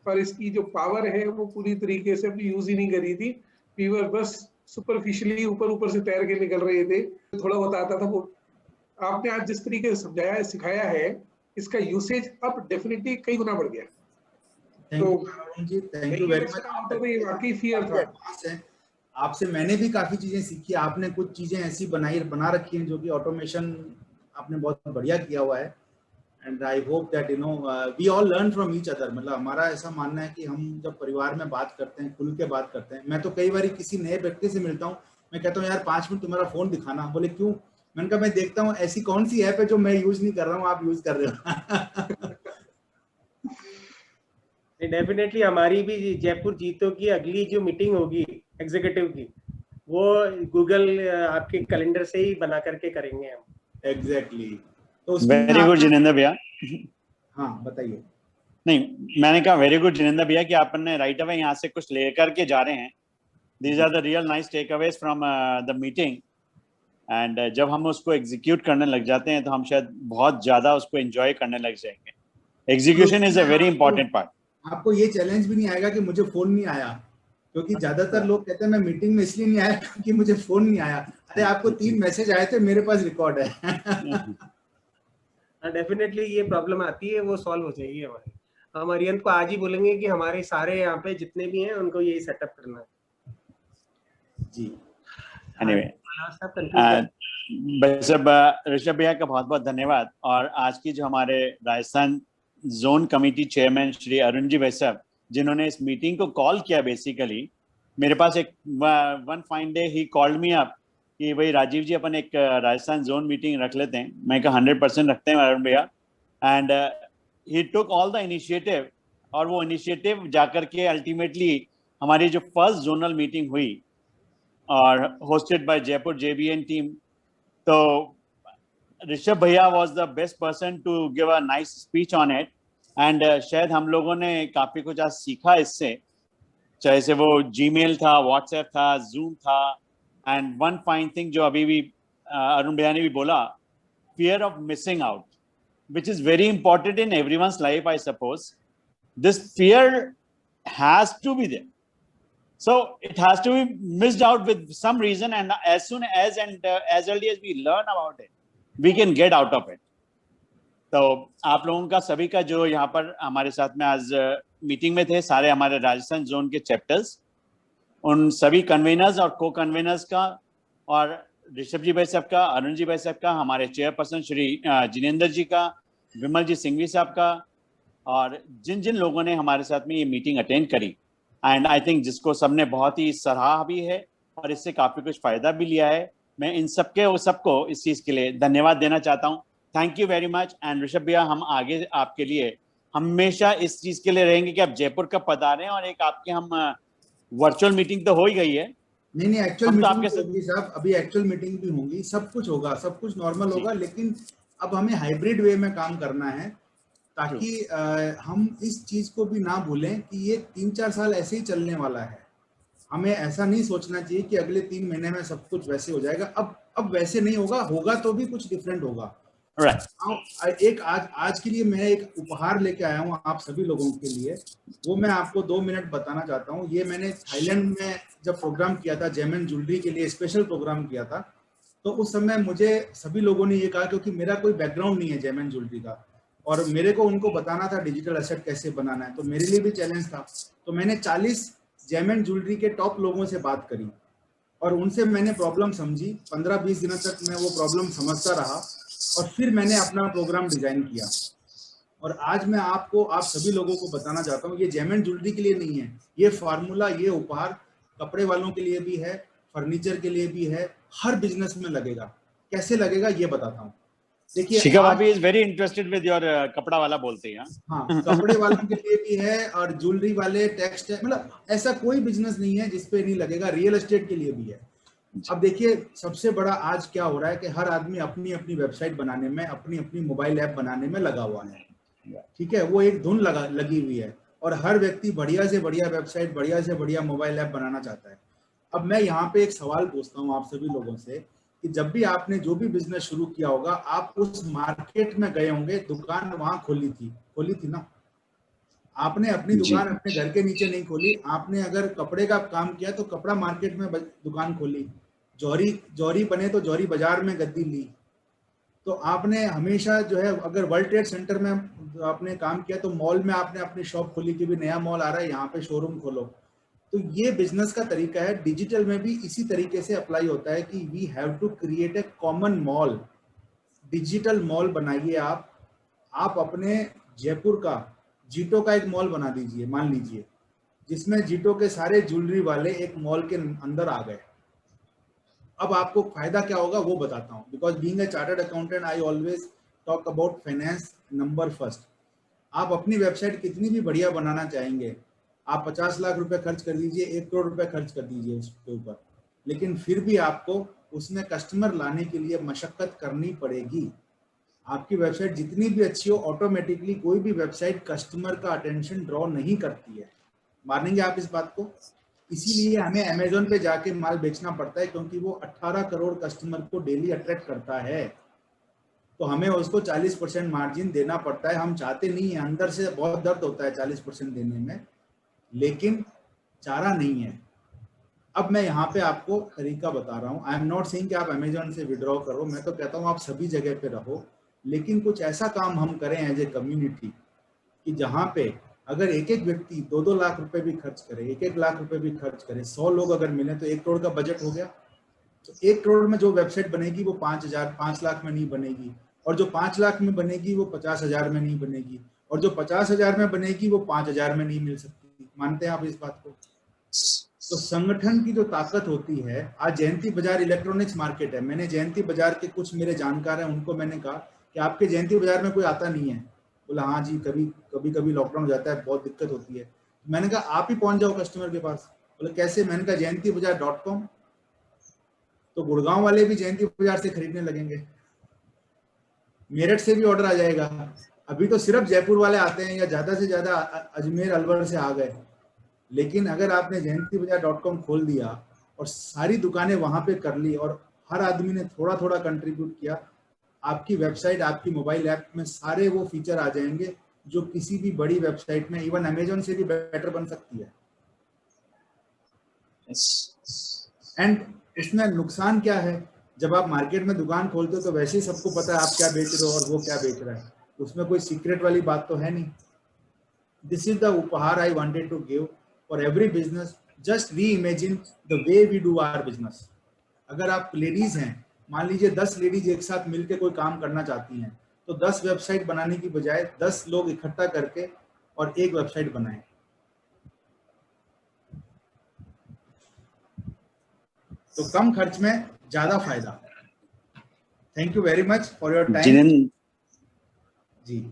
और इसकी जो पावर है वो पूरी तरीके से अपनी यूज ही नहीं करी थी। वी वर बस सुपरफिशियली ऊपर से तैर के निकल रहे थे, थोड़ा बहुत आता था। वो आपने आज जिस तरीके से समझाया, सिखाया है, इसका यूसेज अब डेफिनेटली कई गुना बढ़ गया। Thank you very much. ये वाकई फियर था। आपसे मैंने भी काफी चीजें सीखी, आपने कुछ चीजें ऐसी बना रखी हैं जो कि ऑटोमेशन आपने बहुत बढ़िया किया हुआ है, and I hope that we all learn from each other. मतलब हमारा ऐसा मानना है कि हम जब परिवार में बात करते हैं, खुल के बात करते हैं, मैं तो कई बार किसी नए व्यक्ति से मिलता हूँ, मैं कहता हूँ यार 5 मिनट तुम्हारा फोन दिखाना। बोले क्यों? मैंने कहा मैं देखता हूँ ऐसी कौन सी ऐप है जो मैं यूज नहीं कर रहा हूँ, आप यूज कर रहे हो। डेफिनेटली हमारी भी जयपुर जीतो की अगली जो मीटिंग होगी एग्जीक्यूटिव की, वो गूगल आपके कैलेंडर से ही बना करके करेंगे हम। एग्जैक्टली। तो वेरी गुड जिनेंद्र भैया। हाँ बताइए। नहीं, मैंने कहा वेरी गुड जिनेंद्र भैया कि आपने राइट अवे यहाँ से कुछ लेकर के जा रहे हैं। These are the real nice takeaways from the meeting, and जब हम उसको एग्जीक्यूट करने लग जाते हैं तो हम शायद बहुत ज्यादा उसको एंजॉय करने लग जाएंगे। Execution is a very important part. आपको ये चैलेंज भी नहीं आएगा कि मुझे फोन नहीं आया, क्योंकि ज्यादातर लोग कहते हैं मैं मीटिंग में इसलिए नहीं आया क्योंकि मुझे फोन नहीं आया। अरे आपको 3 मैसेज आए थे, मेरे पास रिकॉर्ड है। डेफिनेटली ये प्रॉब्लम आती है, वो सॉल्व हो जाएगी हमारी। हम अरियंत को आज ही बोलेंगे कि हमारे सारे यहाँ पे जितने भी हैं उनको यही सेटअप करना है। जी एनीवे, सब ऋषभ भैया का बहुत बहुत धन्यवाद। और आज की जो हमारे Rajasthan zone committee chairman Shri Arun ji वैसव, जिन्होंने इस मीटिंग को कॉल किया, बेसिकली मेरे पास एक one fine day he called me up कि भाई राजीव जी अपन एक राजस्थान जोन मीटिंग रख लेते हैं। मैं कहा 100% रखते हैं अरुण भैया, and he took all the initiative. और वो इनिशिएटिव जाकर के अल्टीमेटली हमारी जो फर्स्ट जोनल मीटिंग हुई और hosted by Jaipur JBN team, तो ऋषभ भैया was the best person to give a nice speech on it, and शायद हम लोगों ने काफी कुछ आज सीखा इससे, चाहे से वो जीमेल था, व्हाट्सएप था, जूम था, एंड वन फाइन थिंग जो अभी भी अरुण भैया ने भी बोला, fear of missing out, which is very important in everyone's life, I suppose. This fear has to be there. So it has to be missed out with some reason, and as soon as as early as we learn about it, we can get out of it. तो आप लोगों का सभी का जो यहाँ पर हमारे साथ में आज मीटिंग में थे, सारे हमारे राजस्थान जोन के चैप्टर्स, उन सभी कन्वीनर्स और को कन्वीनर्स का, और ऋषभ जी भाई साहब का, अरुण जी भाई साहब का, हमारे चेयरपर्सन श्री जिनेंद्र जी का, विमल जी सिंघवी साहब का, और जिन जिन लोगों ने हमारे साथ में ये मीटिंग अटेंड करी, एंड आई थिंक जिसको सबने बहुत ही सराहा भी है और इससे काफी कुछ फायदा भी लिया है, मैं इन सबके और सबको इस चीज के लिए धन्यवाद देना चाहता हूँ। Thank you very much. And Rishabh भैया, हम आगे आपके लिए हमेशा इस चीज के लिए रहेंगे कि आप जयपुर कब पधारें, और एक आपके हम वर्चुअल मीटिंग तो हो ही गई है। नहीं एक्चुअल हम तो मीटिंग आपके होगी साहब, अभी एक्चुअल मीटिंग भी होंगी, सब कुछ होगा, सब कुछ नॉर्मल होगा, लेकिन अब हमें हाइब्रिड वे में काम करना है ताकि हम इस चीज को भी ना भूलें कि ये 3-4 साल ऐसे ही चलने वाला है। हमें ऐसा नहीं सोचना चाहिए कि अगले 3 महीने में सब कुछ वैसे हो जाएगा। अब वैसे नहीं होगा, होगा तो भी कुछ डिफरेंट होगा। एक आज के लिए मैं एक उपहार लेके आया हूँ आप सभी लोगों के लिए, वो मैं आपको 2 मिनट बताना चाहता हूँ। ये मैंने थाईलैंड में जब प्रोग्राम किया था, जेमन ज्वेलरी के लिए स्पेशल प्रोग्राम किया था, तो उस समय मुझे सभी लोगों ने ये कहा, क्योंकि मेरा कोई बैकग्राउंड नहीं है जेमन ज्वेलरी का, और मेरे को उनको बताना था डिजिटल एसेट कैसे बनाना है, तो मेरे लिए भी चैलेंज था। तो मैंने 40 जेमन ज्वेलरी के टॉप लोगों से बात करी और उनसे मैंने प्रॉब्लम समझी। 15-20 दिनों तक मैं वो प्रॉब्लम समझता रहा और फिर मैंने अपना प्रोग्राम डिजाइन किया। और आज मैं आप सभी लोगों को बताना चाहता हूँ, ये जेमन ज्वेलरी के लिए नहीं है, ये फार्मूला, ये उपहार कपड़े वालों के लिए भी है, फर्नीचर के लिए भी है, हर बिजनेस में लगेगा। कैसे लगेगा ये बताता हूँ। देखिए, शिखा भाभी is very interested with your कपड़ा वाला बोलते हैं। हाँ, कपड़े वालों के लिए भी है और ज्वेलरी वाले, टेक्सटाइल, मतलब ऐसा कोई बिजनेस नहीं है जिसपे नहीं लगेगा। रियल एस्टेट के लिए भी है। अब देखिए, सबसे बड़ा आज क्या हो रहा है कि हर आदमी अपनी अपनी वेबसाइट बनाने में, अपनी अपनी मोबाइल ऐप बनाने में लगा हुआ है। ठीक है, वो एक धुन लगी हुई है और हर व्यक्ति बढ़िया से बढ़िया वेबसाइट, बढ़िया से बढ़िया मोबाइल ऐप बनाना चाहता है। अब मैं यहाँ पे एक सवाल पूछता हूँ आप सभी लोगों से कि जब भी आपने जो भी बिजनेस शुरू किया होगा, आप उस मार्केट में गए होंगे, दुकान वहां खोली थी ना? आपने अपनी दुकान अपने घर के नीचे नहीं खोली। आपने अगर कपड़े का काम किया तो कपड़ा मार्केट में दुकान खोली, जौहरी बने तो जौहरी बाजार में गद्दी ली। तो आपने हमेशा जो है, अगर वर्ल्ड ट्रेड सेंटर में आपने काम किया तो मॉल में आपने अपनी शॉप खोली कि भी नया मॉल आ रहा है, यहाँ पे शोरूम खोलो। तो ये बिजनेस का तरीका है। डिजिटल में भी इसी तरीके से अप्लाई होता है कि we have to create a common mall, digital mall बनाइए। आप अपने जयपुर का जीटो का एक मॉल बना दीजिए, मान लीजिए, जिसमें जीटो के सारे ज्वेलरी वाले एक मॉल के अंदर आ गए। अब आपको फायदा क्या होगा वो बताता हूँ। Because being a chartered accountant, I always talk about finance number first. आप अपनी वेबसाइट कितनी भी बढ़िया बनाना चाहेंगे, आप 50 लाख रुपए खर्च कर दीजिए, 1 करोड़ रुपए खर्च कर दीजिए उसके ऊपर, लेकिन फिर भी आपको उसमें कस्टमर लाने के लिए मशक्कत करनी पड़ेगी। आपकी वेबसाइट जितनी भी अच्छी हो, ऑटोमेटिकली कोई भी वेबसाइट कस्टमर का अटेंशन ड्रॉ नहीं करती है। मानेंगे आप इस बात को? इसीलिए हमें अमेजोन पे जाके माल बेचना पड़ता है, क्योंकि वो 18 करोड़ कस्टमर को डेली अट्रैक्ट करता है। तो हमें उसको 40% मार्जिन देना पड़ता है। हम चाहते नहीं है, अंदर से बहुत दर्द होता है 40% देने में, लेकिन चारा नहीं है। अब मैं यहाँ पे आपको तरीका बता रहा हूँ। आई एम नॉट सेइंग कि आप अमेजोन से विड्रॉ करो, मैं तो कहता हूँ आप सभी जगह पे रहो, लेकिन कुछ ऐसा काम हम करें एज ए कम्युनिटी कि जहाँ पे अगर एक एक व्यक्ति 2-2 लाख रुपए भी खर्च करे, 1-1 लाख रुपए भी खर्च करे, 100 लोग अगर मिले तो 1 करोड़ का बजट हो गया। तो 1 करोड़ में जो वेबसाइट बनेगी वो 5 लाख में नहीं बनेगी, और जो 5 लाख में बनेगी वो 50,000 में नहीं बनेगी, और जो 50,000 में बनेगी वो 5,000 में नहीं मिल सकती। मानते हैं आप इस बात को? तो संगठन की जो ताकत होती है, आज जयंती बाजार इलेक्ट्रॉनिक्स मार्केट है। मैंने जयंती बाजार के कुछ मेरे जानकार हैं, उनको मैंने कहा कि आपके जयंती बाजार में कोई आता नहीं है। बोला हाँ जी, कभी लॉकडाउन हो जाता है, बहुत दिक्कत होती है। मैंने कहा आप ही पहुंच जाओ कस्टमर के पास। बोले कैसे? मैंने कहा जयंतीबाजार.com। तो गुड़गांव वाले भी जयंती बाजार से खरीदने लगेंगे, मेरठ से भी ऑर्डर आ जाएगा। अभी तो सिर्फ जयपुर वाले आते हैं, या ज्यादा से ज्यादा अजमेर अलवर से आ गए। लेकिन अगर आपने जयंतीबाजार.com खोल दिया और सारी दुकानें वहां पे कर ली और हर आदमी ने थोड़ा थोड़ा कंट्रीब्यूट किया, आपकी वेबसाइट, आपकी मोबाइल ऐप में सारे वो फीचर आ जाएंगे जो किसी भी बड़ी वेबसाइट में, इवन अमेजोन से भी बेटर बन सकती है। एंड इसमें नुकसान क्या है? जब आप मार्केट में दुकान खोलते हो तो वैसे ही सबको पता है आप क्या बेच रहे हो और वो क्या बेच रहा है, उसमें कोई सीक्रेट वाली बात तो है नहीं। दिस इज द उपहार I wanted to give for every business. Just reimagine the way we do our business. अगर आप लेडीज हैं, मान लीजिए 10 लेडीज एक साथ मिलकर कोई काम करना चाहती हैं, तो 10 वेबसाइट बनाने की बजाय 10 लोग इकट्ठा करके और एक वेबसाइट बनाएं। तो कम खर्च में ज्यादा फायदा। Thank you very much for your time. जी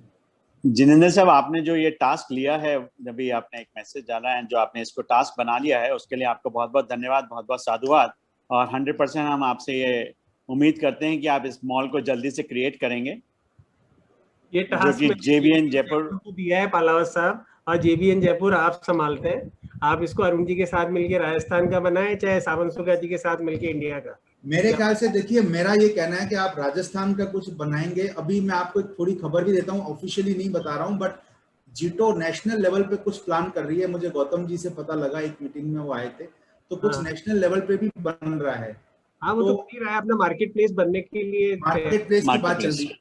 जिनेंद्र साहब, आपने जो ये टास्क लिया है, जब भी आपने एक मैसेज डाला है, जो आपने इसको टास्क बना लिया है, उसके लिए आपको बहुत बहुत धन्यवाद, बहुत बहुत साधुवाद। और 100% हम आपसे ये उम्मीद करते हैं कि आप इस मॉल को जल्दी से क्रिएट करेंगे। ये टास्क जो कि JBN जयपुर को दिया है पालावत साहब, और JBN जयपुर आप संभालते हैं। आप इसको अरुण जी के साथ मिलके राजस्थान का बनाए, चाहे सावन सुगा जी के साथ मिलके इंडिया का। मेरे ख्याल से देखिए, मेरा ये कहना है कि आप राजस्थान का कुछ बनाएंगे। अभी मैं आपको एक थोड़ी खबर भी देता हूँ, ऑफिशियली नहीं बता रहा हूँ, बट जीटो नेशनल लेवल पे कुछ प्लान कर रही है। मुझे गौतम जी से पता लगा, एक मीटिंग में वो आए थे, तो कुछ नेशनल लेवल पे भी बन रहा है। हाँ, वो तो बन रहा है, अपना मार्केट प्लेस बनने के लिए मार्केट प्लेस की बात चल रही है।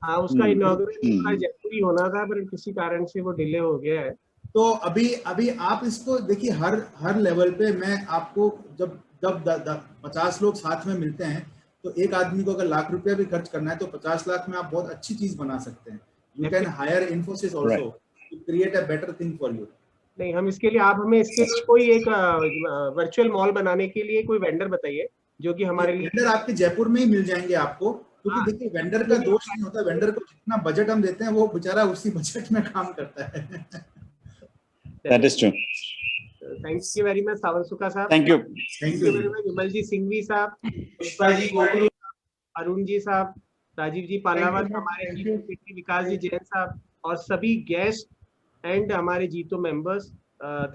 हाँ, उसका इनॉग्रेशन जयपुर ही होना था, पर किसी कारण से वो डिले हो गया है। तो अभी आप इसको देखिए, हर लेवल पे मैं आपको जब 50 लोग साथ में मिलते हैं, तो एक आदमी को अगर लाख रुपया भी खर्च करना है, तो 50 लाख में आप बहुत अच्छी चीज बना सकते हैं। You can hire Infosys also to create a better thing for you. नहीं, हम इसके लिए, आप हमें इसके लिए कोई एक वर्चुअल मॉल बनाने के लिए कोई वेंडर बताइए जो कि हमारे लिए। वेंडर आपके जयपुर में ही मिल जाएंगे आपको, क्योंकि देखिए वेंडर का दोष नहीं होता। वेंडर को जितना बजट हम देते हैं, वो बेचारा उसी बजट में काम करता है। That is true. Thank you very much Sawan Suka साहब। Thank you very much Vimal ji Singhvi साहब, पुष्पा जी गोकुल, अरुण जी साहब, राजीव जी पालावत, हमारे विकास जी जैन साहब, और सभी गेस्ट एंड हमारे जीतो members,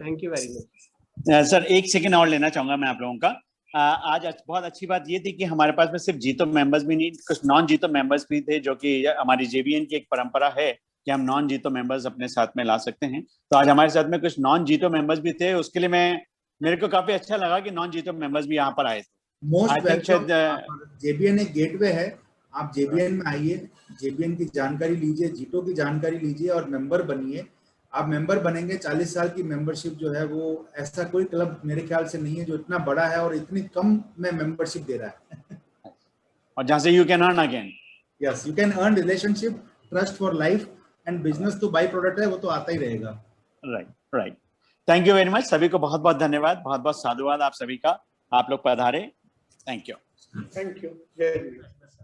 thank you very much. Sir, एक सेकंड और लेना चाहूंगा मैं आप लोगों का। आज बहुत अच्छी बात ये थी कि हमारे पास में सिर्फ जीतो मेंबर्स भी नहीं, कुछ नॉन जीतो मेंबर्स भी थे, जो कि हमारी JBN की एक परंपरा है कि हम नॉन जीतो मेंबर्स अपने साथ में ला सकते हैं। तो आज हमारे साथ में कुछ नॉन जीतो मेंबर्स भी थे, उसके लिए मेरे को काफी अच्छा लगा कि नॉन जीतो मेंबर्स भी यहाँ पर आए थे। Most welcome. JBN एक गेटवे है, आप JBN में आइए, JBN की जानकारी लीजिए, जीतो की जानकारी लीजिए और मेंबर बनिए। आप मेंबर बनेंगे, 40 साल की मेंबरशिप जो है, वो ऐसा कोई क्लब मेरे ख्याल से नहीं है जो इतना बड़ा है और इतनी कम में मेंबरशिप दे रहा है। और जहाँ से you can earn again. Yes, you can earn relationship, trust for life and business तो बाई प्रोडक्ट है, वो तो आता ही रहेगा। Right. Thank you very much. सभी को बहुत बहुत धन्यवाद, बहुत बहुत साधुवाद आप सभी का, आप लोग पधारे। Thank you. Thank you. Very much.